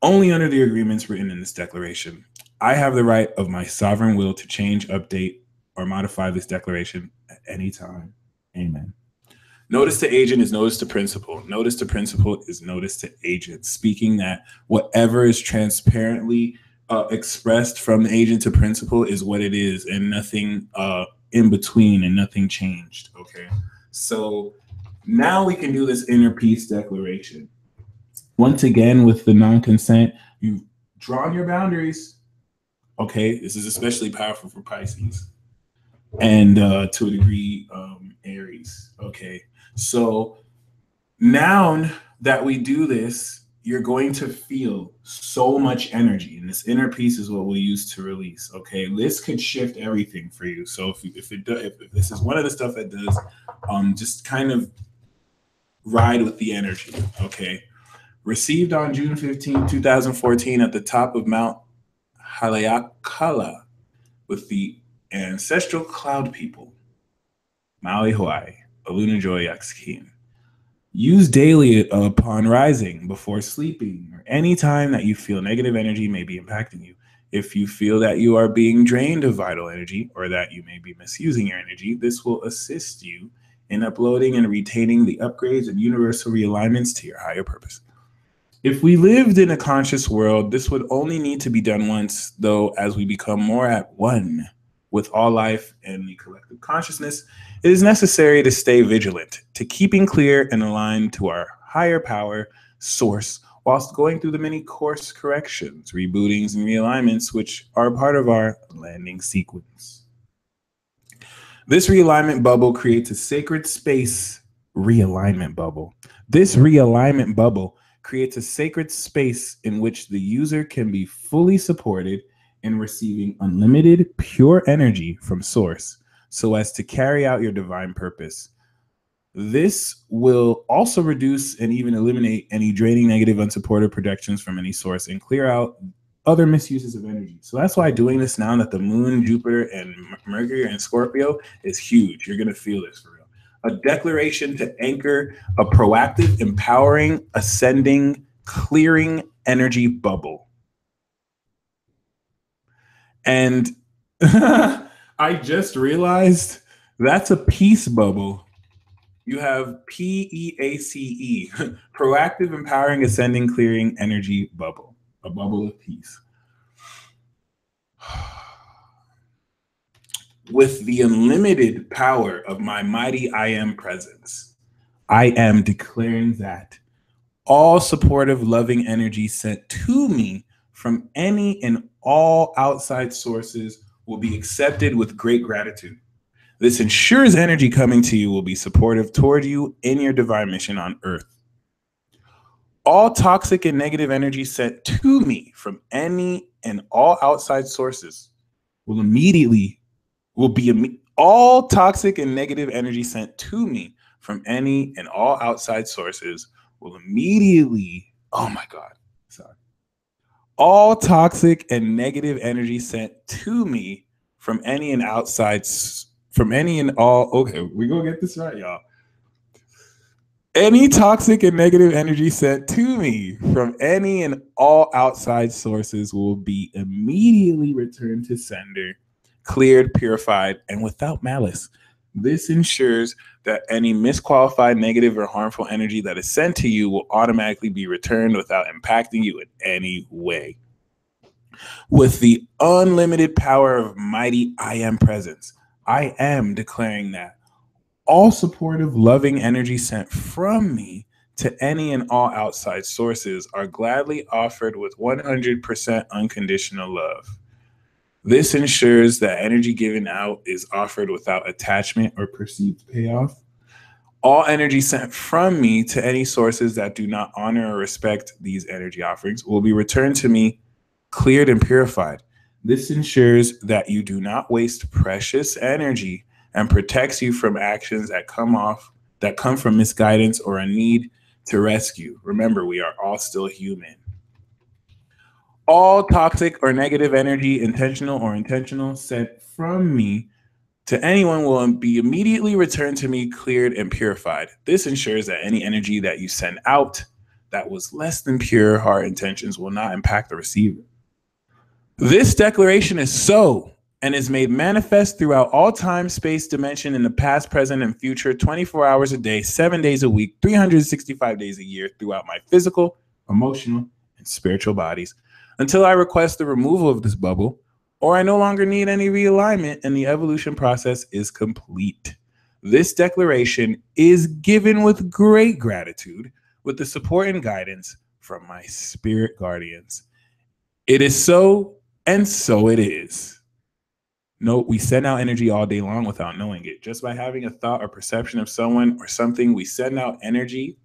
only under the agreements written in this declaration. I have the right of my sovereign will to change, update, or modify this declaration at any time. Amen. Notice to agent is notice to principle. Notice to principle is notice to agent, speaking that whatever is transparently expressed from the agent to principle is what it is, and nothing in between, and nothing changed. Okay, so now we can do this inner peace declaration. Once again, with the non-consent, you've drawn your boundaries. Okay, this is especially powerful for Pisces and to a degree Aries. Okay, so now that we do this, you're going to feel so much energy, and this inner peace is what we'll use to release. Okay, this could shift everything for you. So if this is one of the stuff that does, just kind of ride with the energy. Okay, received on June 15, 2014, at the top of Mount Haleakala with the ancestral cloud people, Maui, Hawaii, Aluna Joy Yakskin. Use daily upon rising, before sleeping, or any time that you feel negative energy may be impacting you. If you feel that you are being drained of vital energy or that you may be misusing your energy, this will assist you in uploading and retaining the upgrades and universal realignments to your higher purpose. If we lived in a conscious world, this would only need to be done once, though as we become more at one with all life and the collective consciousness, it is necessary to stay vigilant, to keeping clear and aligned to our higher power source, whilst going through the many course corrections, rebootings, and realignments which are part of our landing sequence. This realignment bubble creates a sacred space. Realignment bubble. This realignment bubble creates a sacred space in which the user can be fully supported in receiving unlimited, pure energy from Source so as to carry out your divine purpose. This will also reduce and even eliminate any draining, negative, unsupported projections from any source and clear out other misuses of energy. So that's why doing this now that the moon, Jupiter, and Mercury are in Scorpio is huge. You're going to feel this for real. A declaration to anchor a proactive, empowering, ascending, clearing energy bubble. And I just realized that's a peace bubble. You have PEACE, proactive, empowering, ascending, clearing energy bubble, a bubble of peace. With the unlimited power of my mighty I am presence, I am declaring that all supportive, loving energy sent to me from any and all outside sources will be accepted with great gratitude. This ensures energy coming to you will be supportive toward you in your divine mission on Earth. All toxic and negative energy sent to me from any and all outside sources will be all toxic and negative energy sent to me from any and all outside sources will immediately, oh my God, sorry. All toxic and negative energy sent to me from any and outside, from any and all, okay, we gonna get this right, y'all. Any toxic and negative energy sent to me from any and all outside sources will be immediately returned to sender, cleared, purified, and without malice. This ensures that any misqualified, negative, or harmful energy that is sent to you will automatically be returned without impacting you in any way. With the unlimited power of mighty I am presence, I am declaring that all supportive, loving energy sent from me to any and all outside sources are gladly offered with 100% unconditional love. This ensures that energy given out is offered without attachment or perceived payoff. All energy sent from me to any sources that do not honor or respect these energy offerings will be returned to me cleared and purified. This ensures that you do not waste precious energy and protects you from actions that come from misguidance or a need to rescue. Remember, we are all still human. All toxic or negative energy, intentional or intentional, sent from me to anyone will be immediately returned to me cleared and purified. This ensures that any energy that you send out that was less than pure heart intentions will not impact the receiver. This declaration is so and is made manifest throughout all time, space, dimension in the past, present, and future, 24 hours a day, 7 days a week, 365 days a year throughout my physical, emotional, and spiritual bodies until I request the removal of this bubble or I no longer need any realignment and the evolution process is complete. This declaration is given with great gratitude with the support and guidance from my spirit guardians. It is so, and so it is. No, we send out energy all day long without knowing it. Just by having a thought or perception of someone or something, we send out energy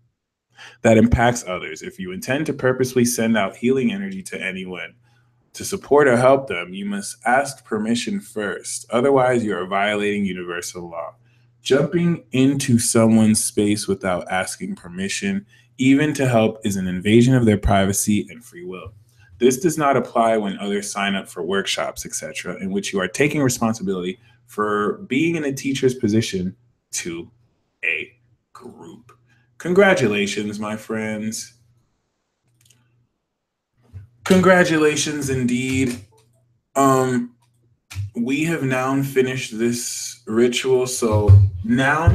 that impacts others. If you intend to purposely send out healing energy to anyone to support or help them, you must ask permission first. Otherwise, you are violating universal law. Jumping into someone's space without asking permission, even to help, is an invasion of their privacy and free will. This does not apply when others sign up for workshops, etc., in which you are taking responsibility for being in a teacher's position to a group. Congratulations, my friends. Congratulations indeed. We have now finished this ritual. So now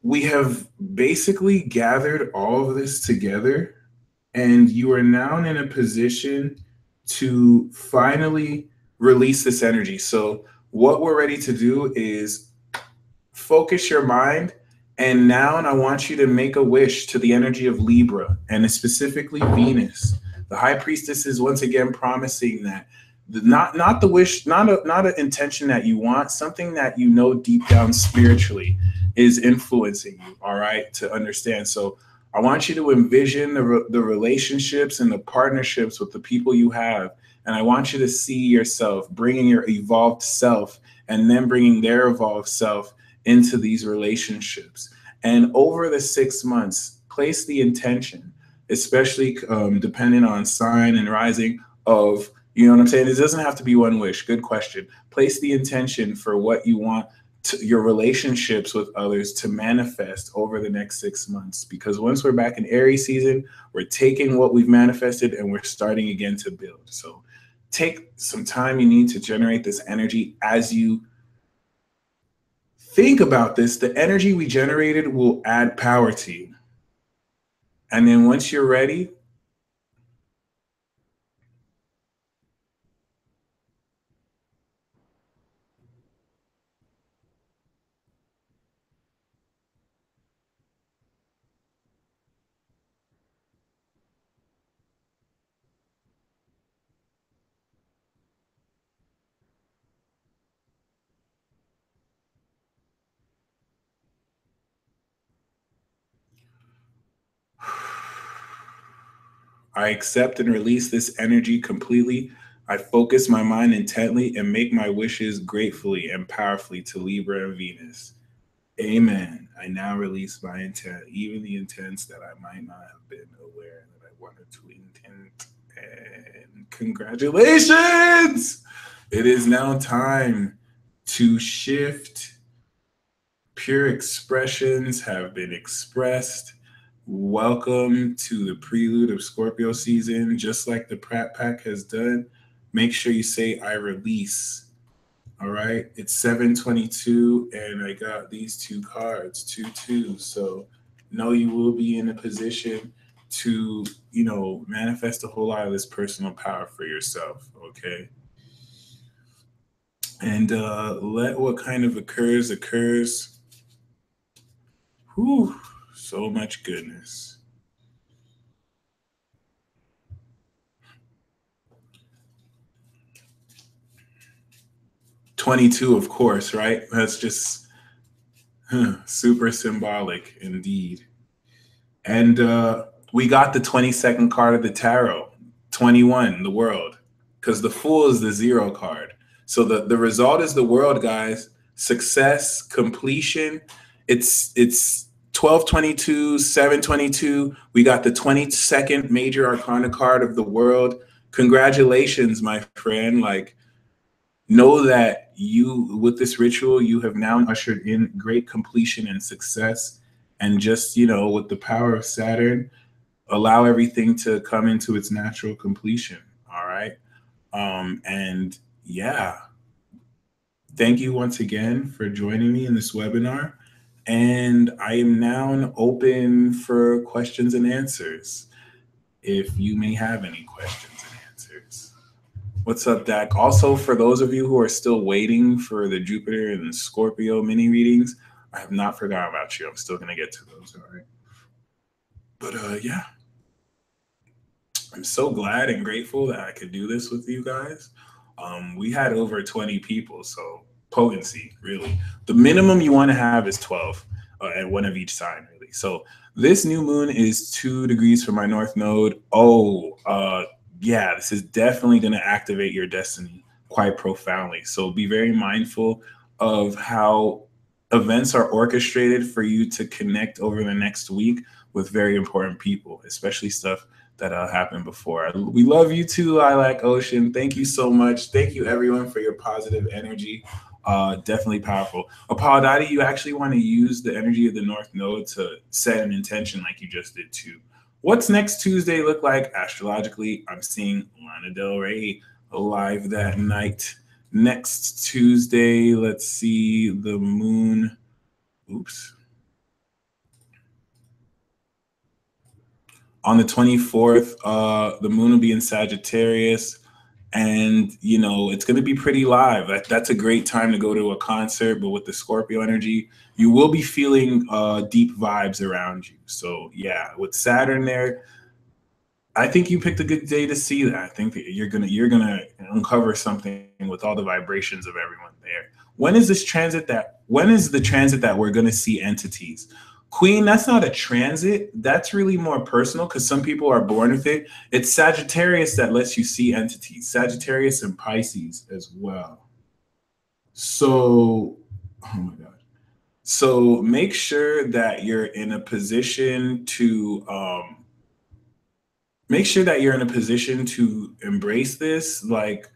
we have basically gathered all of this together, and you are now in a position to finally release this energy. So what we're ready to do is focus your mind, and now I want you to make a wish to the energy of Libra, and specifically Venus. The high priestess is once again promising that not the wish, not an intention that you want, something that you know deep down spiritually is influencing you. All right, to understand. So I want you to envision the relationships and the partnerships with the people you have, and I want you to see yourself bringing your evolved self and then bringing their evolved self into these relationships. And over the 6 months, place the intention, especially depending on sign and rising of, you know what I'm saying? It doesn't have to be one wish. Good question. Place the intention for what you want your relationships with others to manifest over the next 6 months. Because once we're back in Aries season, we're taking what we've manifested and we're starting again to build. So take some time you need to generate this energy. As you think about this, the energy we generated will add power to you. And then once you're ready, I accept and release this energy completely. I focus my mind intently and make my wishes gratefully and powerfully to Libra and Venus. Amen. I now release my intent, even the intents that I might not have been aware that I wanted to intend. And congratulations! It is now time to shift. Pure expressions have been expressed. Welcome to the prelude of Scorpio season. Just like the Pratt Pack has done, make sure you say, I release. All right. It's 7:22, and I got these two cards, two twos. So know you will be in a position to, manifest a whole lot of this personal power for yourself. Okay. And let what kind of occurs. Whew, so much goodness. 22, of course, right? That's just super symbolic indeed. And we got the 22nd card of the tarot, 21, the world, because the fool is the zero card. So the result is the world, guys. Success, completion. It's 1222, 722. We got the 22nd major arcana card of the world. Congratulations, my friend. Like, know that you, with this ritual, you have now ushered in great completion and success. And just, with the power of Saturn, allow everything to come into its natural completion. All right. And yeah, thank you once again for joining me in this webinar. And I am now open for questions and answers, if you may have any questions and answers. What's up, Dak? Also, for those of you who are still waiting for the Jupiter and Scorpio mini readings, I have not forgotten about you. I'm still going to get to those. All right. But yeah, I'm so glad and grateful that I could do this with you guys. We had over 20 people, so potency, really. The minimum you want to have is 12, and one of each sign, really. So this new moon is 2 degrees from my north node. Yeah, this is definitely going to activate your destiny quite profoundly. So be very mindful of how events are orchestrated for you to connect over the next week with very important people, especially stuff that happened before. We love you too, Lilac Ocean. Thank you so much. Thank you, everyone, for your positive energy. Definitely powerful. Apollodati, you actually want to use the energy of the North Node to set an intention like you just did too. What's next Tuesday look like astrologically? I'm seeing Lana Del Rey live that night. Next Tuesday, let's see the moon. Oops. On the 24th, the moon will be in Sagittarius, and it's going to be pretty live. That's a great time to go to a concert, but with the Scorpio energy, you will be feeling deep vibes around you. So yeah, with Saturn there, I think you picked a good day to see that. I think that you're gonna uncover something with all the vibrations of everyone there. When is the transit that we're gonna see entities? Queen, that's not a transit. That's really more personal because some people are born with it. It's Sagittarius that lets you see entities. Sagittarius and Pisces as well. So, oh my God. So make sure that you're in a position to make sure that you're in a position to embrace this. Like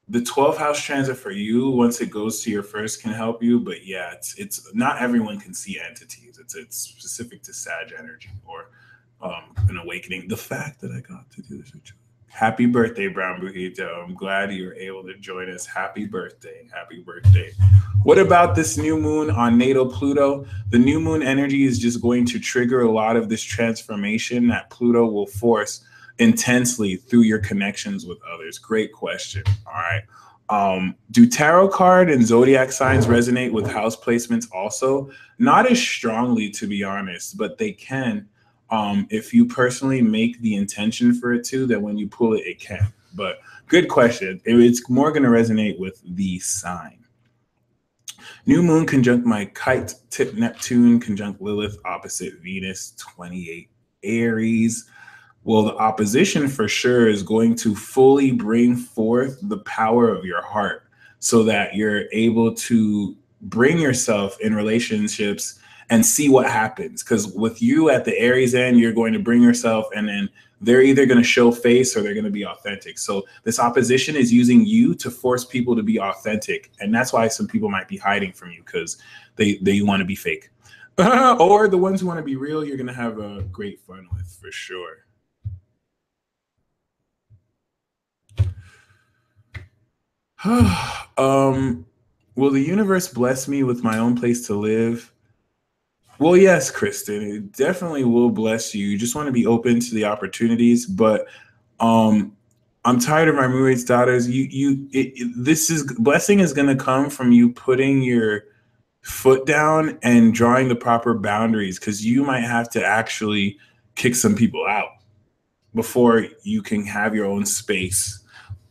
the 12th house transit for you, once it goes to your first, can help you. But yeah, it's not everyone can see entities. It's specific to Sag energy or an awakening. The fact that I got to do this with you. Happy birthday, Brown Burrito. I'm glad you were able to join us. Happy birthday. Happy birthday. What about this new moon on natal Pluto? The new moon energy is just going to trigger a lot of this transformation that Pluto will force intensely through your connections with others. Great question. All right. Do tarot card and zodiac signs resonate with house placements also? Not as strongly, to be honest, but they can. If you personally make the intention for it to, then when you pull it, it can. But good question. It's more going to resonate with the sign. New moon conjunct my kite tip Neptune conjunct Lilith opposite Venus 28 Aries. Well, the opposition for sure is going to fully bring forth the power of your heart so that you're able to bring yourself in relationships and see what happens. Because with you at the Aries end, you're going to bring yourself and then they're either going to show face or they're going to be authentic. So this opposition is using you to force people to be authentic. And that's why some people might be hiding from you because they want to be fake. Or the ones who want to be real, you're going to have a great fun with for sure. Will the universe bless me with my own place to live? Well, yes, Kristen, it definitely will bless you. You just want to be open to the opportunities, but um I'm tired of my roommate's daughters. This is blessing is going to come from you putting your foot down and drawing the proper boundaries because you might have to actually kick some people out before you can have your own space.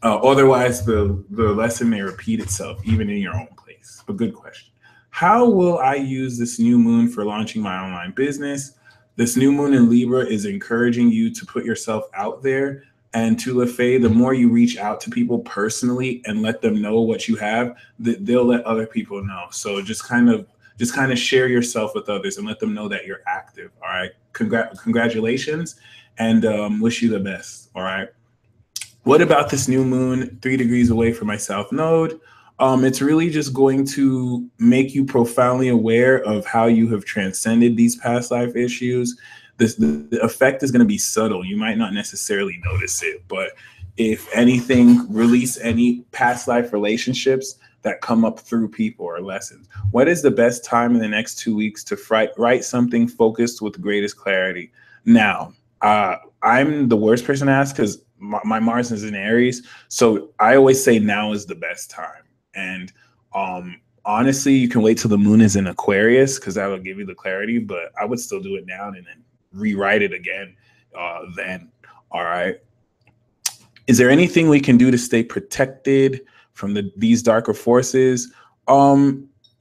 Otherwise, the lesson may repeat itself even in your own place. But good question. How will I use this new moon for launching my online business? This new moon in Libra is encouraging you to put yourself out there. And to LaFay, the more you reach out to people personally and let them know what you have, they'll let other people know. So just kind of share yourself with others and let them know that you're active. All right. Congratulations and wish you the best. All right. What about this new moon 3 degrees away from my south node? It's really just going to make you profoundly aware of how you have transcended these past life issues. The effect is going to be subtle. You might not necessarily notice it, but if anything, release any past life relationships that come up through people or lessons. What is the best time in the next 2 weeks to write something focused with greatest clarity? Now, I'm the worst person to ask because my Mars is in Aries. So I always say now is the best time. And honestly, you can wait till the moon is in Aquarius because that will give you the clarity. But I would still do it now and then rewrite it again then. All right. Is there anything we can do to stay protected from these darker forces?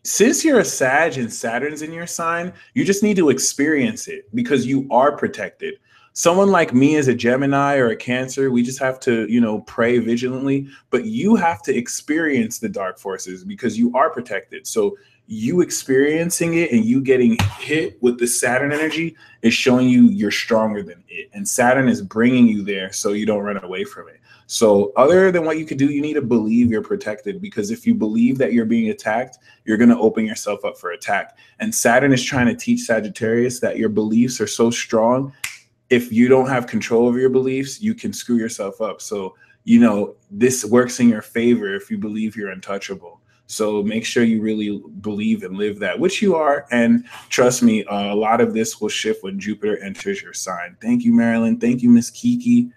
Since you're a Sag and Saturn's in your sign, you just need to experience it because you are protected. Someone like me as a Gemini or a Cancer, we just have to, pray vigilantly, but you have to experience the dark forces because you are protected. So you experiencing it and you getting hit with the Saturn energy is showing you you're stronger than it. And Saturn is bringing you there so you don't run away from it. So other than what you could do, you need to believe you're protected because if you believe that you're being attacked, you're going to open yourself up for attack. And Saturn is trying to teach Sagittarius that your beliefs are so strong. If you don't have control over your beliefs, you can screw yourself up. So, this works in your favor if you believe you're untouchable. So make sure you really believe and live that, which you are. And trust me, a lot of this will shift when Jupiter enters your sign. Thank you, Marilyn. Thank you, Miss Kiki.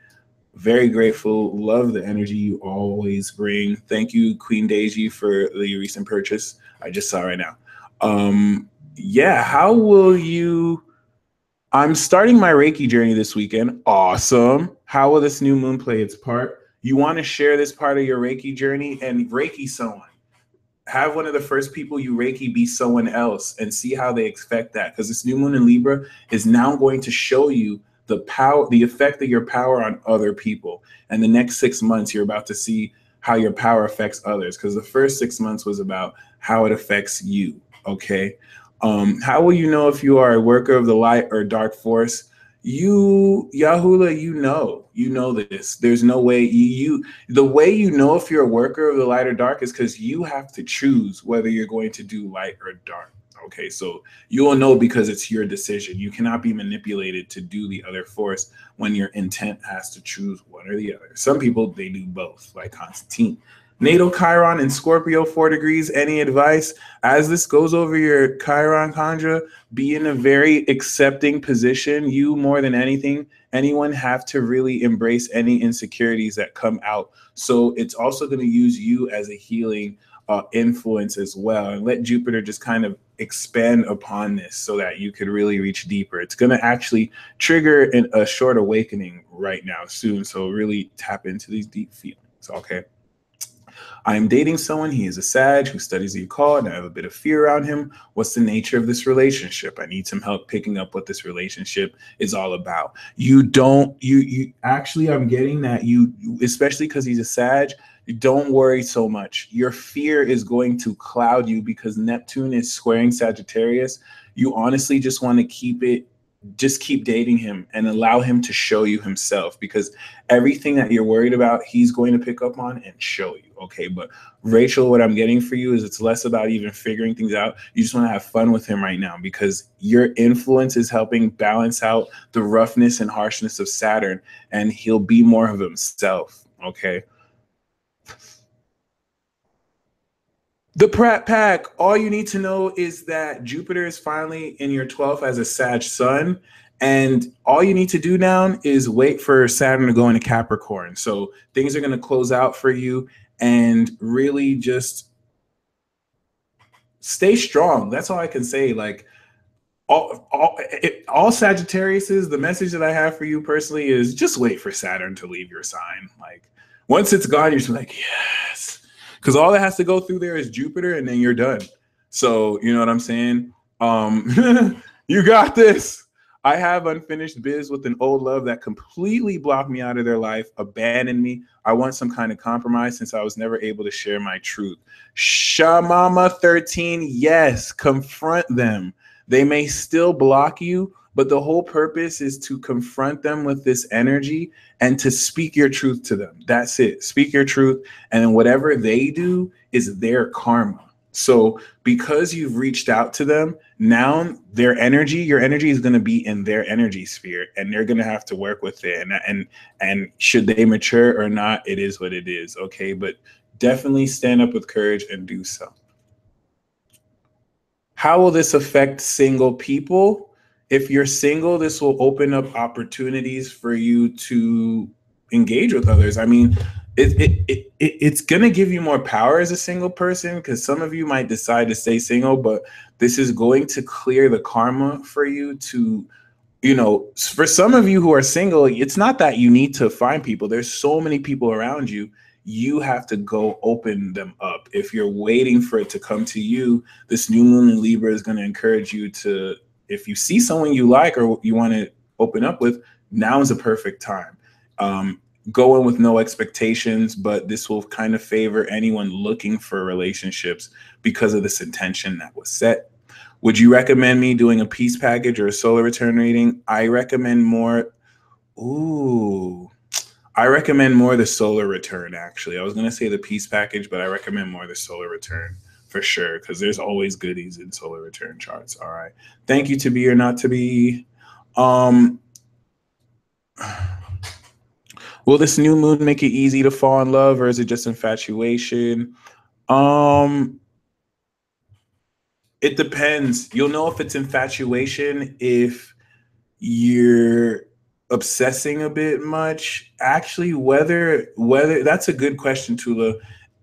Very grateful. Love the energy you always bring. Thank you, Queen Deji, for the recent purchase. I just saw right now. Yeah, how will you I'm starting my Reiki journey this weekend. Awesome. How will this new moon play its part? You want to share this part of your Reiki journey and Reiki someone. Have one of the first people you Reiki be someone else and see how they expect that. Because this new moon in Libra is now going to show you the power, the effect of your power on other people. And the next 6 months, you're about to see how your power affects others. Because the first 6 months was about how it affects you. Okay. How will you know if you are a worker of the light or dark force? You, Yahula, you know this. There's no way the way you know if you're a worker of the light or dark is because you have to choose whether you're going to do light or dark. Okay, so you will know because it's your decision. You cannot be manipulated to do the other force when your intent has to choose one or the other. Some people, they do both, like Constantine. Natal Chiron in Scorpio, 4 degrees. Any advice? As this goes over your Chiron Khandra, be in a very accepting position. You, more than anyone, have to really embrace any insecurities that come out. So it's also going to use you as a healing influence as well. And let Jupiter just kind of expand upon this so that you could really reach deeper. It's going to actually trigger a short awakening right now soon. So really tap into these deep feelings. Okay. I am dating someone. He is a Sag who studies the occult, and I have a bit of fear around him. What's the nature of this relationship? I need some help picking up what this relationship is all about. You don't, you actually, I'm getting that especially because he's a Sag, you don't worry so much. Your fear is going to cloud you because Neptune is squaring Sagittarius. You honestly just want to just keep dating him and allow him to show you himself, because everything that you're worried about, he's going to pick up on and show you. Okay. But Rachel, what I'm getting for you is it's less about even figuring things out. You just want to have fun with him right now because your influence is helping balance out the roughness and harshness of Saturn, and he'll be more of himself. Okay. The Pratt Pack, all you need to know is that Jupiter is finally in your 12th as a Sag sun. And all you need to do now is wait for Saturn to go into Capricorn. So things are going to close out for you, and really just stay strong. That's all I can say. Like, all Sagittariuses, the message that I have for you personally is just wait for Saturn to leave your sign. Like, once it's gone, you're just like, yes, because all that has to go through there is Jupiter, and then you're done. So you know what I'm saying? You got this. I have unfinished biz with an old love that completely blocked me out of their life, abandoned me. I want some kind of compromise since I was never able to share my truth. Shamama 13, yes, confront them. They may still block you, but the whole purpose is to confront them with this energy and to speak your truth to them. That's it. Speak your truth. And then whatever they do is their karma. So because you've reached out to them, now your energy is going to be in their energy sphere, and they're going to have to work with it. And should they mature or not, it is what it is. Okay. But definitely stand up with courage and do so. How will this affect single people? If you're single, this will open up opportunities for you to engage with others. I mean, it's going to give you more power as a single person, because some of you might decide to stay single, but this is going to clear the karma for you to, for some of you who are single, it's not that you need to find people. There's so many people around you. You have to go open them up. If you're waiting for it to come to you, this new moon in Libra is going to encourage you to, if you see someone you like or you want to open up with, now is a perfect time. Go in with no expectations, but this will kind of favor anyone looking for relationships because of this intention that was set. Would you recommend me doing a peace package or a solar return reading? I recommend more. I recommend more the solar return, actually. I was going to say the peace package, but I recommend more the solar return for sure, because there's always goodies in solar return charts. All right. Thank you, to be or not to be. Will this new moon make it easy to fall in love, or is it just infatuation? It depends. You'll know if it's infatuation if you're obsessing a bit much. Actually, whether that's a good question, Tula.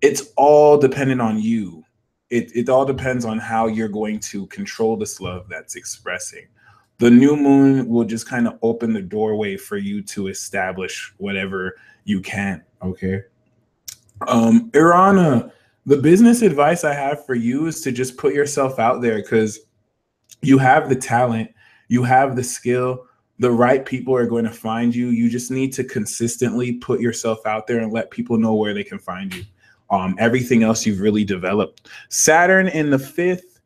It's all dependent on you. It all depends on how you're going to control this love that's expressing. The new moon will just kind of open the doorway for you to establish whatever you can. Okay. Irana, the business advice I have for you is to just put yourself out there because you have the talent, you have the skill, the right people are going to find you. You just need to consistently put yourself out there and let people know where they can find you. Everything else you've really developed. Saturn in the fifth.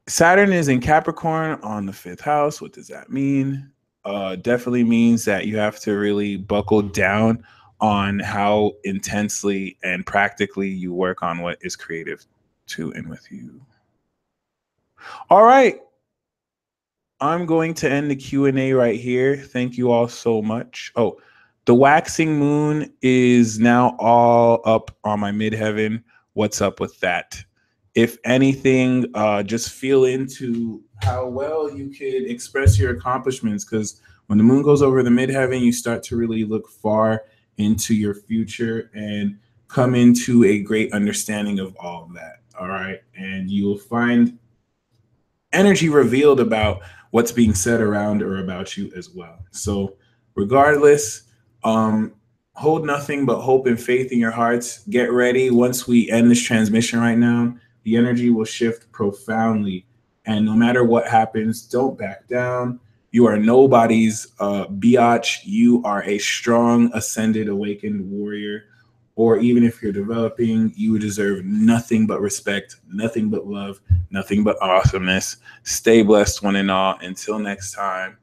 Saturn is in Capricorn on the fifth house. What does that mean? Definitely means that you have to really buckle down on how intensely and practically you work on what is creative to and with you. All right. I'm going to end the Q&A right here. Thank you all so much. Oh, the waxing moon is now all up on my midheaven. What's up with that? If anything, just feel into how well you could express your accomplishments, because when the moon goes over the midheaven, you start to really look far into your future and come into a great understanding of all of that. All right. And you will find energy revealed about what's being said around or about you as well. So, regardless, um, hold nothing but hope and faith in your hearts. Get ready. Once we end this transmission right now, the energy will shift profoundly. And no matter what happens, don't back down. You are nobody's biatch. You are a strong, ascended, awakened warrior. Or even if you're developing, you deserve nothing but respect, nothing but love, nothing but awesomeness. Stay blessed, one and all. Until next time.